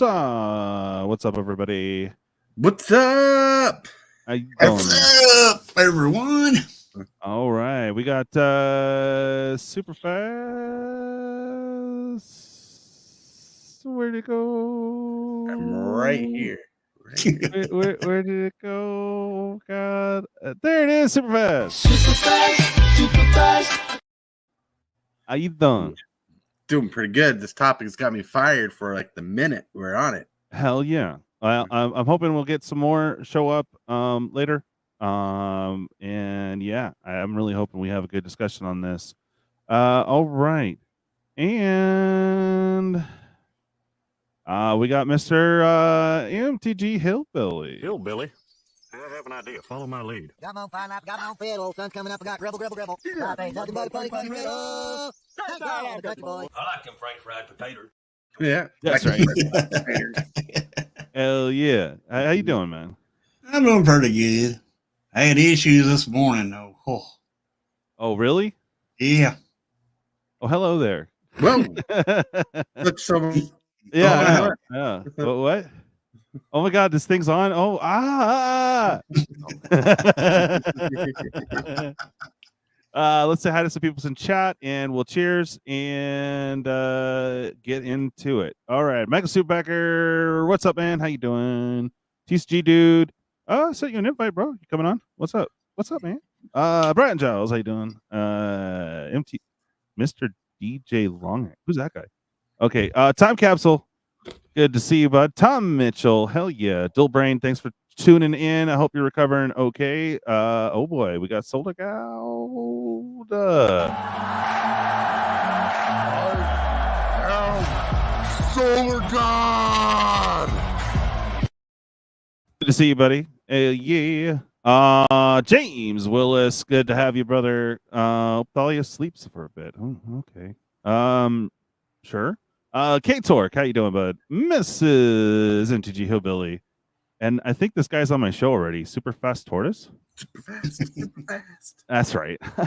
What's up, everybody? What's up? How you doing? What's up, everyone? All right, we got super fast. Where'd it go? I'm right here. Where did it go? God, there it is, super fast. Super fast. How you doing? Doing pretty good. This topic's got me fired for like the minute we're on it. Hell yeah! I'm hoping we'll get some more show up later. And yeah, I'm really hoping we have a good discussion on this. All right, and we got Mr. MTG Hillbilly. Hillbilly? I have an idea. Follow my lead. Come on, fine, got my own fiddle. Sun's coming up. I got rebel. Nothing but funny riddle. I like them French fried potatoes. Yeah, That's right. Hell yeah! How you doing, man? I'm doing pretty good. I had issues this morning, though. Oh, really? Yeah. Oh, hello there. Whoa. Look, someone. Yeah. What? Oh my God, this thing's on. Oh, let's say hi to some people in chat, and we'll cheers and get into it. All right, Michael Superbacker, what's up, man? How you doing? TCG dude. I sent you an invite, bro. You coming on? What's up? What's up, man? Brian Giles, how you doing? Mr. DJ Longhair. Who's that guy? Okay, Time Capsule. Good to see you, bud. Tom Mitchell, hell yeah. Dill Brain, thanks for tuning in. I hope you're recovering okay. Oh boy, we got Solar Gold. Solar God. Good to see you, buddy. Yeah. James Willis, good to have you, brother. Thalia sleeps for a bit. Oh, okay. Sure. Kate Torque, how you doing, bud? Mrs. MTG Hillbilly. And I think this guy's on my show already. Super Fast Tortoise? Super fast. That's right. All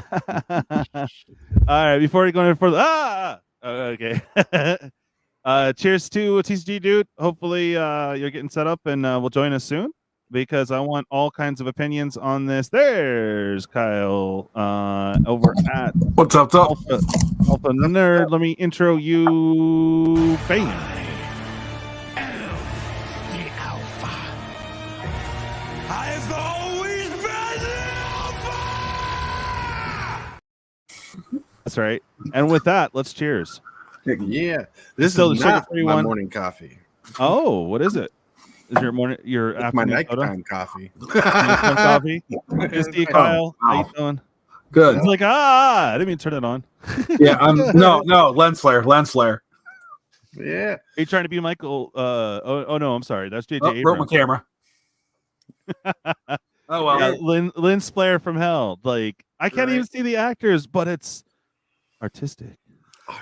right, before we go any further. Okay. Cheers to TCG, dude. Hopefully you're getting set up and will join us soon, because I want all kinds of opinions on this. There's Kyle over at What's up, Alpha Nerd. Let me intro you. Bang. The Alpha. I've always been the Alpha. That's right. And with that, let's cheers. Yeah, this Still is the not sugar-free my one. morning coffee. Oh, what is it? Is your morning your It's my afternoon soda? nighttime coffee. Nighttime coffee? Good to see you, Kyle. How you doing? Good. It's like, I didn't mean to turn it on. Yeah, I'm no lens flare. Yeah. Are you trying to be Michael? Oh no, I'm sorry. That's JJ Oh, broke my Abrams. camera. Oh well. Yeah, Lynn Splair from Hell. Like, I can't even see the actors, but it's artistic.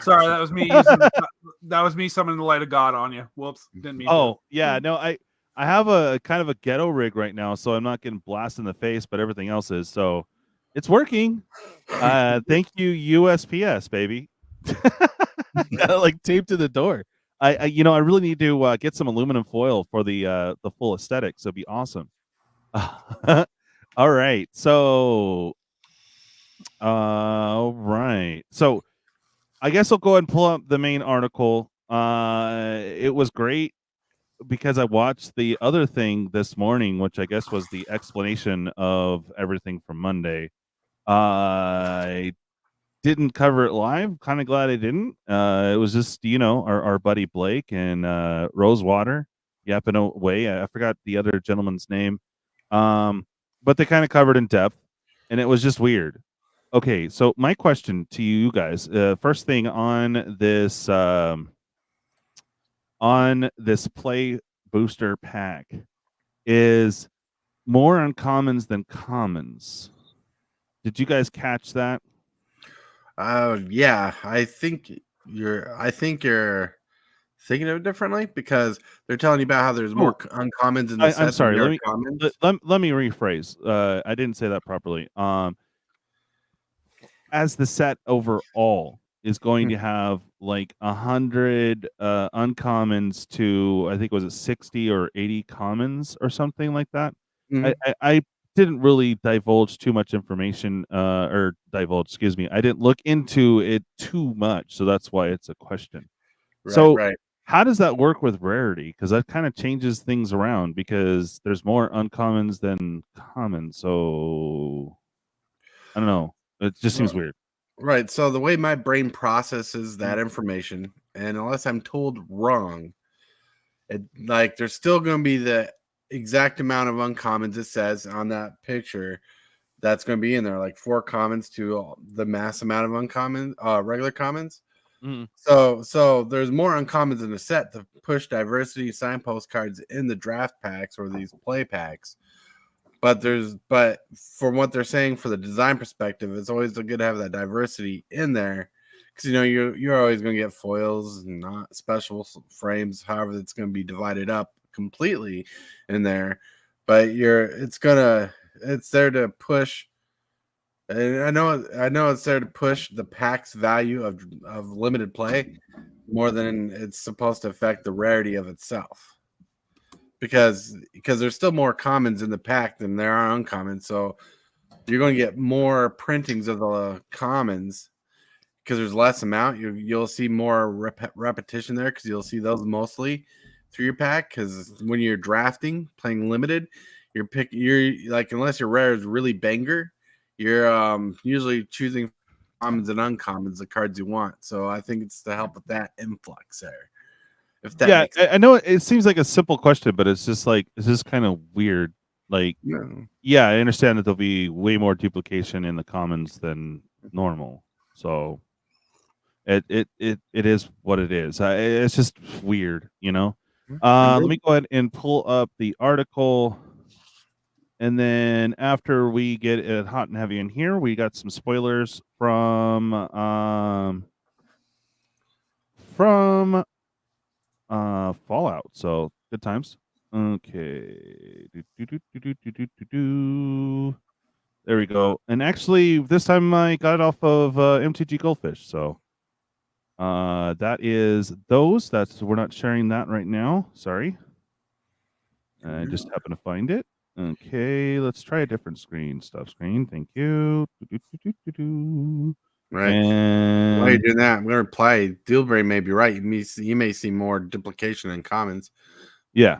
Sorry, that was me. That was me summoning the light of God on you. Whoops, didn't mean. Oh yeah, no, I have a kind of a ghetto rig right now, so I'm not getting blasted in the face, but everything else is. So it's working. Thank you, USPS, baby. Got it, like taped to the door. I really need to get some aluminum foil for the full aesthetic. So it'd be awesome. All right. So, So I guess I'll go ahead and pull up the main article. It was great because I watched the other thing this morning, which I guess was the explanation of everything from Monday. I didn't cover it live. Kind of glad I didn't. It was just, our buddy Blake and Rosewater yapping away. I forgot the other gentleman's name. But they kind of covered in depth, and it was just weird. Okay, so my question to you guys, first thing on this play booster pack is more uncommons than commons. Did you guys catch that? Yeah, I think you're thinking of it differently, because they're telling you about how there's more uncommons in the set. I'm sorry. Let me rephrase. I didn't say that properly. As the set overall, is going to have like 100 uncommons to, I think, was it 60 or 80 commons or something like that. I didn't really divulge too much information, excuse me. I didn't look into it too much, so that's why it's a question. So Right. how does that work with rarity? Because that kind of changes things around because there's more uncommons than commons. So I don't know. It just seems weird. Right. So the way my brain processes that information, and unless I'm told wrong, there's still going to be the exact amount of uncommons it says on that picture that's going to be in there, like 4 commons to the mass amount of regular commons. So there's more uncommons in the set to push diversity signpost cards in the draft packs or these play packs. But from what they're saying, for the design perspective, it's always good to have that diversity in there, because you're always going to get foils and not special frames. However, it's going to be divided up completely in there. But it's there to push. And I know it's there to push the pack's value of limited play more than it's supposed to affect the rarity of itself. Because there's still more commons in the pack than there are uncommons, so you're going to get more printings of the commons because there's less amount. You'll see more repetition there because you'll see those mostly through your pack. Because when you're drafting, playing limited, you're like, unless your rare is really banger, you're usually choosing commons and uncommons, the cards you want. So I think it's to help with that influx there. If that makes sense. I know it seems like a simple question, but it's just kind of weird. Like, yeah, I understand that there'll be way more duplication in the commons than normal. So it is what it is. It's just weird, you know. Let me go ahead and pull up the article, and then after we get it hot and heavy in here, we got some spoilers from Fallout. So good times. Okay. There we go. And actually, this time I got it off of MTG Goldfish. So that is those. We're not sharing that right now. Sorry. I just happened to find it. Okay, let's try a different screen. Stop screen. Thank you. Right. And while you're doing that, I'm going to reply. Dealbrain may be right. You may see more duplication in commons. Yeah.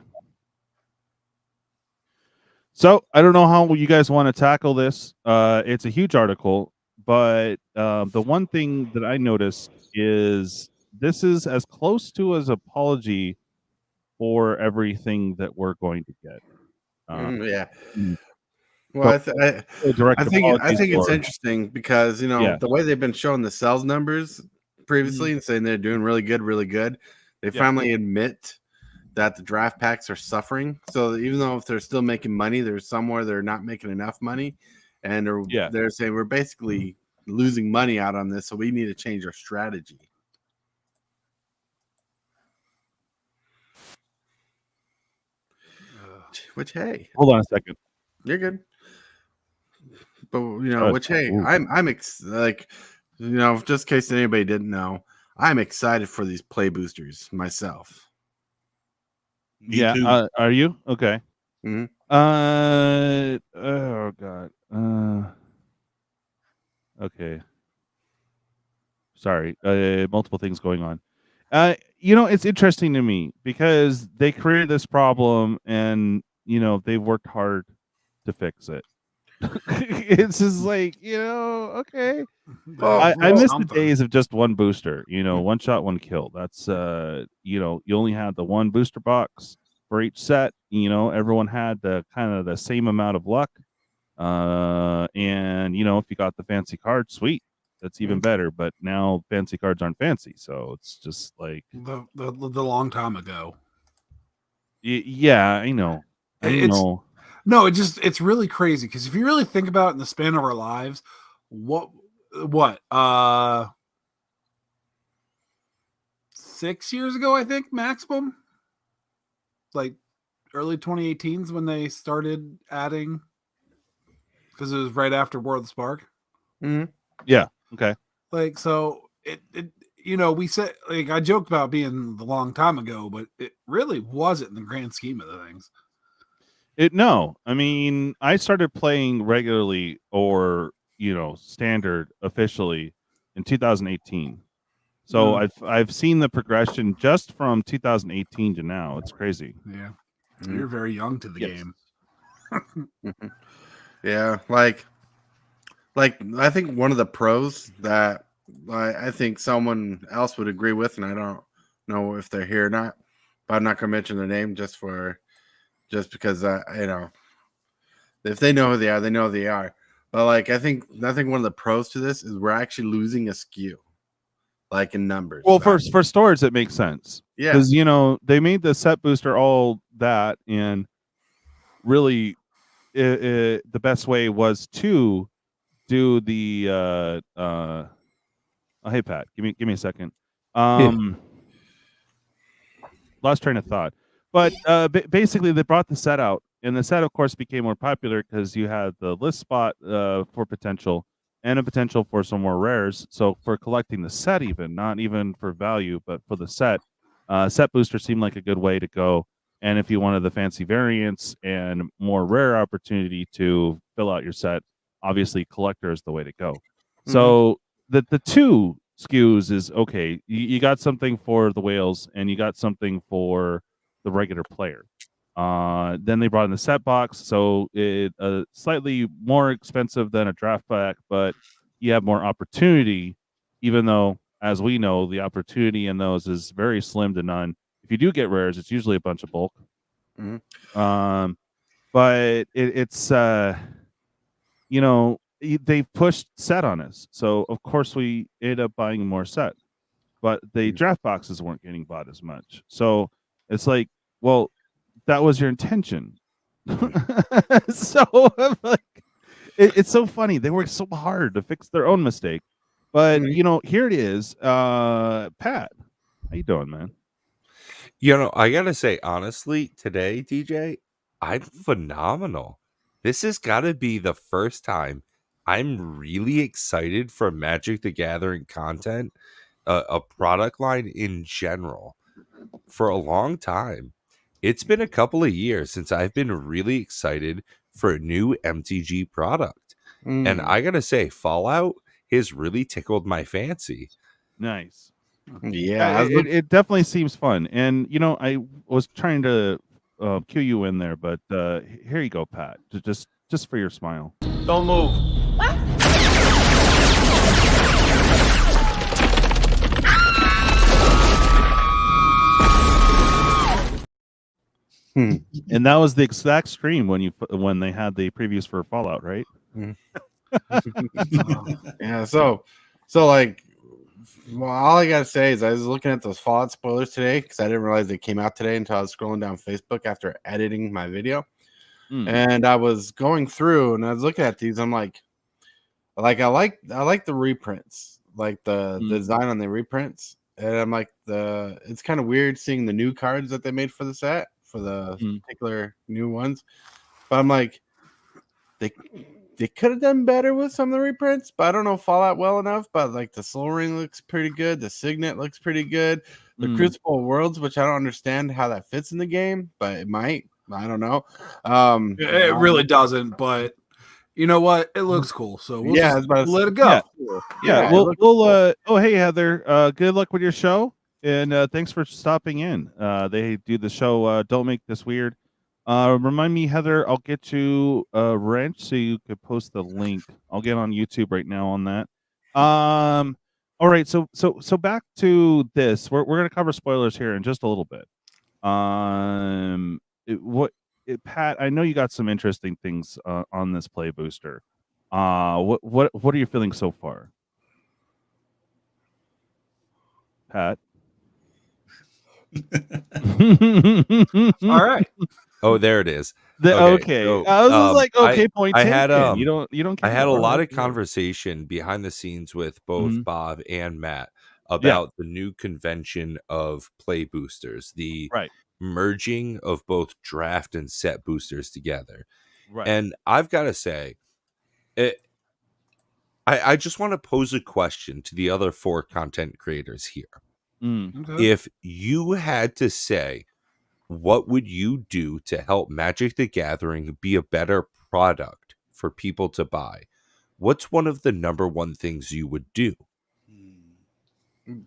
So I don't know how you guys want to tackle this. It's a huge article, but the one thing that I noticed is this is as close to as apology for everything that we're going to get. Yeah. Well, I think it's for interesting because the way they've been showing the sales numbers previously and saying they're doing really good. They finally admit that the draft packs are suffering. So even though if they're still making money, there's somewhere they're not making enough money, and they're saying we're basically losing money out on this, so we need to change our strategy. Which, hey, hold on a second. You're good. But I'm just in case anybody didn't know, I'm excited for these play boosters myself. Me too. Are you? Okay. Mm-hmm. Oh god. Okay. Sorry. Multiple things going on. It's interesting to me because they created this problem and they've worked hard to fix it. It's just like, okay. I miss the days of just one booster, one shot, one kill. That's you only had the one booster box for each set. Everyone had the kind of the same amount of luck. And if you got the fancy card, sweet. That's even better. But now fancy cards aren't fancy, so it's just like the long time ago. Yeah, I know. No, it's really crazy because if you really think about it in the span of our lives, what 6 years ago, I think maximum, like early 2018s when they started adding, because it was right after War of the Spark. Mm-hmm. Yeah. Okay. So we said, like, I joked about being the long time ago, but it really wasn't in the grand scheme of the things. No, I mean, I started playing regularly or standard officially in 2018. So I've seen the progression just from 2018 to now. It's crazy. Yeah, Mhm. you're very young to the Yes. game. Yeah, like I think one of the pros that I think someone else would agree with, and I don't know if they're here or not, but I'm not going to mention their name just because if they know who they are, they know who they are. But like I think one of the pros to this is we're actually losing a skew, like in numbers. Well, for storage, it makes sense. Yeah. Because they made the set booster all that, and really, the best way was to do the oh, hey Pat, give me a second. Lost train of thought. But basically, they brought the set out, and the set, of course, became more popular because you had the list spot for potential and a potential for some more rares. So for collecting the set, even not even for value, but for the set booster seemed like a good way to go. And if you wanted the fancy variants and more rare opportunity to fill out your set, obviously collector is the way to go. Mm-hmm. So the two SKUs is okay. You got something for the whales and you got something for the regular player. Then they brought in the set box, so it slightly more expensive than a draft pack, but you have more opportunity, even though, as we know, the opportunity in those is very slim to none. If you do get rares, it's usually a bunch of bulk. Mm-hmm. But it's they pushed set on us, so of course we ended up buying more set, but the draft boxes weren't getting bought as much. So it's like, well, that was your intention. So like, it's so funny. They worked so hard to fix their own mistake, but here it is. Pat, how you doing, man? I gotta say, honestly, today, DJ, I'm phenomenal. This has got to be the first time I'm really excited for Magic the Gathering content, a product line in general, for a long time. It's been a couple of years since I've been really excited for a new MTG product. And I gotta say, Fallout has really tickled my fancy. Nice. Yeah, it definitely seems fun. And I was trying to cue you in there, but here you go, Pat. Just for your smile. Don't move. And that was the exact stream when they had the previews for Fallout, right? Yeah. So like, well, all I gotta say is I was looking at those Fallout spoilers today because I didn't realize they came out today until I was scrolling down Facebook after editing my video, and I was going through and I was looking at these. I'm like I like the reprints, like the design on the reprints, and I'm like it's kind of weird seeing the new cards that they made for the set for the particular new ones, but I'm like they could have done better with some of the reprints, but I don't know Fallout well enough. But like the Soul Ring looks pretty good, the Signet looks pretty good, the Crucible Worlds, which I don't understand how that fits in the game, but it might. I don't know. It really doesn't, but you know what? It looks cool, so we'll just let it go. Yeah. We'll oh, hey Heather, good luck with your show, and thanks for stopping in. They do the show Don't Make This Weird. Remind me, Heather, I'll get you a wrench so you could post the link. I'll get on YouTube right now on that. All right, so back to this. We're gonna cover spoilers here in just a little bit. Pat, I know you got some interesting things on this play booster. What are you feeling so far, Pat? All right. Oh, there it is. Okay. So, I was just like, okay, point I taken. had You don't care I had a about lot it. of conversation behind the scenes with both Bob and Matt about the new convention of play boosters, the merging of both draft and set boosters together. Right. And I've got to say, I just want to pose a question to the other 4 content creators here. Okay. If you had to say, what would you do to help Magic the Gathering be a better product for people to buy? What's one of the number one things you would do?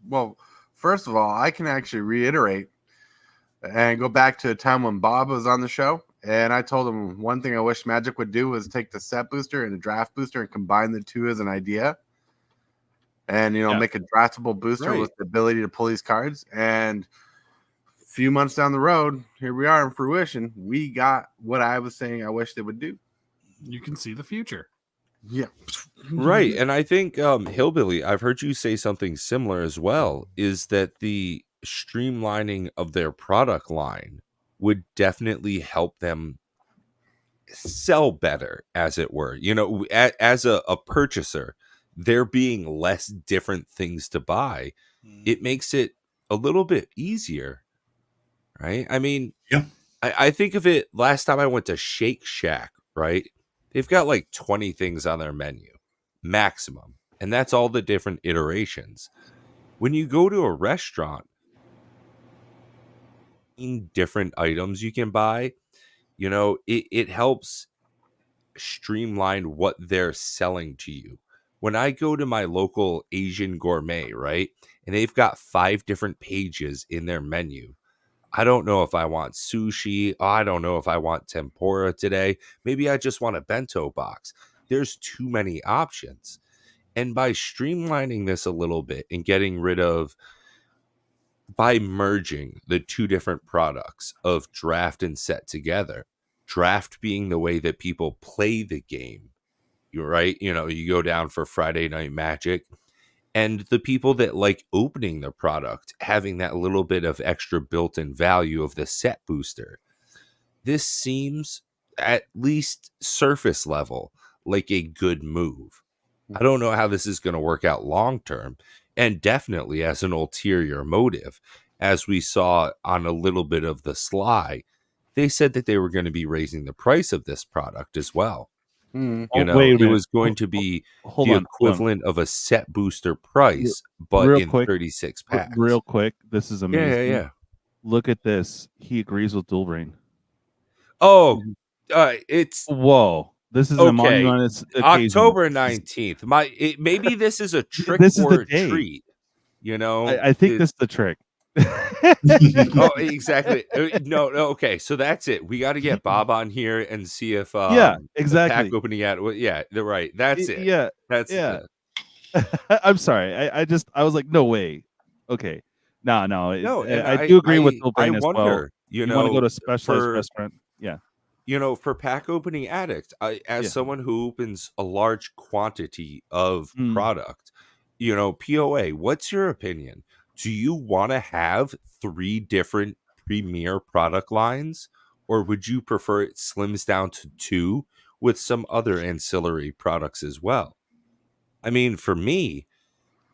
Well, first of all, I can actually reiterate and go back to a time when Bob was on the show. And I told him one thing I wish Magic would do was take the set booster and the draft booster and combine the two as an idea. And, make a draftable booster with the ability to pull these cards. And a few months down the road, here we are in fruition. We got what I was saying I wish they would do. You can see the future. Yeah. Right. And I think, Hillbilly, I've heard you say something similar as well, is that the streamlining of their product line would definitely help them sell better, as it were. As a purchaser, there being less different things to buy, it makes it a little bit easier, right? I mean, Yeah. I think of it last time I went to Shake Shack, right? They've got like 20 things on their menu, maximum. And that's all the different iterations. When you go to a restaurant, different items you can buy, it helps streamline what they're selling to you. When I go to my local Asian gourmet, right, and they've got 5 different pages in their menu, I don't know if I want sushi. I don't know if I want tempura today. Maybe I just want a bento box. There's too many options. And by streamlining this a little bit and getting rid of, by merging the 2 different products of draft and set together, draft being the way that people play the game, you're right. You go down for Friday Night Magic, and the people that like opening the product, having that little bit of extra built-in value of the set booster. This seems, at least surface level, like a good move. I don't know how this is going to work out long term, and definitely as an ulterior motive, as we saw on a little bit of the sly. They said that they were going to be raising the price of this product as well. Wait a It minute. was going to be Hold the on. equivalent of a set booster price, but Real in quick, 36 packs. Real quick, this is amazing. Yeah. Look at this. He agrees with Dual Brain. Oh, it's Whoa. This is a okay. monumental occasion. October 19th. Maybe this is a trick This is or the a day. treat. I think this is the trick. Oh, exactly. No, okay. So that's it. We got to get Bob on here and see if Yeah, the exactly. pack opening at yeah, they're right. That's it. Yeah, That's yeah. I'm sorry. I was like, no way. Okay. No. No, and I do agree with Dual Brain I as wonder, well. You want to go to a specialized for, restaurant? Yeah. For pack opening addict, as Yeah. someone who opens a large quantity of Mm. product, POA, what's your opinion? Do you want to have 3 different premier product lines, or would you prefer it slims down to 2 with some other ancillary products as well? I mean, for me,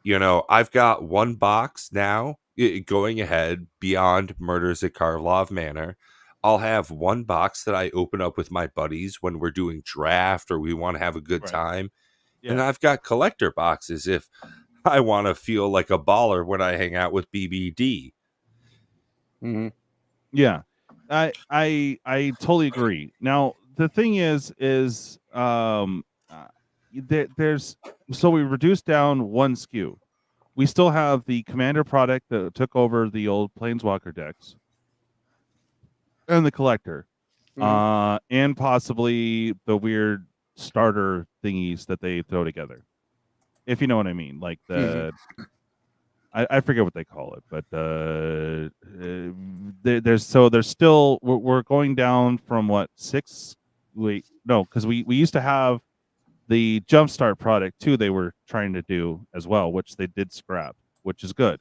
I've got 1 box now going ahead beyond Murders at Karlov Manor. I'll have 1 box that I open up with my buddies when we're doing draft or we want to have a good Right. time. Yeah. And I've got collector boxes if I want to feel like a baller when I hang out with BBD. Mm-hmm. Yeah. I totally agree. Now the thing is there's so we reduced down 1 SKU. We still have the commander product that took over the old Planeswalker decks and the collector, and possibly the weird starter thingies that they throw together, if you know what I mean. Like the I forget what they call it, but there's still we're going down from what 6? Wait, no, because we used to have the Jumpstart product too. They were trying to do as well, which they did scrap, which is good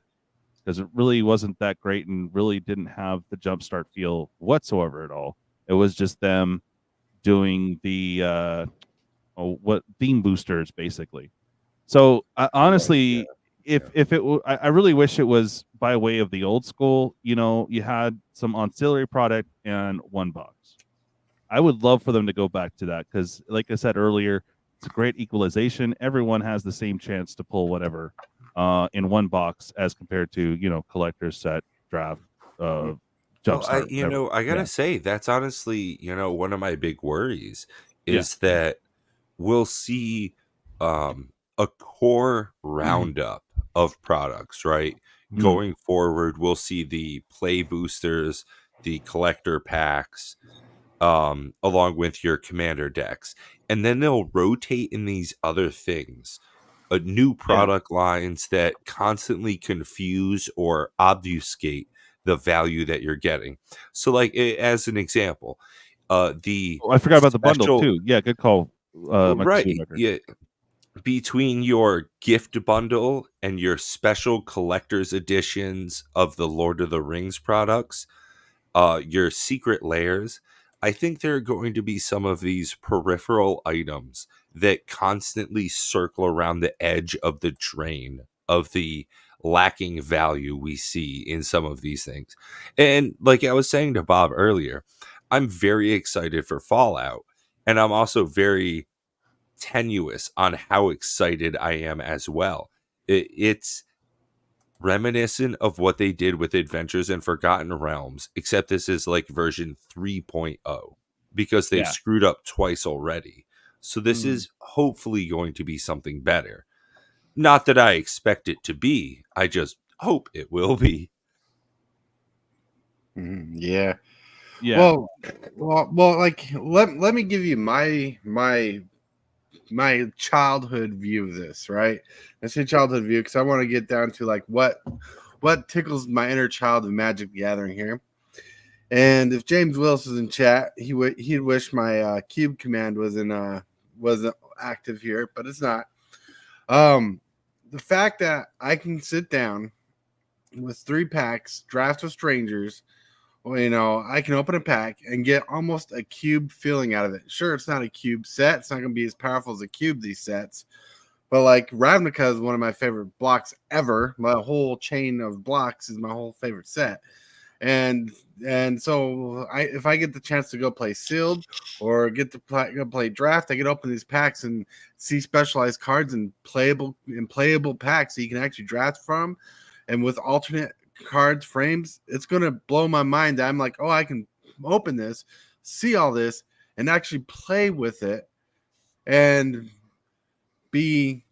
because it really wasn't that great and really didn't have the Jumpstart feel whatsoever at all. It was just them doing the what theme boosters basically. So honestly, if it I really wish it was by way of the old school. You had some ancillary product and 1 box. I would love for them to go back to that because, like I said earlier, It's a great equalization. Everyone has the same chance to pull whatever in one box as compared to collector's set, draft, Well, jumpstart. I gotta Yeah. say that's honestly, one of my big worries Yeah. is that we'll see a core roundup of products, right? Mhm. Going forward, we'll see the play boosters, the collector packs, along with your commander decks, and then they'll rotate in these other things, new product lines that constantly confuse or obfuscate the value that you're getting. So, like as an example, the Oh, I forgot about the bundle special, too. Yeah, good call, Michael right? Schumacher. Yeah, between your gift bundle and your special collector's editions of the Lord of the Rings products, your secret layers, I think there are going to be some of these peripheral items that constantly circle around the edge of the drain of the lacking value we see in some of these things. And like I was saying to Bob earlier, I'm very excited for Fallout, and I'm also very tenuous on how excited I am as well. It's reminiscent of what they did with Adventures in Forgotten Realms, except this is like version 3.0 because they've Yeah. screwed up twice already. So this is hopefully going to be something better. Not that I expect it to be, I just hope it will be. Yeah. Yeah. Well, like let me give you my childhood view of this, right? I say childhood view because I want to get down to like what tickles my inner child of Magic the Gathering here. And if James Willis is in chat, he'd wish my cube command wasn't active here, but it's not. The fact that I can sit down with 3 packs, draft with strangers, well, I can open a pack and get almost a cube feeling out of it. Sure, it's not a cube set. It's not going to be as powerful as a cube, these sets. But like Ravnica is one of my favorite blocks ever. My whole chain of blocks is my whole favorite set. And so if I get the chance to go play sealed or get to play draft, I get open these packs and see specialized cards and playable packs that you can actually draft from, and with alternate cards frames, it's gonna blow my mind. I'm like, oh, I can open this, see all this, and actually play with it, and be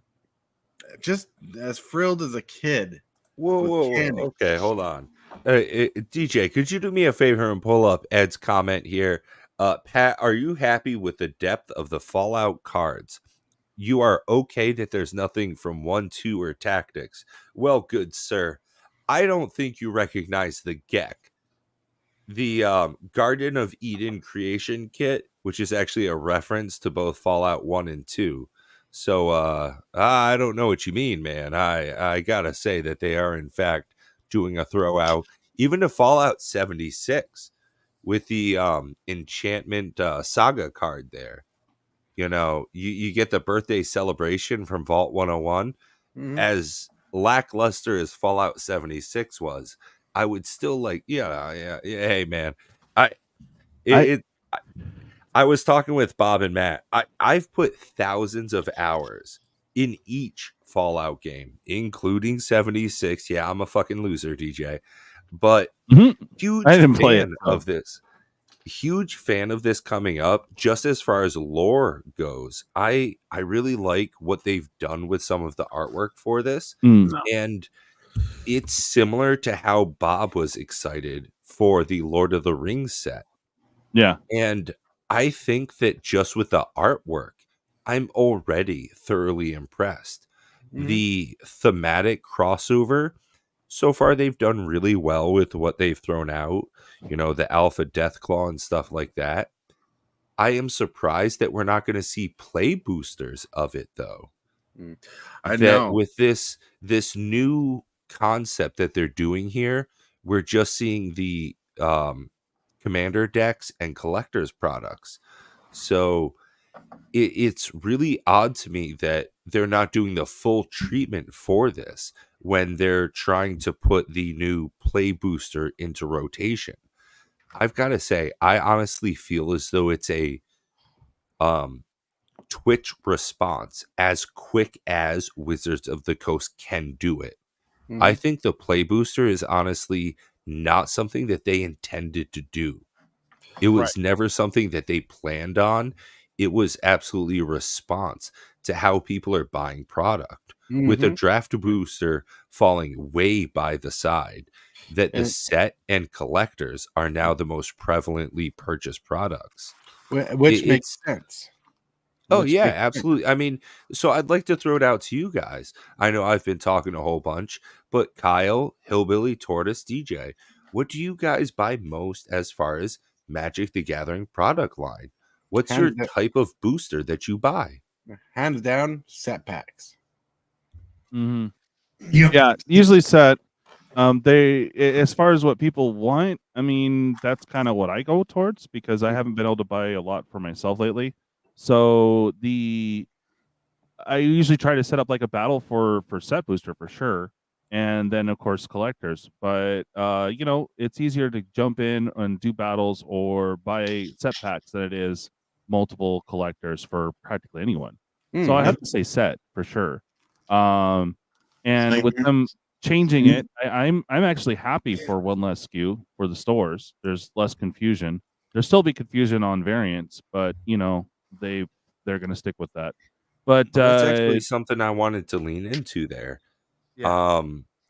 just as thrilled as a kid. Whoa. Okay, hold on. DJ, could you do me a favor and pull up Ed's comment here? Pat, are you happy with the depth of the Fallout cards? You are okay that there's nothing from 1-2 or tactics. Well, good sir. I don't think you recognize the Gek. The Garden of Eden creation kit, which is actually a reference to both Fallout 1 and 2. So I don't know what you mean, man. I gotta say that they are in fact doing a throw out even to Fallout 76 with the enchantment saga card there. You get the birthday celebration from Vault 101. As lackluster as Fallout 76 was, I would still like, yeah. Hey man, I was talking with Bob and Matt. I've put thousands of hours in each Fallout game, including 76. Yeah, I'm a fucking loser, DJ. But huge I didn't play it, fan of this. Huge fan of this coming up. Just as far as lore goes, I really like what they've done with some of the artwork for this. And it's similar to how Bob was excited for the Lord of the Rings set. Yeah. And I think that just with the artwork, I'm already thoroughly impressed. The thematic crossover, so far they've done really well with what they've thrown out, the Alpha Deathclaw and stuff like that. I am surprised that we're not going to see play boosters of it, though. I that know. with this new concept that they're doing here, we're just seeing the commander decks and collectors products. So it's really odd to me that they're not doing the full treatment for this when they're trying to put the new play booster into rotation. I've got to say, I honestly feel as though it's a Twitch response as quick as Wizards of the Coast can do it. I think the play booster is honestly not something that they intended to do. It was never something that they planned on. It was absolutely a response to how people are buying product. With a draft booster falling way by the side, that the set and collectors are now the most prevalently purchased products. Which makes sense. Oh, yeah, absolutely. I mean, so I'd like to throw it out to you guys. I know I've been talking a whole bunch, but Kyle, Hillbilly, Tortoise, DJ, what do you guys buy most as far as Magic the Gathering product line? What's your type of booster that you buy? Hands down, set packs. Yeah, usually set. As far as what people want, I mean, that's kind of what I go towards because I haven't been able to buy a lot for myself lately. So I usually try to set up like a battle for set booster for sure, and then of course collectors. But you know, it's easier to jump in and do battles or buy set packs than it is multiple collectors for practically anyone. So I have to say set for sure. And with them changing it, I'm actually happy for one less SKU for the stores. There's less confusion. There'll still be confusion on variants, but you know they're going to stick with that. But that's actually something I wanted to lean into there. Yeah.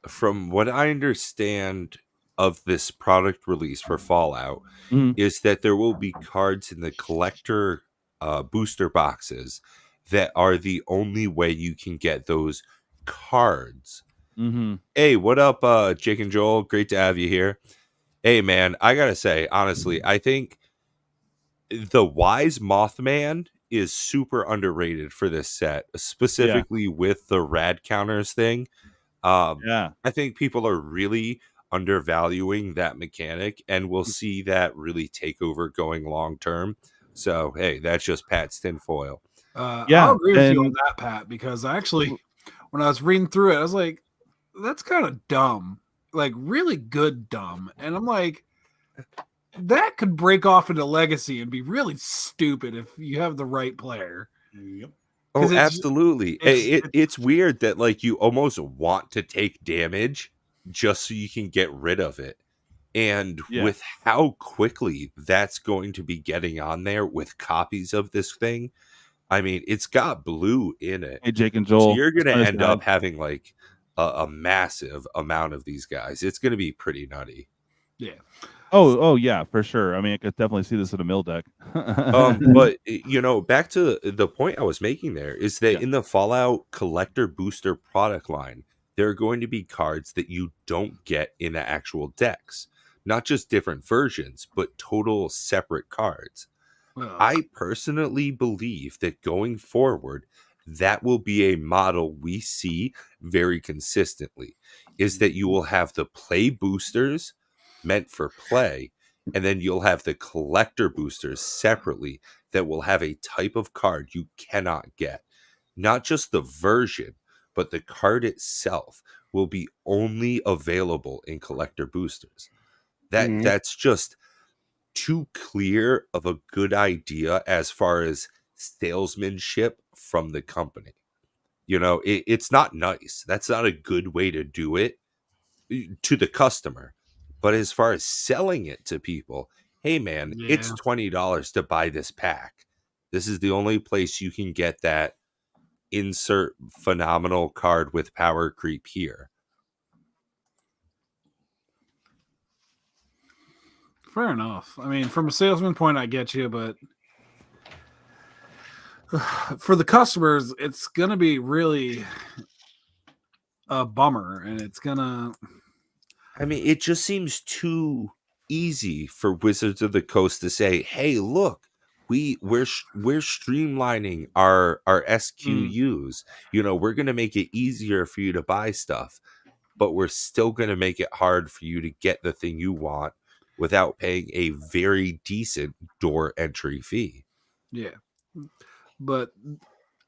From what I understand of this product release for Fallout, is that there will be cards in the collector booster boxes that are the only way you can get those cards. Hey, what up, Jake and Joel? Great to have you here. Hey, man, I gotta say, honestly, I think the Wise Mothman is super underrated for this set, specifically with the rad counters thing. I think people are really undervaluing that mechanic, and we'll see that really take over going long term. So, hey, that's just Pat's tinfoil. I'll agree with you on that, Pat, because actually, when I was reading through it, I was like, that's kind of dumb, like really good dumb. And I'm like, that could break off into Legacy and be really stupid if you have the right player. Oh, absolutely. It's weird that like you almost want to take damage just so you can get rid of it. And with how quickly that's going to be getting on there with copies of this thing, I mean, it's got blue in it. Hey, Jake and Joel. So you're going to end up having like a massive amount of these guys. It's going to be pretty nutty. Yeah. Oh yeah, for sure. I mean, I could definitely see this in a mill deck. But you know, back to the point I was making there is that in the Fallout collector booster product line, there are going to be cards that you don't get in the actual decks. Not just different versions, but total separate cards. I personally believe that going forward, that will be a model we see very consistently, is that you will have the play boosters meant for play, and then you'll have the collector boosters separately that will have a type of card you cannot get. Not just the version, but the card itself will be only available in collector boosters. That's just too clear of a good idea as far as salesmanship from the company. You know, it's not nice. That's not a good way to do it to the customer. But as far as selling it to people, hey man, it's $20 to buy this pack. This is the only place you can get that insert phenomenal card with power creep here. Fair enough. I mean, from a salesman point, I get you, but for the customers, it's going to be really a bummer, and it's going to... I mean, it just seems too easy for Wizards of the Coast to say, hey, look, we're streamlining our SQUs. You know, we're going to make it easier for you to buy stuff, but we're still going to make it hard for you to get the thing you want without paying a very decent door entry fee. Yeah. But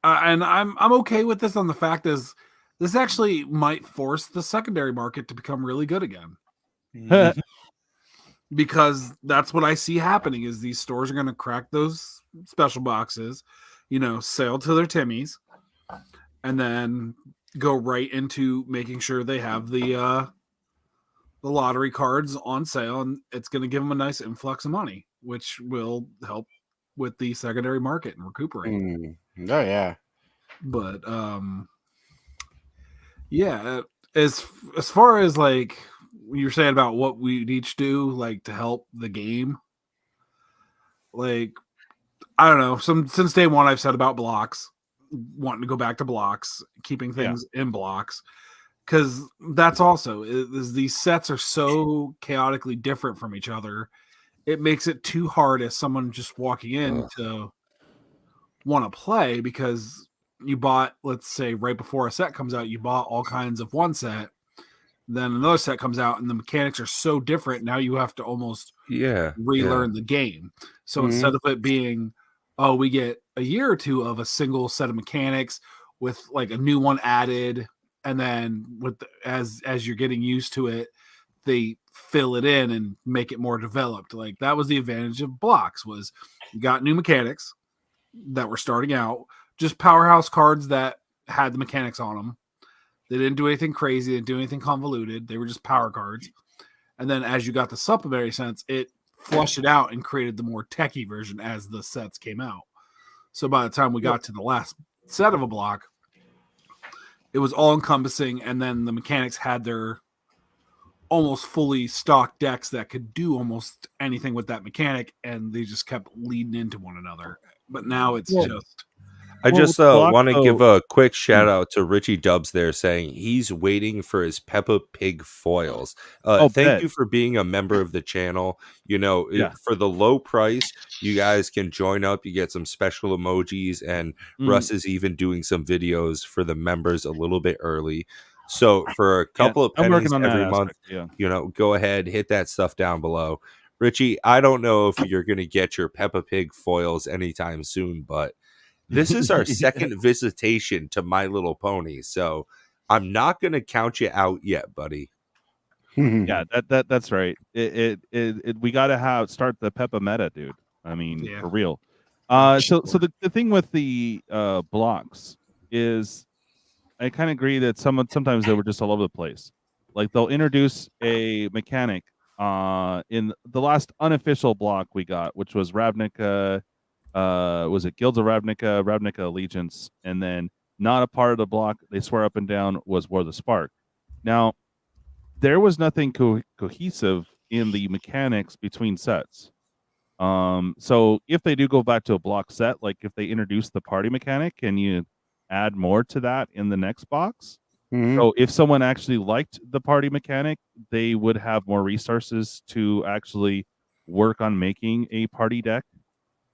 and I'm okay with this on the fact is this actually might force the secondary market to become really good again. Because that's what I see happening is these stores are going to crack those special boxes. sail to their Timmies, and then go right into making sure they have the lottery cards on sale, and it's going to give them a nice influx of money, which will help with the secondary market and recuperate. Oh yeah. But as far as like you're saying about what we each do like to help the game, like I don't know, since day one I've said about blocks, wanting to go back to blocks, keeping things in blocks, because that's also is these sets are so chaotically different from each other. It makes it too hard as someone just walking in to want to play, because you bought, let's say right before a set comes out, you bought all kinds of one set, then another set comes out and the mechanics are so different. Now you have to almost relearn the game. So instead of it being, oh, we get a year or two of a single set of mechanics with like a new one added, and then as you're getting used to it, they fill it in and make it more developed. Like that was the advantage of blocks, was you got new mechanics that were starting out, just powerhouse cards that had the mechanics on them. They didn't do anything crazy, they didn't do anything convoluted. They were just power cards. And then as you got the supplementary sets, it flushed it out and created the more techie version as the sets came out. So by the time we got to the last set of a block, it was all encompassing, and then the mechanics had their almost fully stocked decks that could do almost anything with that mechanic, and they just kept leading into one another. But now it's just... I just want to give a quick shout out to Richie Dubs there, saying he's waiting for his Peppa Pig foils. Thank you for being a member of the channel. For the low price, you guys can join up. You get some special emojis, and Russ is even doing some videos for the members a little bit early. So for a couple of pennies every month, go ahead, hit that stuff down below. Richie, I don't know if you're going to get your Peppa Pig foils anytime soon, but this is our second visitation to My Little Pony, so I'm not going to count you out yet, buddy. Yeah, that's right. We got to start the Peppa meta, dude. I mean, for real. So the thing with the blocks is, I kind of agree that sometimes they were just all over the place. Like they'll introduce a mechanic in the last unofficial block we got, which was Ravnica. Was it Guilds of Ravnica Allegiance, and then not a part of the block, they swear up and down, was War of the Spark. Now, there was nothing cohesive in the mechanics between sets. So if they do go back to a block set, like if they introduce the party mechanic, can you add more to that in the next box? So if someone actually liked the party mechanic, they would have more resources to actually work on making a party deck.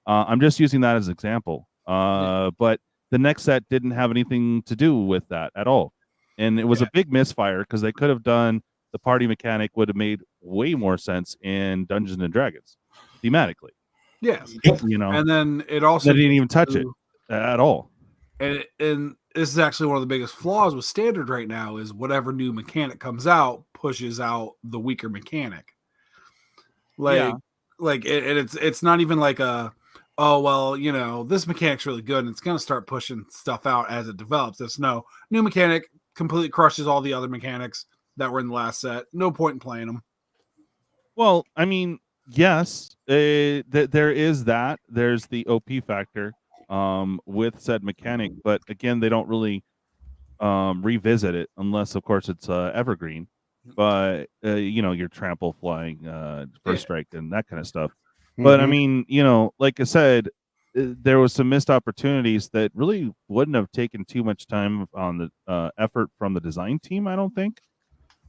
I'm just using that as an example. But the next set didn't have anything to do with that at all. And it was a big misfire, because they could have done the party mechanic, would have made way more sense in Dungeons and Dragons thematically. Yes. And then it also... They didn't even touch it at all. And this is actually one of the biggest flaws with Standard right now, is whatever new mechanic comes out pushes out the weaker mechanic. It's not even like a... oh, well, this mechanic's really good, and it's going to start pushing stuff out as it develops. It's no new mechanic, completely crushes all the other mechanics that were in the last set. No point in playing them. Well, I mean, yes, there is that. There's the OP factor with said mechanic, but again, they don't really revisit it unless, of course, it's evergreen. But, your trample flying, first strike, and that kind of stuff. But I mean, like I said, there was some missed opportunities that really wouldn't have taken too much time on the effort from the design team, I don't think,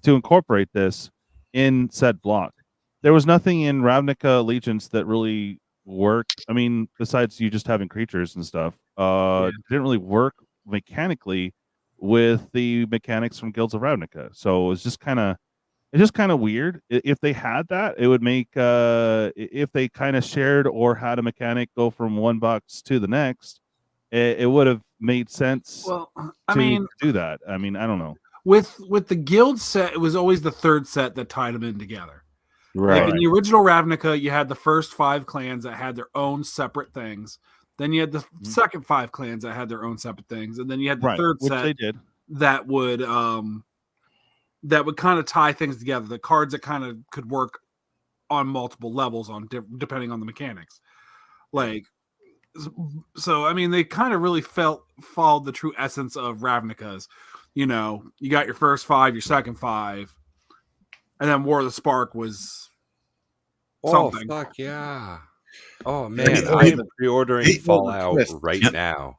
to incorporate this in said block. There was nothing in Ravnica Allegiance that really worked. I mean, besides you just having creatures and stuff, it didn't really work mechanically with the mechanics from Guilds of Ravnica. So it was just kind of... it's just kind of weird. If they had that, it would make if they kind of shared or had a mechanic go from one box to the next, it would have made sense. Well, to do that. I mean, I don't know. With the guild set, it was always the third set that tied them in together. Right. Like in the original Ravnica, you had the first 5 clans that had their own separate things. Then you had the second 5 clans that had their own separate things, and then you had the Right, third which set they did. that would kind of tie things together. The cards that kind of could work on multiple levels depending on the mechanics. Like, so I mean, they kind of really followed the true essence of Ravnica's. You know, you got your first 5, your second 5, and then War of the Spark was something. Oh fuck yeah! Oh Yeah, man, I am pre-ordering Fallout right now.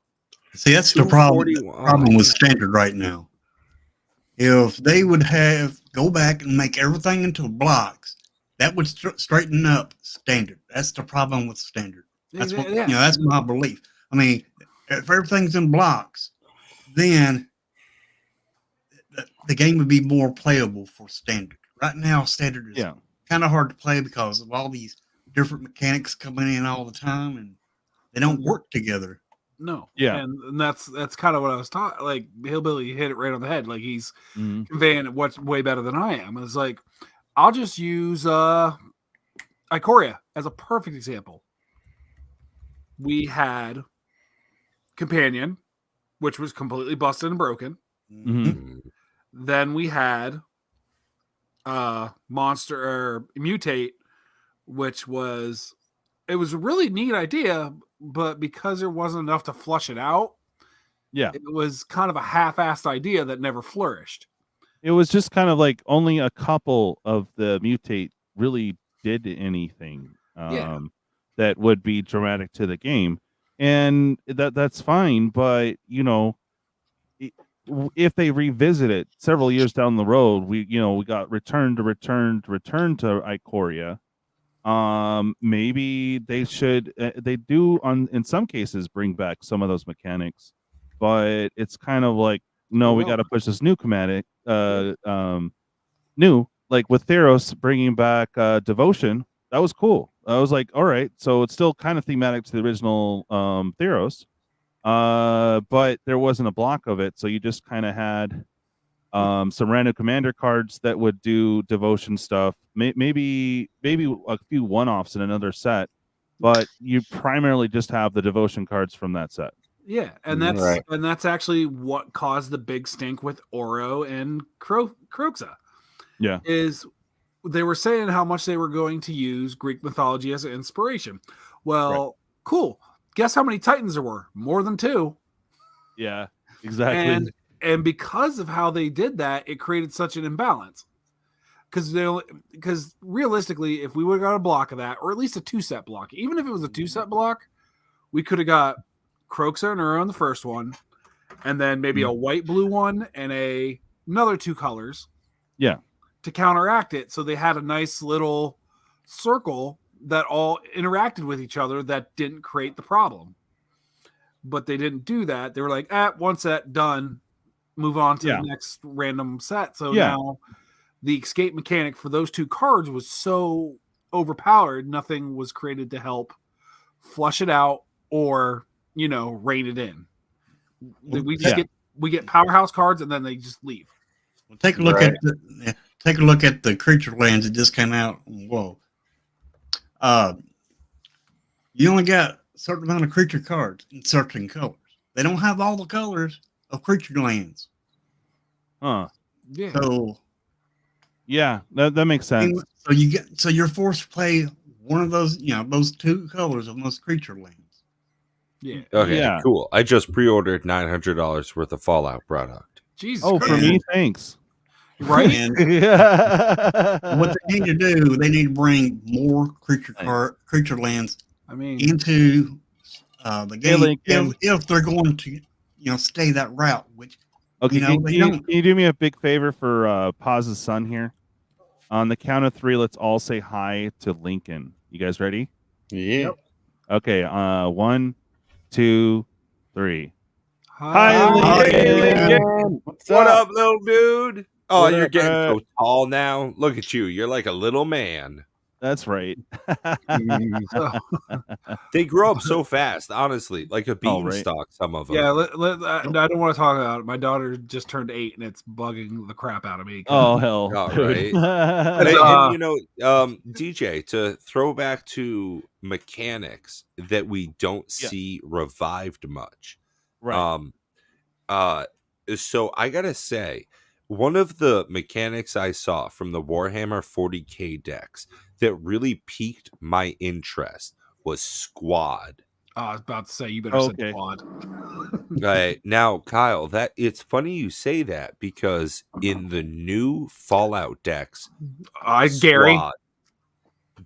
See, that's the problem. The 241. problem with standard right now. If they would go back and make everything into blocks, that would straighten up standard. That's the problem with standard. That's what that's my belief. I mean, if everything's in blocks, then the game would be more playable for standard. Right now, standard is kind of hard to play because of all these different mechanics coming in all the time, and they don't work together. No, Yeah, and that's kind of what I was taught. Like Hillbilly hit it right on the head. Like he's conveying it what's way better than I am. It's like I'll just use Ikoria as a perfect example. We had Companion, which was completely busted and broken. Then we had Monster or Mutate, which was a really neat idea, but because there wasn't enough to flush it out, it was kind of a half-assed idea that never flourished. It was just kind of like only a couple of the Mutate really did anything that would be dramatic to the game, and that's fine. But you know, if they revisit it several years down the road, we got return to Ikoria. Maybe they should they do in some cases bring back some of those mechanics, but it's kind of like, no, we got to push this new mechanic new, like with Theros bringing back Devotion. That was cool. I was like, all right, so it's still kind of thematic to the original Theros, but there wasn't a block of it, so you just kind of had some random commander cards that would do Devotion stuff, maybe a few one-offs in another set, but you primarily just have the Devotion cards from that set. Yeah, and that's actually what caused the big stink with Oro and Kroxa. Yeah, is they were saying how much they were going to use Greek mythology as an inspiration. Well, cool. Guess how many Titans there were? More than 2. Yeah, exactly. And because of how they did that, it created such an imbalance. Because realistically, if we would have got a block of that, or at least a 2-set block, even if it was a 2-set block, we could have got Kroxa and Uro on the first one, and then maybe a white-blue one and another 2 colors. Yeah. To counteract it, so they had a nice little circle that all interacted with each other that didn't create the problem. But they didn't do that. They were like, one set, done. Move on to the next random set. So now the escape mechanic for those 2 cards was so overpowered, nothing was created to help flush it out or, rein it in. We just get powerhouse cards and then they just leave. Well, take a look at the creature lands that just came out. Whoa. You only got a certain amount of creature cards in certain colors. They don't have all the colors of creature lands. Huh. Yeah. So that makes sense. So you're forced to play one of those, those 2 colors of most creature lands. Yeah. Okay, cool. I just pre-ordered $900 worth of Fallout product. Jesus. Oh, Christ. for me, thanks. Right? And what they need to do, they need to bring more creature lands into the game if they're going to stay that route. Which can you do me a big favor for Pawz's son here? On the count of 3, let's all say hi to Lincoln. You guys ready? Yeah. Yep. Okay. 1, 2, 3. Hi, Lincoln. What up, little dude? Oh, you're getting so tall now. Look at you. You're like a little man. That's right. So, They grow up so fast, honestly, like a Oh, right. beanstalk. Some of them. yeah, I don't want to talk about it. My daughter just turned 8, and it's bugging the crap out of me. Oh hell, All dude. right. It's, And you know, DJ, to throw back to mechanics that we don't Yeah. see revived much. Right. So I gotta say, one of the mechanics I saw from the Warhammer 40k decks that really piqued my interest was Squad. I was about to say, you better send Okay. Quad. Now, Kyle, that it's funny you say that because in the new Fallout decks, Gary.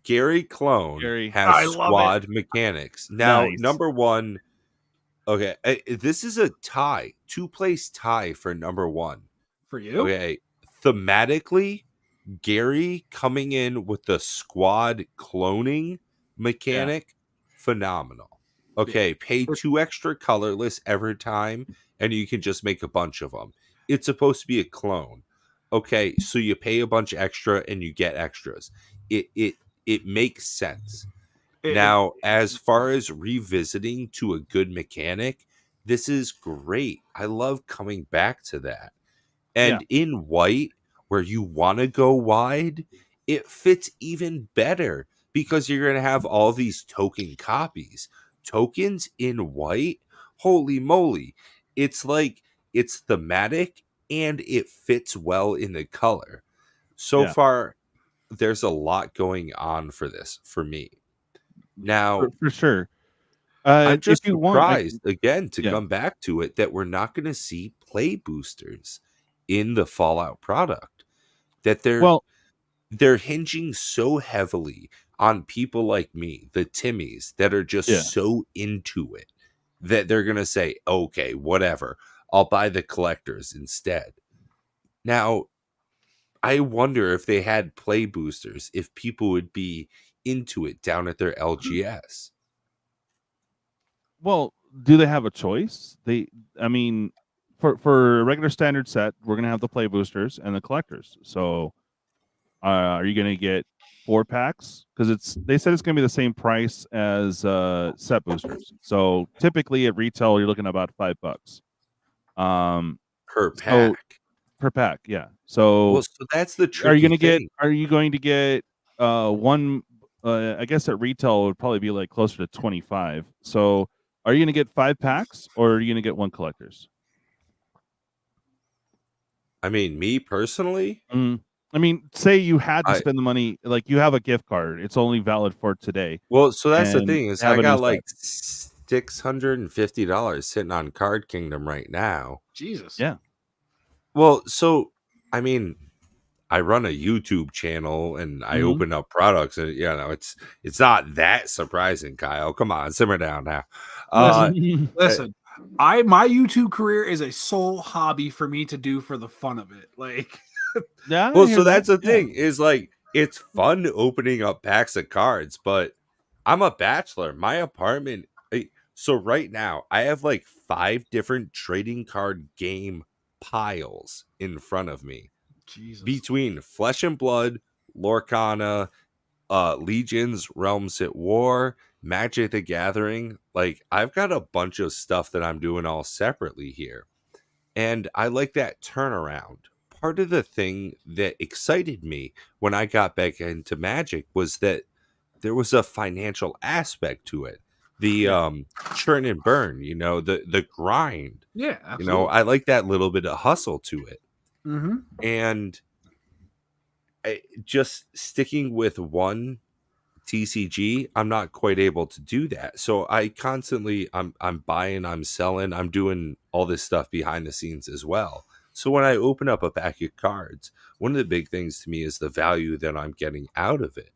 Gary Clone Gary. has I love Squad mechanics. Now, Nice. number one, okay, this is a tie, 2-place tie for number one. For you? Okay, thematically, Gary coming in with the Squad cloning mechanic, phenomenal. Okay, pay 2 extra colorless every time, and you can just make a bunch of them. It's supposed to be a clone. Okay, so you pay a bunch extra and you get extras. It makes sense. Now, as far as revisiting to a good mechanic, this is great. I love coming back to that. And in white, where you want to go wide, it fits even better because you're going to have all these token copies. Tokens in white, holy moly. It's like it's thematic and it fits well in the color. So far, there's a lot going on for this for me. Now, for sure. I'm just if you want, surprised again to come back to it that we're not going to see play boosters in the Fallout product. That they're hinging so heavily on people like me, the Timmies, that are just so into it that they're going to say, okay, whatever, I'll buy the collectors instead. Now, I wonder if they had play boosters, if people would be into it down at their LGS. Well, do they have a choice? I mean, for a regular standard set, we're gonna have the play boosters and the collectors. So, are you gonna get 4 packs? Because they said it's gonna be the same price as set boosters. So typically at retail, you're looking at about $5. Per pack. Per pack, yeah. So, so that's the tricky Are you going to get one? I guess at retail it would probably be like closer to 25. So, are you going to get 5 packs or are you going to get 1 collectors? I mean, me personally, I mean, say you had to spend the money, like you have a gift card, it's only valid for today. Well, so that's the and thing is have I a got new like $650 sitting on Card Kingdom right now. Jesus. Yeah. Well, so I mean, I run a YouTube channel and I open up products, and it's not that surprising, Kyle. Come on, simmer down now. Listen, my YouTube career is a sole hobby for me to do for the fun of it. Like, yeah. Well, so that's the thing is like it's fun opening up packs of cards, but I'm a bachelor. My apartment. So right now I have like 5 different trading card game piles in front of me. Jesus. Between Flesh and Blood, Lorcana, Legions, Realms at War, Magic the Gathering. Like, I've got a bunch of stuff that I'm doing all separately here. And I like that turnaround. Part of the thing that excited me when I got back into Magic was that there was a financial aspect to it. The churn and burn, the grind. Yeah, absolutely. I like that little bit of hustle to it. Mm-hmm. And just sticking with one TCG, I'm not quite able to do that. So I constantly, I'm buying, I'm selling, I'm doing all this stuff behind the scenes as well. So when I open up a pack of cards, one of the big things to me is the value that I'm getting out of it.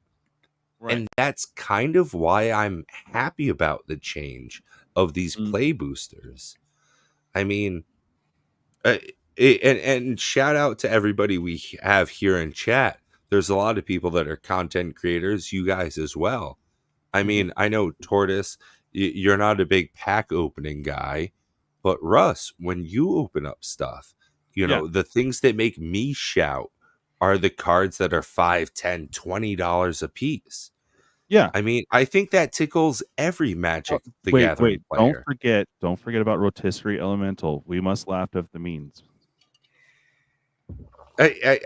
Right. And that's kind of why I'm happy about the change of these play boosters. I mean, and shout out to everybody we have here in chat. There's a lot of people that are content creators, you guys as well. I mean, I know Tortoise, you're not a big pack opening guy, but Russ, when you open up stuff, the things that make me shout are the cards that are $5, $10, $20 a piece. Yeah. I mean, I think that tickles every Magic the Wait, Gathering don't player. forget about Rotisserie Elemental. We must laugh at the means.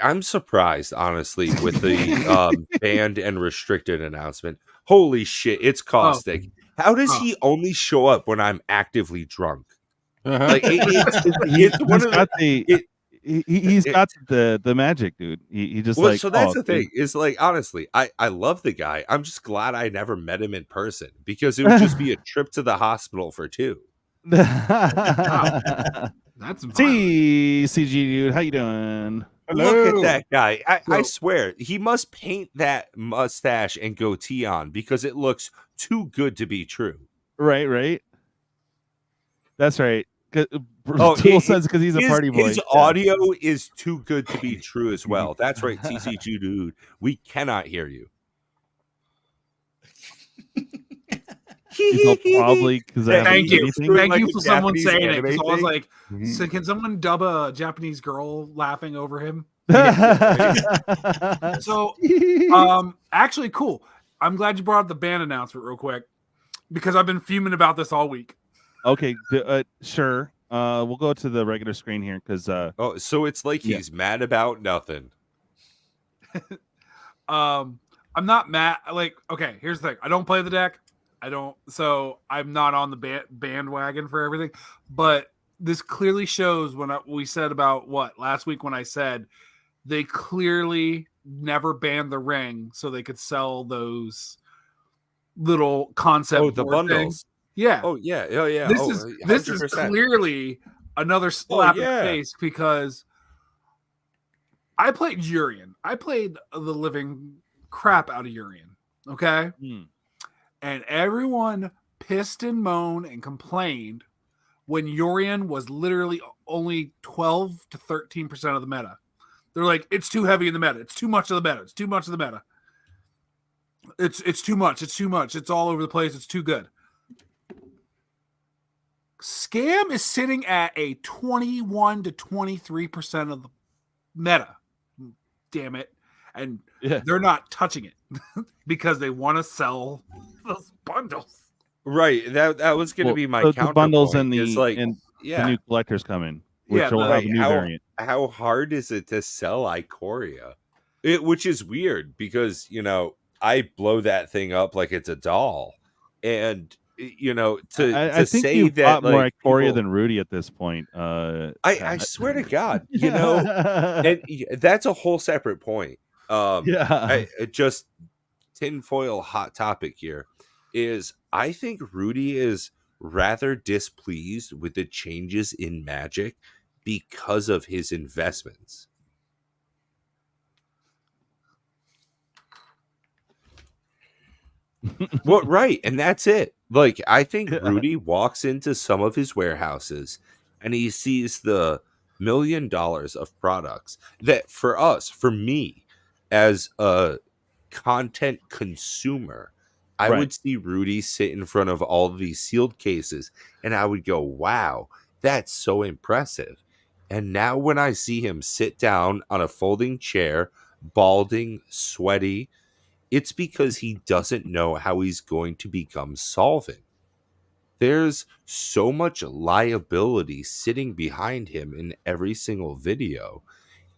I'm surprised, honestly, with the banned and restricted announcement. Holy shit, it's caustic. How does he only show up when I'm actively drunk? Like it's one of the. He's got the magic, dude. He just Well, like. so that's oh, the thing. Is like honestly, I love the guy. I'm just glad I never met him in person because it would just be a trip to the hospital for two. That's TCG, dude. How you doing? Look at that guy. I swear, he must paint that mustache and goatee on because it looks too good to be true. Right. That's right. Oh, Tool says because he's a party boy. His audio is too good to be true as well. That's right, TCG dude. We cannot hear you. Probably because thank you like for someone Japanese saying it. anime So I was thing. like, so can someone dub a Japanese girl laughing over him? So, actually, cool. I'm glad you brought up the ban announcement real quick because I've been fuming about this all week. Okay, sure. We'll go to the regular screen here because. Oh, so it's like he's mad about nothing. I'm not mad. Like, okay, here's the thing. I don't play the deck. So I'm not on the bandwagon for everything. But this clearly shows we said about last week when I said they clearly never banned the ring so they could sell those little concept. Oh, the bundles. Things. Yeah. Oh yeah. Oh yeah. This is clearly another slap in the face because I played Urian. I played the living crap out of Urian. Okay. And everyone pissed and moaned and complained when Urian was literally only 12 to 13% of the meta. They're like, it's too heavy in the meta. It's too much of the meta. It's too much of the meta. It's too much. It's too much. It's all over the place. It's too good. Scam is sitting at a 21 to 23% of the meta. Damn it. And they're not touching it because they want to sell those bundles. Right. That was going to be my counterpoint. The bundles and the new collectors coming, which will have a new variant. How hard is it to sell Ikoria? Which is weird because, I blow that thing up like it's a doll. And, I think say you've that got more Ikoria than Rudy at this point. I swear to God, and that's a whole separate point. Just tinfoil hot topic here is I think Rudy is rather displeased with the changes in Magic because of his investments. Well, right, and that's it. Like, I think Rudy walks into some of his warehouses and he sees the $1 million of products that for me, as a content consumer, I would see Rudy sit in front of all of these sealed cases and I would go, wow, that's so impressive. And now when I see him sit down on a folding chair, balding, sweaty, it's because he doesn't know how he's going to become solvent. There's so much liability sitting behind him in every single video.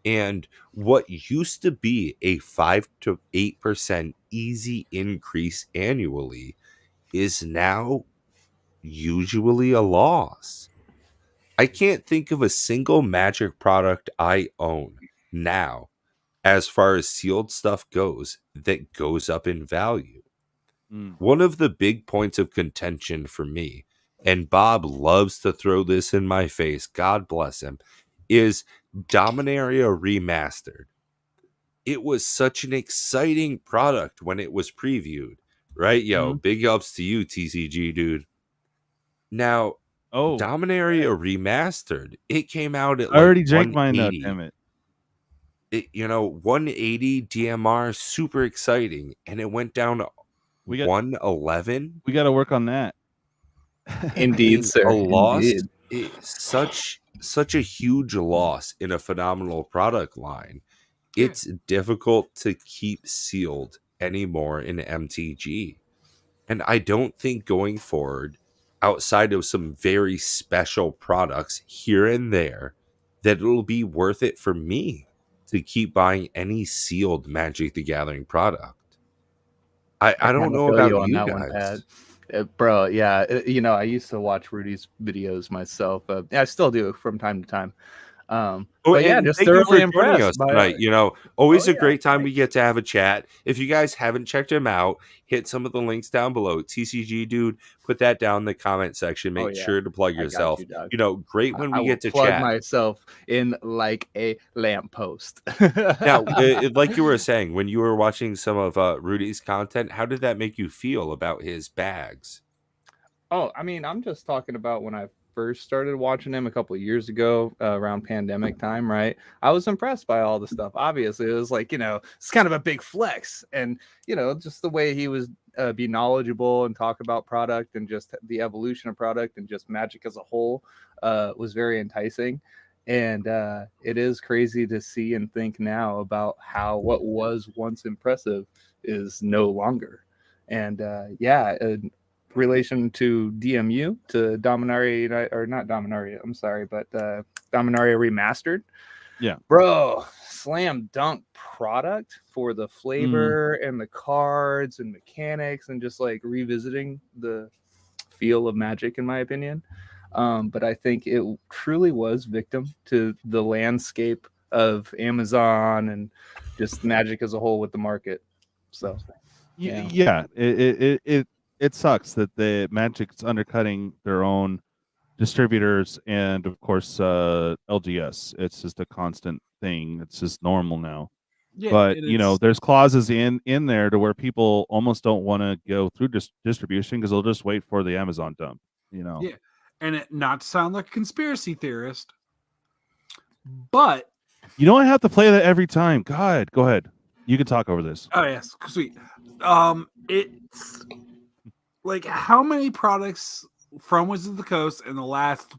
And what used to be a 5 to 8% easy increase annually is now usually a loss. I can't think of a single Magic product I own now, as far as sealed stuff goes, that goes up in value. One of the big points of contention for me, and Bob loves to throw this in my face, God bless him, is Dominaria Remastered. It was such an exciting product when it was previewed, right? Big ups to you, TCG dude. Now, Dominaria Remastered, it came out at I already drank mine though, damn it. 180 DMR, super exciting, and it went down to 111. We got to work on that. Indeed, sir. A loss, Indeed. such a huge loss in a phenomenal product line. it's difficult to keep sealed anymore in MTG. And I don't think going forward, outside of some very special products here and there, that it'll be worth it for me to keep buying any sealed Magic the Gathering product. I don't know feel about you on you that guys. one, Pat. Bro, yeah, I used to watch Rudy's videos myself. I still do from time to time. But yeah, And just thank you for thoroughly joining impressed us by tonight. Always Oh, a yeah, great time we thanks. get to have a chat. If you guys haven't checked him out, hit some of the links down below. TCG dude, put that down in the comment section. Make yeah. sure to plug I got yourself. you, dog. Great when I we will get to plug chat. myself in like a lamppost. Now, like you were saying, when you were watching some of Rudy's content, how did that make you feel about his bags? Oh, I mean, I'm just talking about when I first started watching him a couple of years ago around pandemic time, right? I was impressed by all the stuff. Obviously, it was like, it's kind of a big flex. And, just the way he was be knowledgeable and talk about product and just the evolution of product and just Magic as a whole was very enticing. And it is crazy to see and think now about how what was once impressive is no longer. And relation to DMU, to Dominaria, or not Dominaria, I'm sorry, but Dominaria Remastered. Yeah. Bro, slam dunk product for the flavor and the cards and mechanics and just like revisiting the feel of Magic, in my opinion. But I think it truly was victim to the landscape of Amazon and just Magic as a whole with the market. So, yeah, it sucks that the Magic's undercutting their own distributors and of course LGS. It's just a constant thing. It's just normal now. Yeah, But and it's- there's clauses in there to where people almost don't want to go through distribution because they'll just wait for the Amazon dump. Yeah, and not to sound like a conspiracy theorist, but I have to play that every time. God, go ahead. You can talk over this. Oh yes, sweet. It's like how many products from Wizards of the Coast in the last,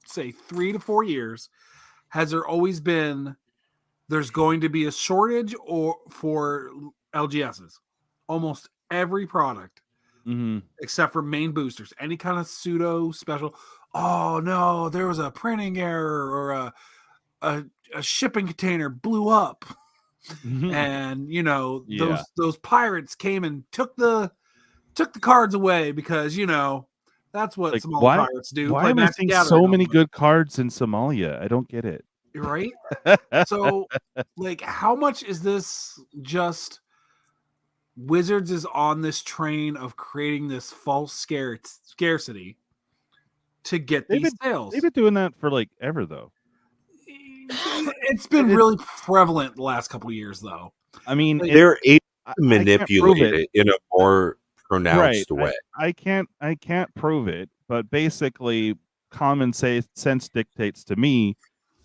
say, 3 to 4 years has there always been? There's going to be a shortage or for LGSs. Almost every product, except for main boosters, any kind of pseudo special. Oh no, there was a printing error or a shipping container blew up. And those pirates came and took the cards away because that's what Somali pirates do. Why am I seeing so many good cards in Somalia? I don't get it. Right? So, like, how much is this just Wizards is on this train of creating this false scarcity to get these sales? They've been doing that for like ever, though. It's been really prevalent the last couple of years, though. I mean, they're able to manipulate it in a more pronounced way. I can't prove it, but basically, common sense dictates to me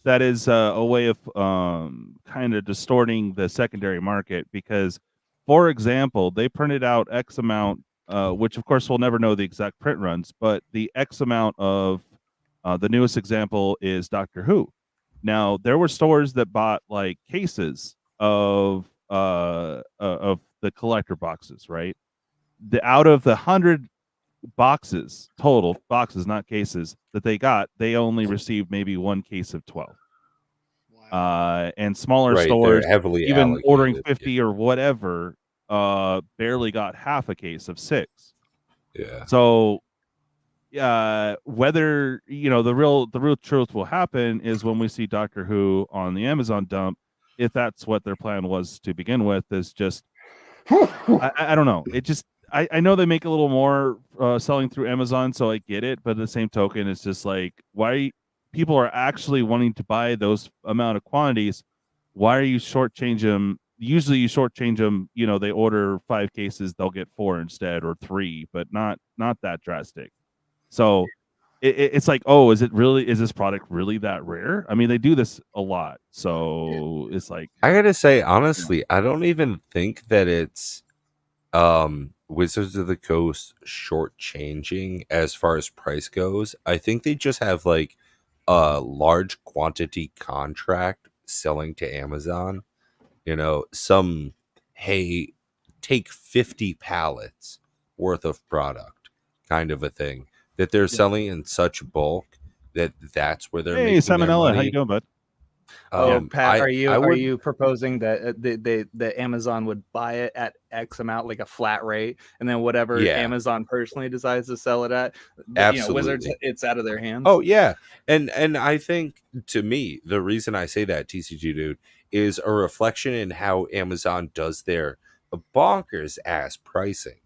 that is a way of kind of distorting the secondary market. Because, for example, they printed out X amount, which of course we'll never know the exact print runs, but the X amount of the newest example is Doctor Who. Now, there were stores that bought like cases of the collector boxes, right? Out of the 100 boxes, total boxes, not cases, that they got, they only received maybe one case of 12. And smaller stores, heavily even ordering 50 or whatever, barely got half a case of 6. Yeah. So whether the real truth will happen is when we see Doctor Who on the Amazon dump, if that's what their plan was to begin with, is just I don't know. It just I know they make a little more selling through Amazon, so I get it, but at the same token, it's just like, why people are actually wanting to buy those amount of quantities, why are you shortchange them? Usually you shortchange them, they order 5 cases, they'll get 4 instead, or 3, but not that drastic. So it's like, oh, is this product really that rare? I mean, they do this a lot. So it's like, I gotta say, honestly, I don't even think that it's Wizards of the Coast shortchanging as far as price goes. I think they just have like a large quantity contract selling to Amazon. some, hey, take 50 pallets worth of product kind of a thing that they're selling in such bulk that's where they're Hey, making their Salmonella, money. how you doing, bud? Pat, are would, you proposing that the Amazon would buy it at X amount, like a flat rate, and then whatever Amazon personally decides to sell it at, Wizards, it's out of their hands? Oh yeah, and I think, to me, the reason I say that, TCG dude, is a reflection in how Amazon does their bonkers ass pricing.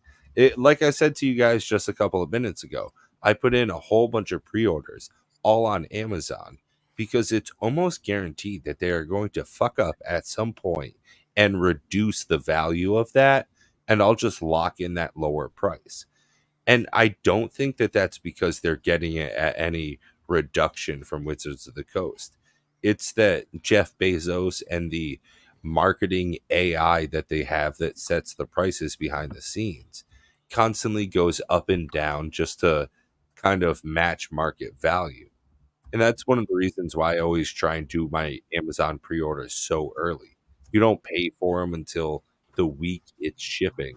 Like I said to you guys just a couple of minutes ago, I put in a whole bunch of pre-orders all on Amazon because it's almost guaranteed that they are going to fuck up at some point and reduce the value of that, and I'll just lock in that lower price. And I don't think that that's because they're getting it at any reduction from Wizards of the Coast. It's that Jeff Bezos and the marketing AI that they have that sets the prices behind the scenes constantly goes up and down just to kind of match market value. And that's one of the reasons why I always try and do my Amazon pre-orders so early. You don't pay for them until the week it's shipping.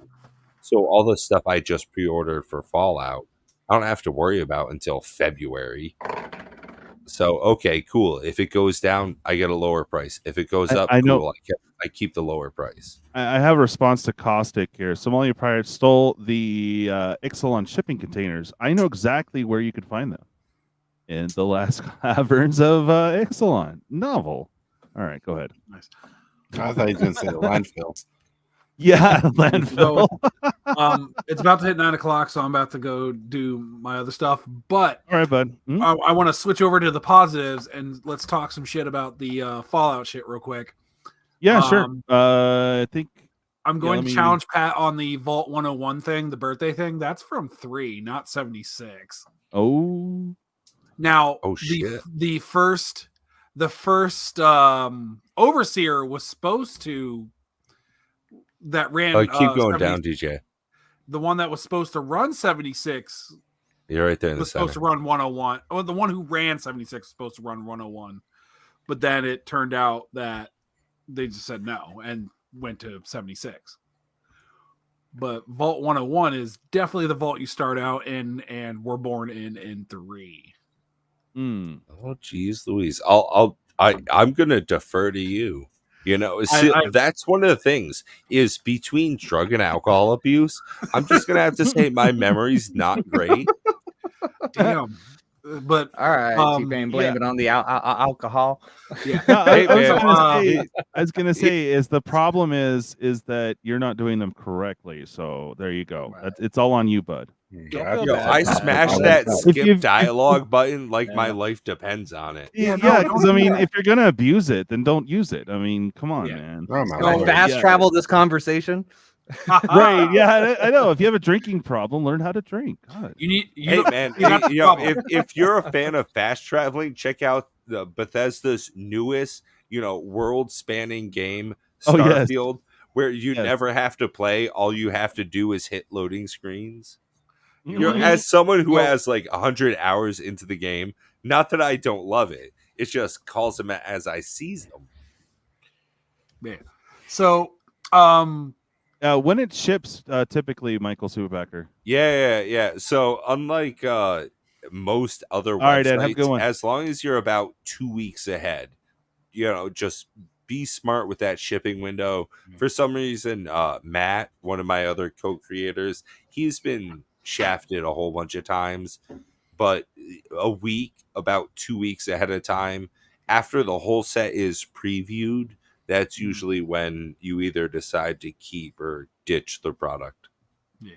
So all the stuff I just pre-ordered for Fallout, I don't have to worry about until February. So, okay, cool. If it goes down, I get a lower price. If it goes up, I know. cool. I keep the lower price. I have a response to Caustic here. Somalia Pirate stole the Ixalan shipping containers. I know exactly where you could find them. In the last caverns of Ixalan novel. All right, go ahead. Nice. I thought he was going to say the landfill. Yeah, landfill. So, it's about to hit 9 o'clock, so I'm about to go do my other stuff. But all right, bud. I want to switch over to the positives and let's talk some shit about the Fallout shit real quick. Yeah, sure. I think I'm going to challenge Pat on the Vault 101 thing, the birthday thing. That's from 3, not 76. Oh. Now, shit. The first overseer was supposed to that ran. Keep going down, DJ. The one that was supposed to run 76. You're right there in the was center. supposed to run 101. Oh, the one who ran 76 was supposed to run 101, but then it turned out that they just said no and went to 76. But Vault 101 is definitely the vault you start out in, and we're born in 3. Oh, geez, Louise. I'm gonna defer to you. That's one of the things is between drug and alcohol abuse. I'm just gonna have to say my memory's not great. Damn. But all right, T-Pain, blame it on the alcohol. Yeah. I was gonna say is the problem is that you're not doing them correctly. So there you go. Right. It's all on you, bud. I smashed that skip dialogue button like my life depends on it. Yeah, because I mean, if you're gonna abuse it, then don't use it. I mean, come on, man. Oh, my Can I Lord. fast travel this conversation? Right? Yeah, I know. If you have a drinking problem, learn how to drink. God. Hey man, if you're a fan of fast traveling, check out the Bethesda's newest, world-spanning game, Starfield, where you never have to play. All you have to do is hit loading screens. As someone who has like 100 hours into the game, not that I don't love it, it just calls them as I seize them. Man, so when it ships, typically, Michael Superbacker. Yeah. So unlike most other right, websites, Ed, have a good one. as long as you're about 2 weeks ahead, just be smart with that shipping window. For some reason, Matt, one of my other co-creators, he's been shafted a whole bunch of times, but a week, about 2 weeks ahead of time, after the whole set is previewed, that's usually when you either decide to keep or ditch the product.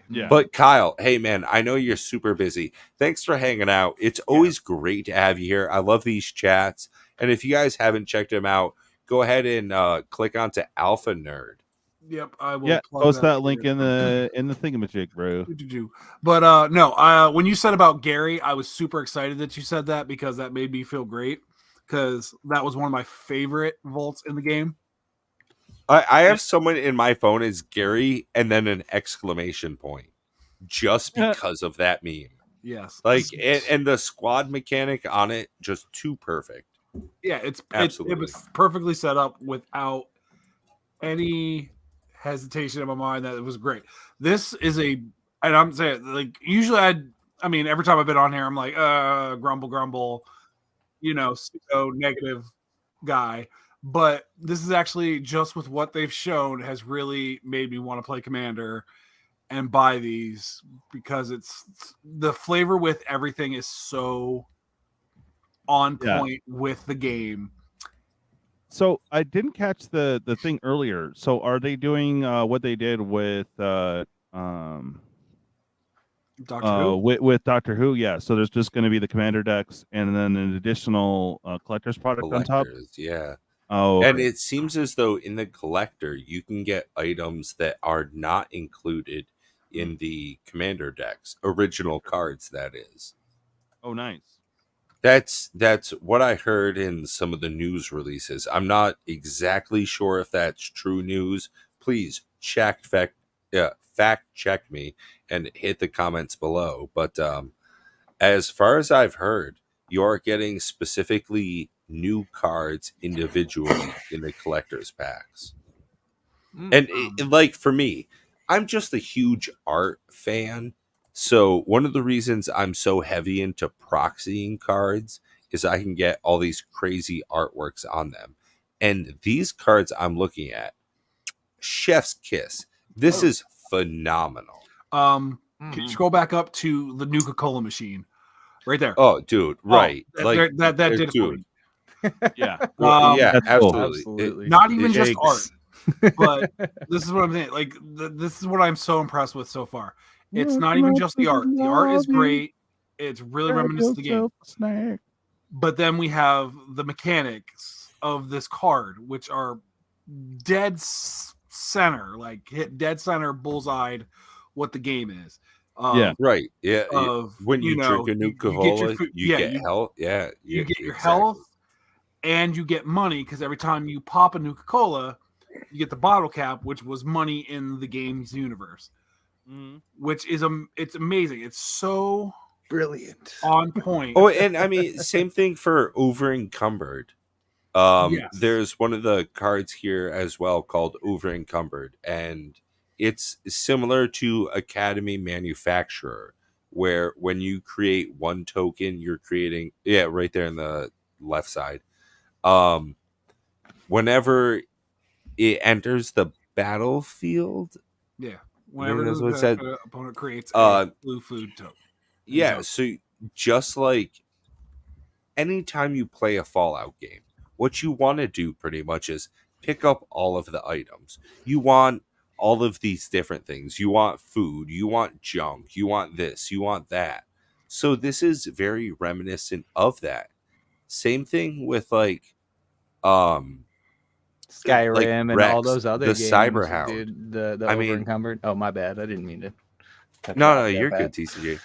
Yeah. But Kyle, hey man, I know you're super busy. Thanks for hanging out. It's always great to have you here. I love these chats. And if you guys haven't checked them out, go ahead and click onto Alpha Nerd. Yep, I will. Yeah, post that link in the thingamajig, bro. But no, when you said about Gary, I was super excited that you said that because that made me feel great because that was one of my favorite vaults in the game. I have someone in my phone as Gary and then an exclamation point just because of that meme. Yes, and the squad mechanic on it just too perfect. Yeah, it absolutely was perfectly set up without any hesitation in my mind that it was great. This is and I'm saying, like, usually I mean, every time I've been on here, I'm like, grumble, pseudo negative guy. But this is actually, just with what they've shown, has really made me want to play Commander and buy these, because it's the flavor with everything is so on point with the game. So I didn't catch the thing earlier. So are they doing what they did with Doctor Who? with Doctor Who? Yeah. So there's just going to be the Commander decks and then an additional collector's product on top. Yeah. Oh, and it seems as though in the collector you can get items that are not included in the Commander decks, original cards. That is. Oh, nice. That's what I heard in some of the news releases. I'm not exactly sure if that's true news. Please fact check me and hit the comments below. But as far as I've heard, you're getting specifically new cards individually in the collector's packs. And like, for me, I'm just a huge art fan. So one of the reasons I'm so heavy into proxying cards is I can get all these crazy artworks on them. And these cards I'm looking at, chef's kiss. This is phenomenal. Can you scroll back up to the Nuka-Cola machine? Right there. Oh, dude, right. Like that did it for me. Yeah. Yeah, cool. absolutely. Not even just art, but this is what I'm saying. Like, this is what I'm so impressed with so far. It's not even just the art. The art is great. It's really reminiscent of the game. Snack. But then we have the mechanics of this card, which are dead center, like hit dead center, bullseyed what the game is. Yeah, right. Yeah. When you know, drink a Nuka-Cola, you get health. Yeah. You get your health and you get money, because every time you pop a Nuka-Cola, you get the bottle cap, which was money in the game's universe. Which is it's amazing. It's so brilliant, on point. Oh, and I mean, same thing for Over Encumbered. Yes. There's one of the cards here as well called Over Encumbered, and it's similar to Academy Manufacturer, where when you create one token, you're creating right there in the left side. Whenever it enters the battlefield, whenever the opponent creates a blue food token. Yeah, so just like anytime you play a Fallout game, what you want to do pretty much is pick up all of the items. You want all of these different things. You want food, you want junk, you want this, you want that. So this is very reminiscent of that. Same thing with like Skyrim like and Rex, all those other the games, Cyberhound. dude, the over encumbered. Oh, my bad. I didn't mean to. No, you're good, TCG.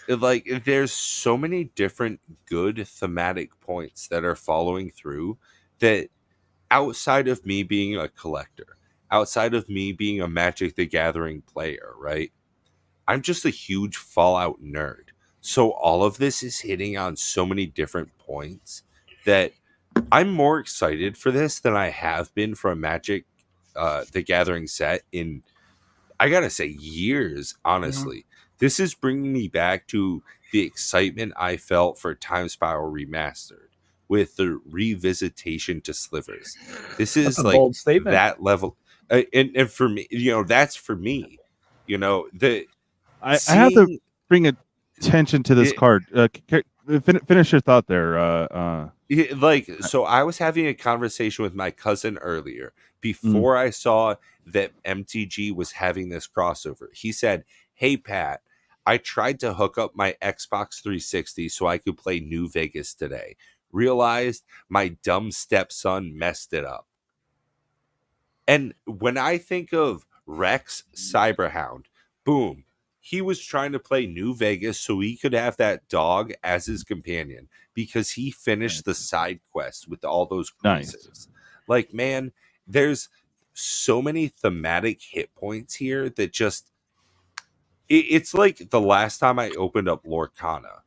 Like, there's so many different good thematic points that are following through that, outside of me being a collector, outside of me being a Magic the Gathering player, right? I'm just a huge Fallout nerd. So all of this is hitting on so many different points that I'm more excited for this than I have been for a Magic the Gathering set in, I gotta say, years, honestly. This is bringing me back to the excitement I felt for Time Spiral Remastered with the revisitation to Slivers. This is like that level. And for me, that's for me. I have to bring attention to this card. Finish your thought there. So I was having a conversation with my cousin earlier before I saw that MTG was having this crossover. He said, "Hey, Pat, I tried to hook up my Xbox 360 so I could play New Vegas today. Realized my dumb stepson messed it up." And when I think of Rex Cyberhound, boom, he was trying to play New Vegas so he could have that dog as his companion because he finished the side quest with all those creases. Like, man, there's so many thematic hit points here that just... It's like the last time I opened up Lorcana.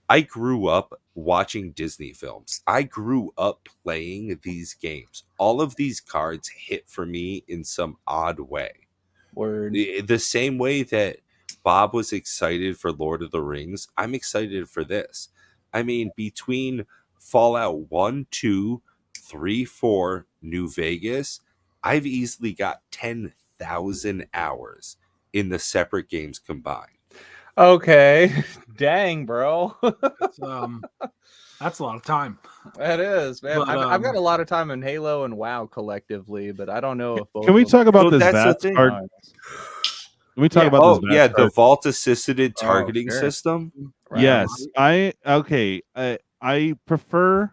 I grew up watching Disney films. I grew up playing these games. All of these cards hit for me in some odd way. Word. The same way that Bob was excited for Lord of the Rings, I'm excited for this. I mean, between Fallout 1, 2, 3, 4, New Vegas, I've easily got 10,000 hours in the separate games combined. Okay. Dang, bro. That's a lot of time. That is, man. But, I've got a lot of time in Halo and WoW collectively, but I don't know if both Can we of them- talk about So this that's the VATS thing. card? Can we talk about Oh, this VATS yeah, the card? vault assisted targeting sure. system. Right. Yes, I prefer.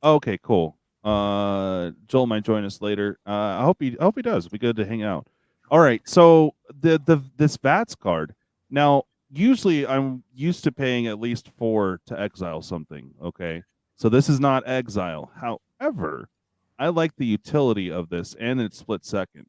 Okay, cool. Joel might join us later. I hope he does. It'll be good to hang out. All right, so this VATS card. Now, usually I'm used to paying at least 4 to exile something. Okay, so this is not exile. However, I like the utility of this, and it's split second.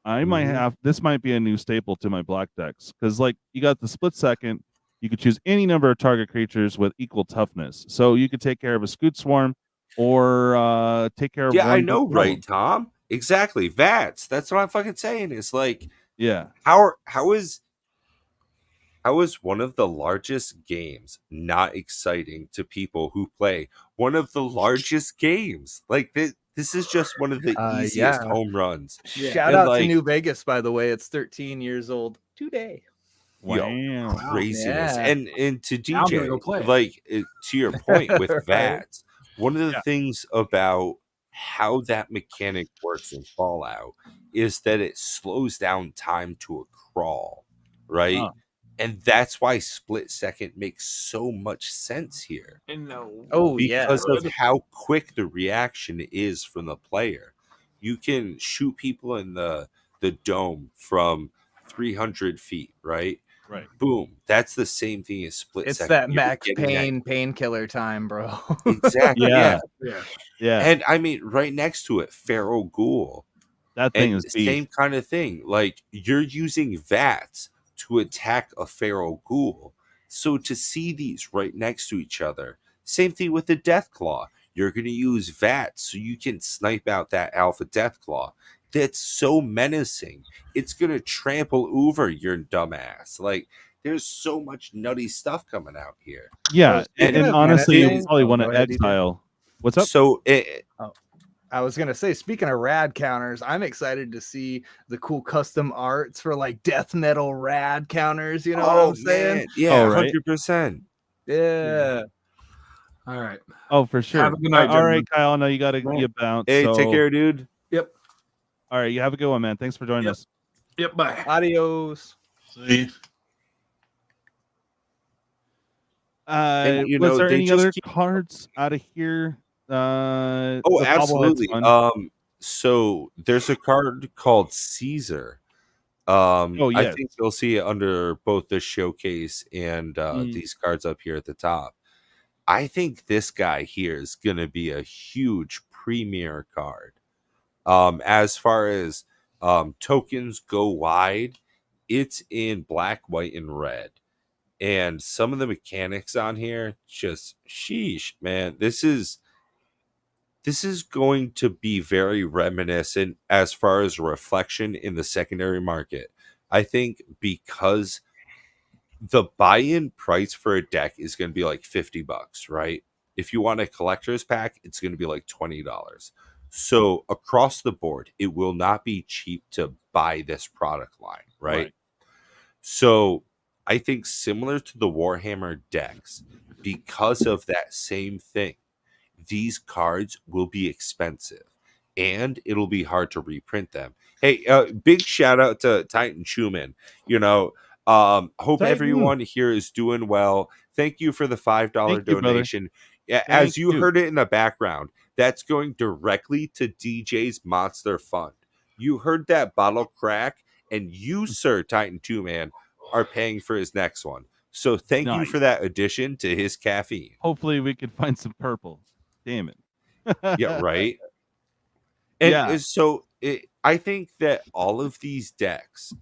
I might have this might be a new staple to my black decks because like you got the split second, you could choose any number of target creatures with equal toughness. So you could take care of a Scoot Swarm or take care of Yeah, I one know, big right, problem. Tom? Exactly. VATS. That's what I'm fucking saying. It's like, Yeah. how is one of the largest games not exciting to people who play one of the largest games? Like this is just one of the easiest yeah. home runs. Shout And, out to like, New Vegas, by the way. It's 13 years old today. Yo, craziness. Yeah. And to Now I'm gonna DJ, go play it. like to your point with Right. VATS, one of the Yeah. things about how that mechanic works in Fallout is that it slows down time to a crawl, right? Oh. And that's why split second makes so much sense here. Oh, yeah. Because of how quick the reaction is from the player. You can shoot people in the dome from 300 feet, right? Right. Boom. That's the same thing as split It's second. that You're max getting pain painkiller time, bro. Exactly. Yeah. Yeah. Yeah. And I mean, right next to it, Feral Ghoul. That thing And is beef. same kind of thing. Like you're using VATS to attack a Feral Ghoul. So to see these right next to each other, same thing with the Deathclaw. You're going to use VATS so you can snipe out that Alpha Deathclaw. That's so menacing. It's going to trample over your dumbass. Like, there's so much nutty stuff coming out here. Yeah, speaking and of honestly, you menacing- probably Oh, want go to ahead, DJ. exile. What's up? So, I was gonna say, speaking of rad counters, I'm excited to see the cool custom arts for like death metal rad counters. You know what I'm saying? man. Yeah, Oh, right. 100%. Yeah. All right. Oh, for sure. Have a good night, All right, gentlemen. Kyle. I know you got to Right. get bounce. Hey, so, take care, dude. Yep. All right, you have a good one, man. Thanks for joining Yep. us. Yep. Bye. Adios. See, And, you Was know, there they any just other keep- cards out of here? Oh, the bobblehead's absolutely. fun. So there's a card called Caesar. Oh, I yes. think you'll see it under both the showcase and Mm. these cards up here at the top. I think this guy here is going to be a huge premier card. As far as tokens go wide, it's in black, white, and red. And some of the mechanics on here, just sheesh, man. This is going to be very reminiscent as far as reflection in the secondary market. I think because the buy-in price for a deck is going to be like $50, right? If you want a collector's pack, it's going to be like $20. So across the board, it will not be cheap to buy this product line, right? So I think similar to the Warhammer decks, because of that same thing, these cards will be expensive and it'll be hard to reprint them. Hey, big shout out to Titan Schumann. You know, hope Titan. everyone here is doing well. Thank you for the $5 Thank you, brother. donation. As Thank you you. heard it in the background, that's going directly to DJ's Monster Fund. You heard that bottle crack, and you, sir, Titan 2 Man, are paying for his next one. So thank you for Nice. that addition to his caffeine. Hopefully, we can find some purple. Damn it. Yeah, right. And Yeah. so I think that all of these decks,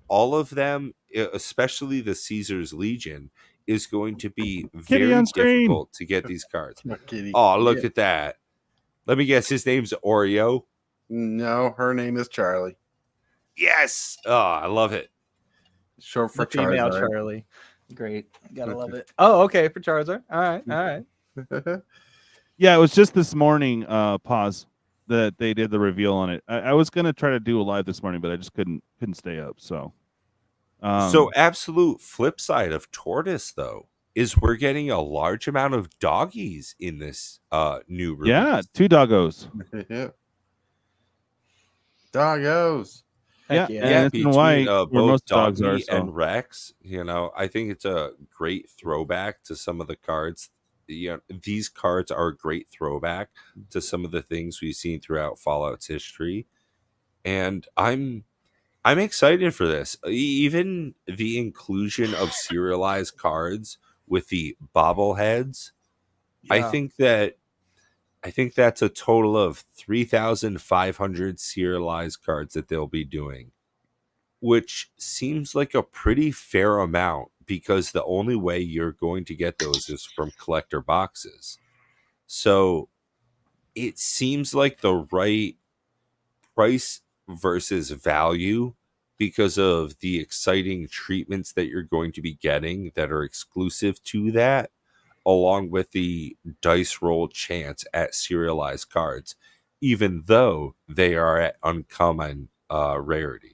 all of them, especially the Caesar's Legion, is going to be Kitty very on screen. difficult to get these cards. Kitty. Oh, look Yeah. at that. Let me guess, his name's Oreo. No, her name is Charlie. Yes. Oh, I love it. Short for The female Charizard. Charlie. Great. Gotta love it. Oh, okay, for Charizard. All right, all right. Yeah, it was just this morning, Pawz, that they did the reveal on it. I was gonna try to do a live this morning, but I just couldn't stay up. So, So absolute flip side of Tortoise, though, is we're getting a large amount of doggies in this new release. yeah, 2 doggos. Yeah. Doggos. Yeah, Heck yeah. and Yeah, it's in between white, where both most dogs are. Doggy So. and Rex, I think it's a great throwback to some of the cards. These cards are a great throwback to some of the things we've seen throughout Fallout's history, and I'm excited for this. Even the inclusion of serialized cards with the bobbleheads, I Yeah. think that's a total of 3,500 serialized cards that they'll be doing, which seems like a pretty fair amount because the only way you're going to get those is from collector boxes. So it seems like the right price versus value because of the exciting treatments that you're going to be getting that are exclusive to that, along with the dice roll chance at serialized cards, even though they are at uncommon rarity.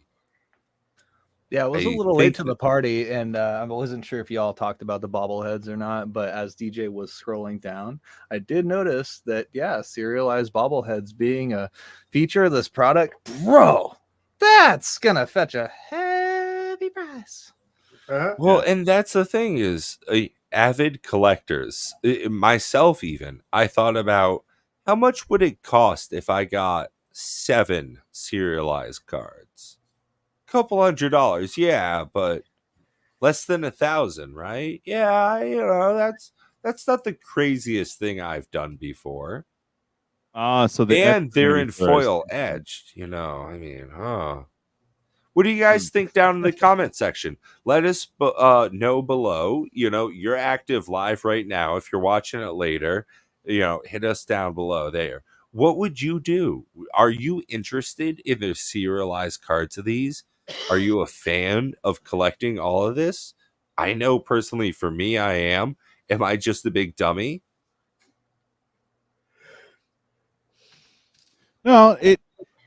Yeah, it was a I little late think to the party, and I wasn't sure if y'all talked about the bobbleheads or not. But as DJ was scrolling down, I did notice that serialized bobbleheads being a feature of this product, bro, that's gonna fetch a heavy price. Well, and that's the thing is, avid collectors, myself even, I thought about how much would it cost if I got 7 serialized cards. Couple $100, yeah, but less than 1,000, right? Yeah, that's not the craziest thing I've done before. So And they're in extra first. foil edged, What do you guys think down in the comment section? Let us know below. You're active live right now. If you're watching it later, hit us down below there. What would you do? Are you interested in the serialized cards of these? Are you a fan of collecting all of this? I know personally for me, I am. Am I just a big dummy? No,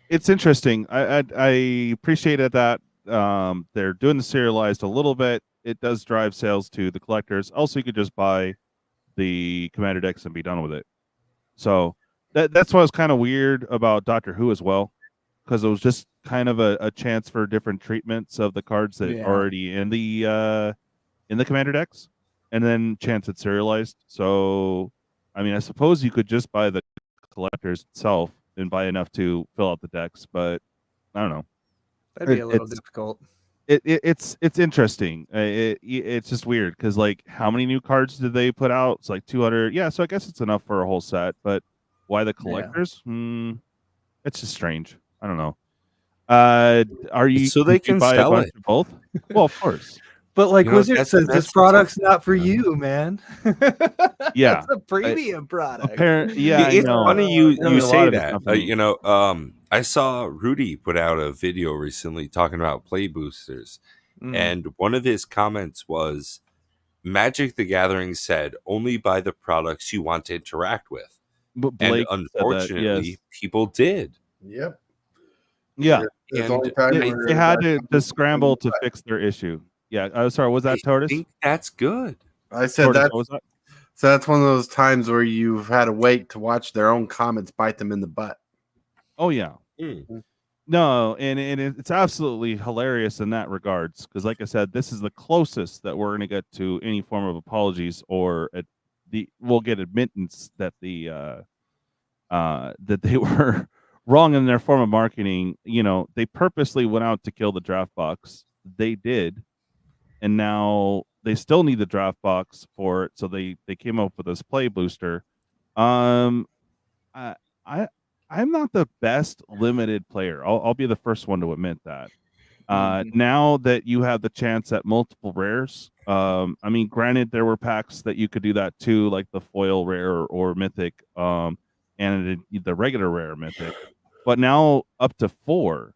it's interesting. I appreciated that they're doing the serialized a little bit. It does drive sales to the collectors. Also, you could just buy the commander decks and be done with it. So that's why it's kind of weird about Doctor Who as well, because it was just kind of a chance for different treatments of the cards that are already in the commander decks, and then chance it's serialized. So, I mean, I suppose you could just buy the collectors itself and buy enough to fill out the decks, but I don't know. That'd be a little difficult. It's interesting. It's just weird because, like, how many new cards did they put out? It's like 200. Yeah, so I guess it's enough for a whole set, but why the collectors? It's just strange. I don't know. Are you so they did you can buy a sell bunch it? of both? Well, of course. But like You know, Wizard that's- says, that's this product's not for you, man. Yeah. It's a premium product. Yeah, I it's know. funny you I know a lot say of it's that. not for me. I saw Rudy put out a video recently talking about play boosters, and one of his comments was, Magic the Gathering said only buy the products you want to interact with. But And Blake said that, unfortunately, yes. people did. Yep. Yeah. There's And only time They, where they had that to comes scramble to into play. fix their issue. Yeah. Sorry, was that I Tortoise? think that's good. I said Tortoise, that. what was that? So that's one of those times where you've had to wait to watch their own comments bite them in the butt. Oh yeah. No, and it's absolutely hilarious in that regards because, like I said, this is the closest that we're going to get to any form of apologies or we'll get admittance that that they were wrong in their form of marketing. They purposely went out to kill the draft box. They did, and now they still need the draft box for it. So they came up with this play booster. I I'm not the best limited player. I'll be the first one to admit that. Now that you have the chance at multiple rares, I mean, granted, there were packs that you could do that too, like the foil rare or mythic, and the regular rare mythic. But now up to 4.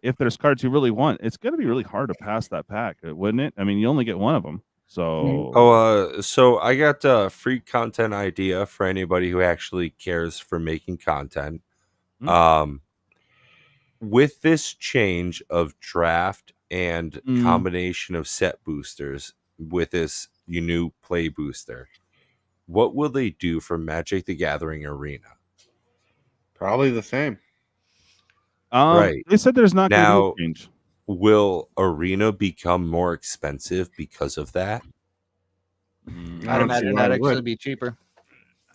If there's cards you really want, it's going to be really hard to pass that pack, wouldn't it? I mean, you only get one of them. So, So I got a free content idea for anybody who actually cares for making content. With this change of draft and combination of set boosters with this new play booster, what will they do for Magic the Gathering Arena? Probably the same. Right. They said there's not going to be a change. Will Arena become more expensive because of that? I'd imagine that actually be cheaper.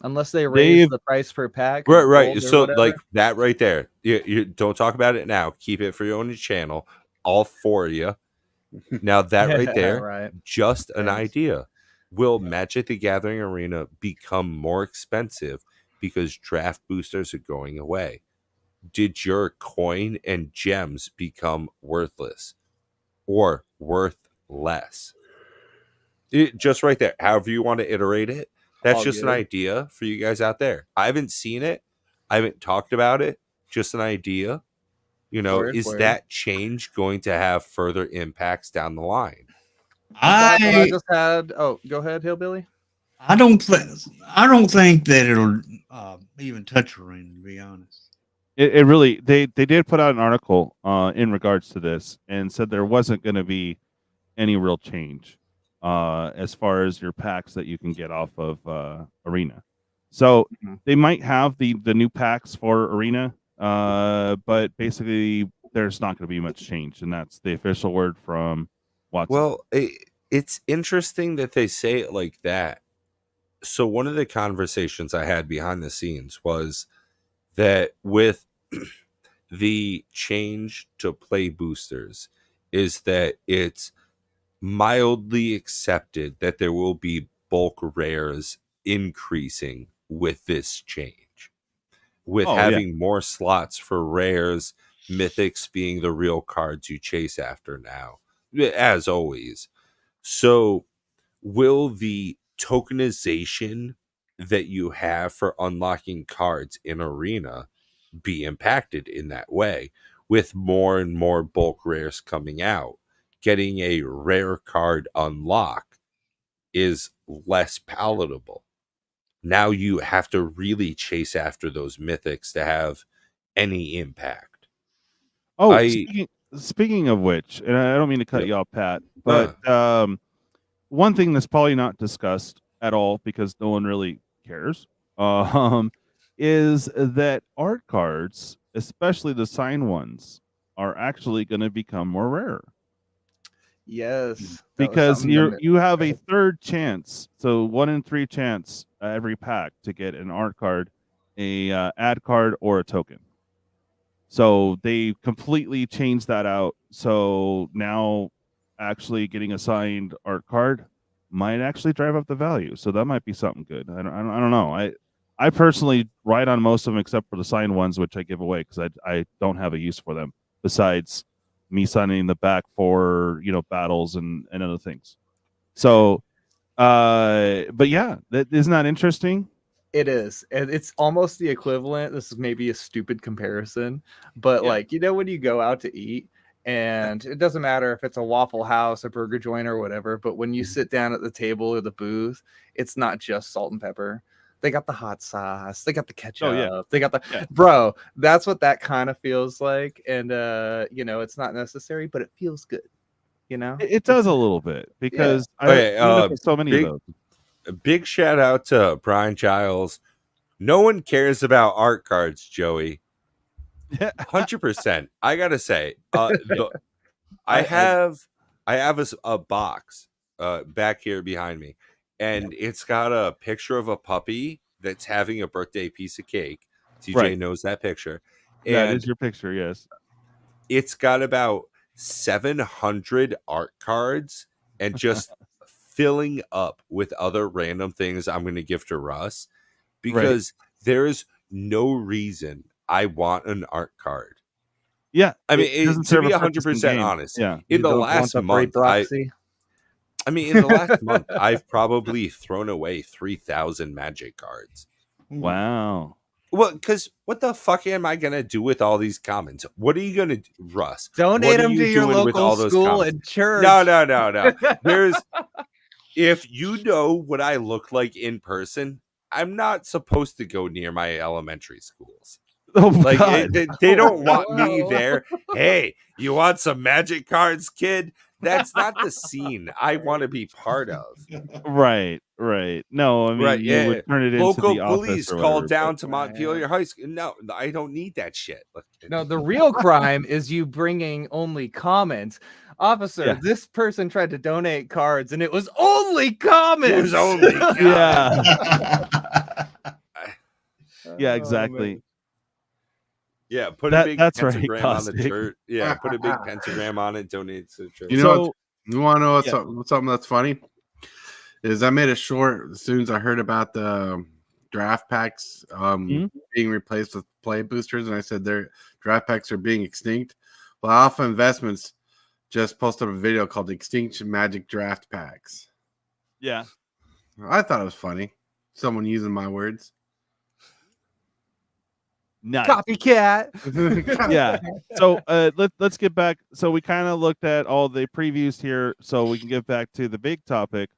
Unless they raise the price per pack. Right. So like that right there. You don't talk about it now. Keep it for your own channel. All 4 of you. Now that right there, just an idea. Will Magic the Gathering Arena become more expensive because draft boosters are going away? Did your coin and gems become worthless or worth less? Just right there. However you want to iterate it. That's just an idea for you guys out there. I haven't seen it. I haven't talked about it. Just an idea. Is that change going to have further impacts down the line? I just had. Oh, go ahead, Hillbilly. I don't think that it'll even touch Arena, to be honest. It really they did put out an article in regards to this and said there wasn't going to be any real change as far as your packs that you can get off of Arena. So they might have the new packs for Arena, but basically there's not going to be much change, and that's the official word from Watson. Well, it's interesting that they say it like that. So one of the conversations I had behind the scenes was that with the change to play boosters is that it's mildly accepted that there will be bulk rares increasing with this change. With having more slots for rares, mythics being the real cards you chase after now, as always. So will the tokenization that you have for unlocking cards in Arena be impacted in that way with more and more bulk rares coming out? Getting a rare card unlock is less palatable. Now you have to really chase after those mythics to have any impact. Speaking of which, and I don't mean to cut you off, Pat, but one thing that's probably not discussed at all because no one really cares is that art cards, especially the signed ones, are actually going to become more rare. Yes, because you have a third chance, so 1 in 3 chance every pack to get an art card, a ad card, or a token. So they completely changed that out. So now actually getting a signed art card might actually drive up the value. So that might be something good. I don't know. I personally write on most of them except for the signed ones, which I give away because I don't have a use for them besides me signing the back for battles and other things. So but yeah, isn't that interesting? It is, and it's almost the equivalent. This is maybe a stupid comparison, but like when you go out to eat, and it doesn't matter if it's a Waffle House, a burger joint, or whatever, but when you sit down at the table or the booth, it's not just salt and pepper. They got the hot sauce, they got the ketchup, they got the bro. That's what that kind of feels like, and it's not necessary, but it feels good. It does a little bit because so many of those. A big shout out to Brian Giles. No one cares about art cards, Joey. 100%. I gotta say, I have a box back here behind me, and it's got a picture of a puppy that's having a birthday piece of cake. TJ knows that picture. And that is your picture, yes. It's got about 700 art cards and just filling up with other random things I'm going to give to Russ because there's no reason I want an art card. Yeah, I mean, it doesn't to serve be a purpose in 100% game. honest, Yeah, in You the don't last want a free month, proxy. I mean, in the last month, I've probably thrown away 3,000 Magic cards. wow. Well, because what the fuck am I gonna do with all these commons? What are you gonna do, Russ? Donate what are them you to your doing with local all those school commons? and church. No. There's if you know what I look like in person, I'm not supposed to go near my elementary schools. Oh Like God. they don't want me Whoa. there. Hey, you want some Magic cards, kid? That's not the scene I want to be part of. Right. No, I mean Right? you Yeah. would turn it into Local the office police or called whatever, down but- to Montpelier High School. No, I don't need that shit. Look, No, the real crime is you bringing only comments. Officer, Yeah. this person tried to donate cards and it was only comments. it was only Yeah. Yeah, Oh, exactly. man. Yeah, put That- a big that's right, pentagram on the Caustic. church. Yeah, put a big pentagram on it. Donate to the church. You know, So you want to know what's yeah. something that's funny? Is I made a short as soon as I heard about the draft packs Mhm. being replaced with play boosters, and I said their draft packs are being extinct. Well, Alpha Investments just posted a video called "Extinction Magic Draft Packs." Yeah. I thought it was funny. Someone using my words. Nice. Copycat. Yeah. So let's get back. So we kind of looked at all the previews here, so we can get back to the big topic.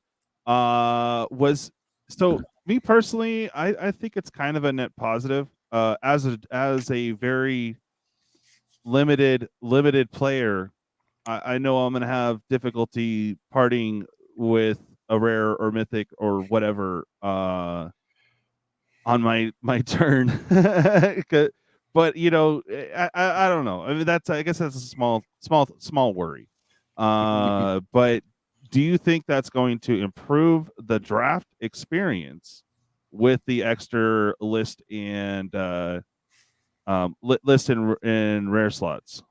Was so me personally, I think it's kind of a net positive. As a very limited player, I know I'm gonna have difficulty parting with a rare or mythic or whatever on my turn. But you know, I don't know. I mean, I guess that's a small worry. But do you think that's going to improve the draft experience with the extra list and list in rare slots?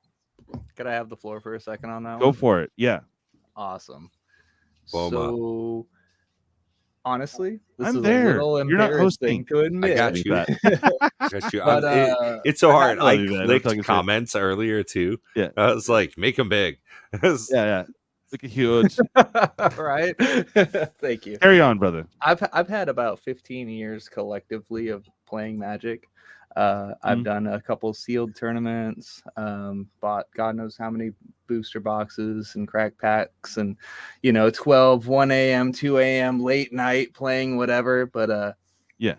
Could I have the floor for a second on that Go one? for it. Yeah. Awesome. Blow 'em up. So honestly, this I'm is there. a little You're not embarrassing hosting. to admit. I got you. Got you. But, It's so hard. love I you, man. I'm talking clicked shit. comments earlier too. Yeah. I was like, make them big. Yeah. Look at huge. right? Thank you. Carry on, brother. I've had about 15 years collectively of playing Magic. I've done a couple sealed tournaments, bought God knows how many booster boxes and crack packs, and 12, 1 a.m., 2 a.m., late night playing whatever. But Yeah.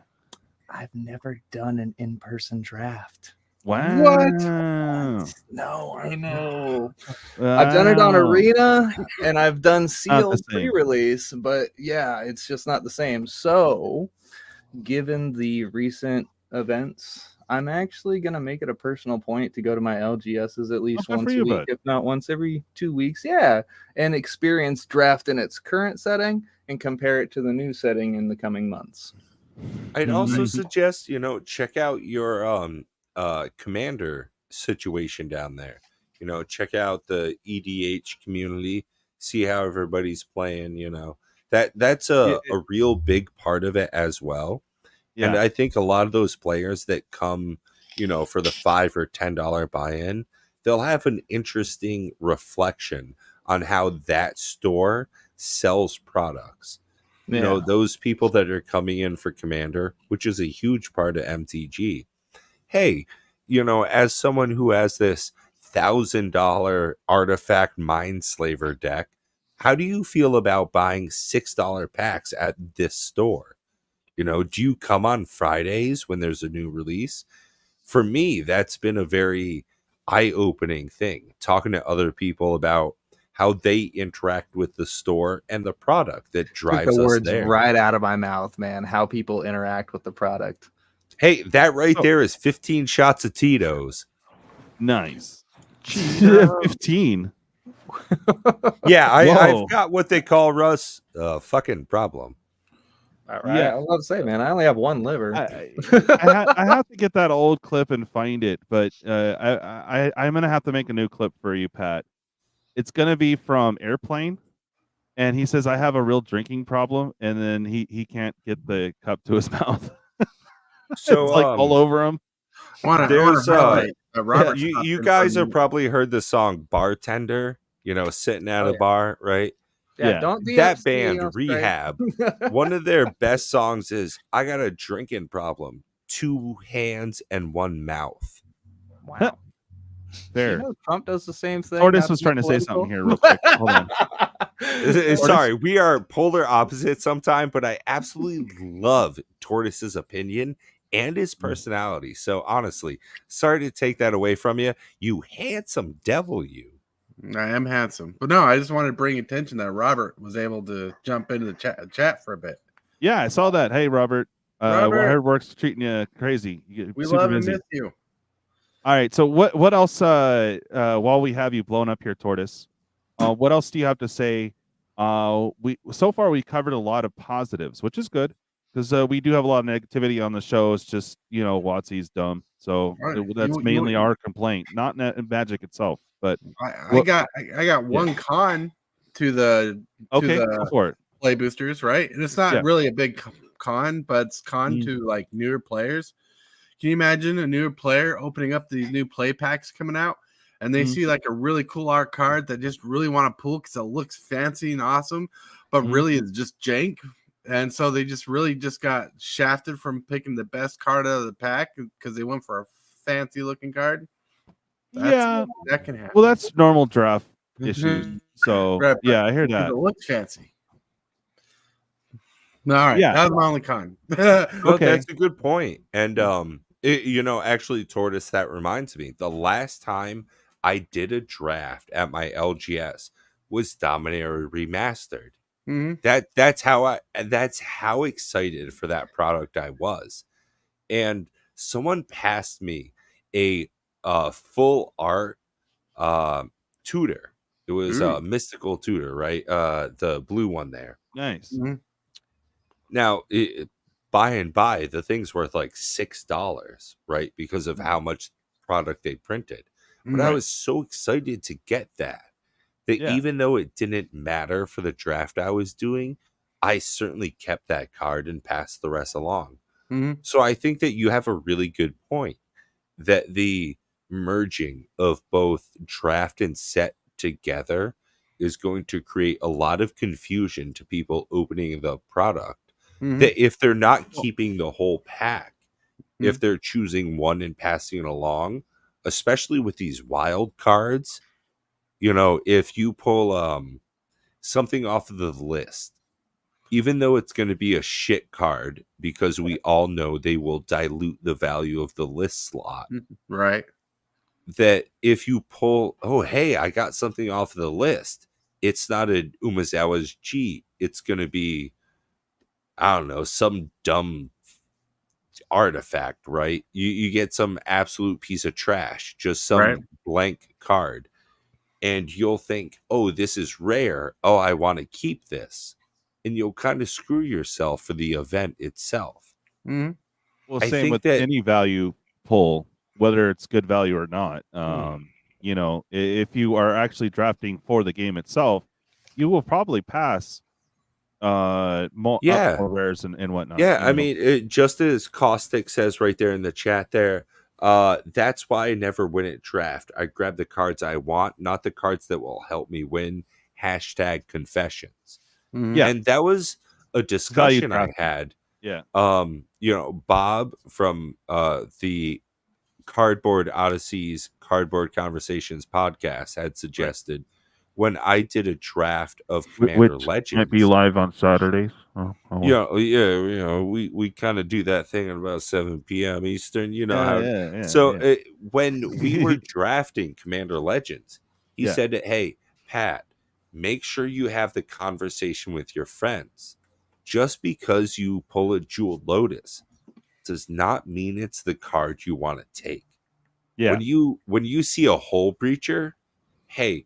I've never done an in-person draft. Wow. No, I know. I've done it on Wow. Arena and I've done Not the sealed same. pre-release, but yeah, it's just not the same. So, given the recent events, I'm actually gonna make it a personal point to go to my LGSs at least good for once you, a week, bud. if not once every 2 weeks. Yeah, and experience draft in its current setting and compare it to the new setting in the coming months. I'd also Nice. suggest, check out your commander situation down there. Check out the EDH community, see how everybody's playing, That's a real big part of it as well. Yeah. And I think a lot of those players that come, for the $5 or $10 buy-in, they'll have an interesting reflection on how that store sells products. Those people that are coming in for Commander, which is a huge part of MTG. Hey, as someone who has this $1,000 artifact Mindslaver deck, how do you feel about buying $6 packs at this store? Do you come on Fridays when there's a new release? For me, that's been a very eye-opening thing, talking to other people about how they interact with the store and the product that Took drives the us words there. right out of my mouth, man. How people interact with the product. Hey, that right Oh. there is 15 shots of Tito's. Nice. Cheetos. 15. Yeah, Whoa. I've got what they call, Russ, a fucking problem. All right. Yeah. I was about to say, man, I only have one liver. I have to get that old clip and find it, but I'm gonna have to make a new clip for you, Pat. It's gonna be from Airplane, and he says I have a real drinking problem, and then he can't get the cup to his mouth. So It's like all over him. I want to There's, highlight Robert, You guys have probably heard the song Bartender, sitting at Oh, a yeah. bar, right? Yeah. Don't That DMC band, us, Craig. Rehab, one of their best songs is I Got a Drinking Problem, 2 hands and 1 mouth. Wow. Fair. Trump does the same thing. Tortoise not was be trying to say political. something here real quick. Hold on. Sorry, we are polar opposites sometime, but I absolutely love Tortoise's opinion and his personality. So honestly, sorry to take that away from you. You handsome devil, you. I am handsome, but no, I just wanted to bring attention that Robert was able to jump into the chat for a bit. Yeah, I saw that. Hey, Robert. I heard work's treating you crazy. You're We super love and busy. miss you. All right. So what else? While we have you blown up here, Tortoise, what else do you have to say? So far we covered a lot of positives, which is good because we do have a lot of negativity on the show. It's just WotC's dumb, so that's mainly our complaint, not Magic itself. But I got one con to the go for it. Play boosters, right? And it's not really a big con, but it's con to like newer players. Can you imagine a newer player opening up these new play packs coming out and they see like a really cool art card that just really want to pull because it looks fancy and awesome, but really it's just jank. And so they just got shafted from picking the best card out of the pack because they went for a fancy looking card. That can happen. Well, that's normal draft issues. So Right, I hear that. It looks fancy. All right, that was my only con. Okay, that's a good point. And actually, Tortoise, that reminds me. The last time I did a draft at my LGS was Dominator Remastered. That's how excited for that product I was. And someone passed me a full art tutor. It was a mystical tutor, right? The blue one there. Nice. Now, by and by, the thing's worth like $6, right? Because of how much product they printed. But I was so excited to get that even though it didn't matter for the draft I was doing, I certainly kept that card and passed the rest along. So I think that you have a really good point that the merging of both draft and set together is going to create a lot of confusion to people opening the product. That if they're not keeping the whole pack, if they're choosing one and passing it along, especially with these wild cards, if you pull something off of the list, even though it's going to be a shit card, because we all know they will dilute the value of the list slot. Right. That if you pull, oh, hey, I got something off of the list, it's not an Umezawa's G. It's going to be, I don't know, some dumb artifact, right? You get some absolute piece of trash, just some blank card. And you'll think, oh, this is rare. Oh, I want to keep this. And you'll kind of screw yourself for the event itself. Well, same with any value pull, whether it's good value or not. If you are actually drafting for the game itself, you will probably pass more rares and whatnot. I mean, just as Caustic says right there in the chat there, that's why I never win at draft. I grab the cards I want, not the cards that will help me win. #confessions. And that was a discussion I had. Bob from the Cardboard Odysseys Cardboard Conversations podcast had suggested when I did a draft of Commander Legends, might be live on Saturdays. We kind of do that thing at about 7 p.m. Eastern. When we were drafting Commander Legends, he said, "Hey, Pat, make sure you have the conversation with your friends. Just because you pull a Jeweled Lotus does not mean it's the card you want to take. When you see a Hull Breacher, hey,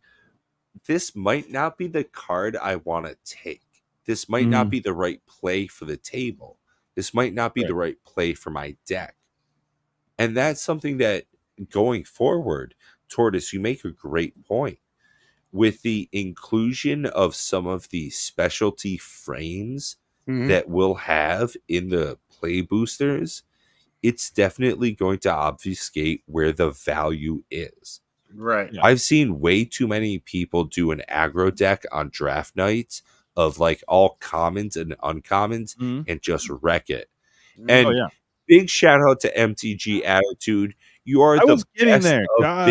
this might not be the card I want to take. This might not be the right play for the table. This might not be the right play for my deck." And that's something that going forward, Tortoise, you make a great point. With the inclusion of some of the specialty frames that we'll have in the play boosters, it's definitely going to obfuscate where the value is. Right. Yeah. I've seen way too many people do an aggro deck on draft nights of like all commons and uncommons Mhm. and just wreck it. Mm. And Oh yeah. big shout out to MTG Attitude. You are I the was getting best there. of big God.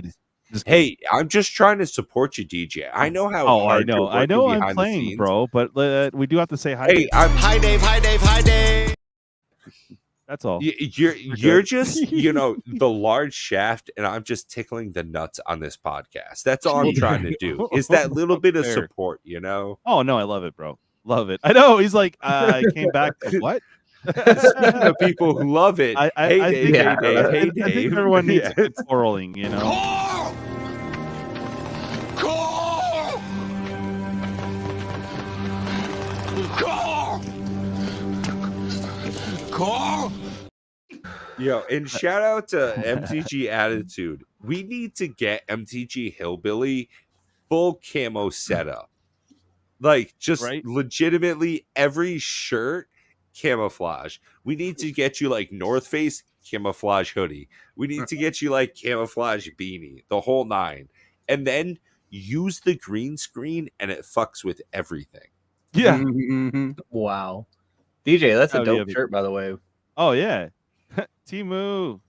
spoons. Just kidding. Hey, I'm just trying to support you, DJ. I know how Oh, I hard know. you're I working know I'm behind the playing, scenes. bro, but we do have to say hi. Hey, Dave. I'm Hi, Dave. Hi, Dave. Hi, Dave. That's all. you're just, you know, the large shaft, and I'm just tickling the nuts on this podcast. That's all I'm trying to do. Is that little bit of Fair. support, you know? Oh no, I love it, bro. Love it. I know. He's like, I came back. What? Speaking of people who love it, hey I Dave, think, hey Dave, hey I Dave. think everyone needs Yeah. a good twirling, you know. Carl! Carl! Carl! Carl! Yo, and shout out to MTG Attitude. We need to get MTG Hillbilly full camo setup. Like, just Right? legitimately every shirt camouflage. We need to get you like North Face camouflage hoodie. We need to get you like camouflage beanie, the whole nine. And then use the green screen and it fucks with everything. Yeah. Mhm. Wow. DJ, that's a That would be dope big- shirt, by the way. Oh yeah. Timu.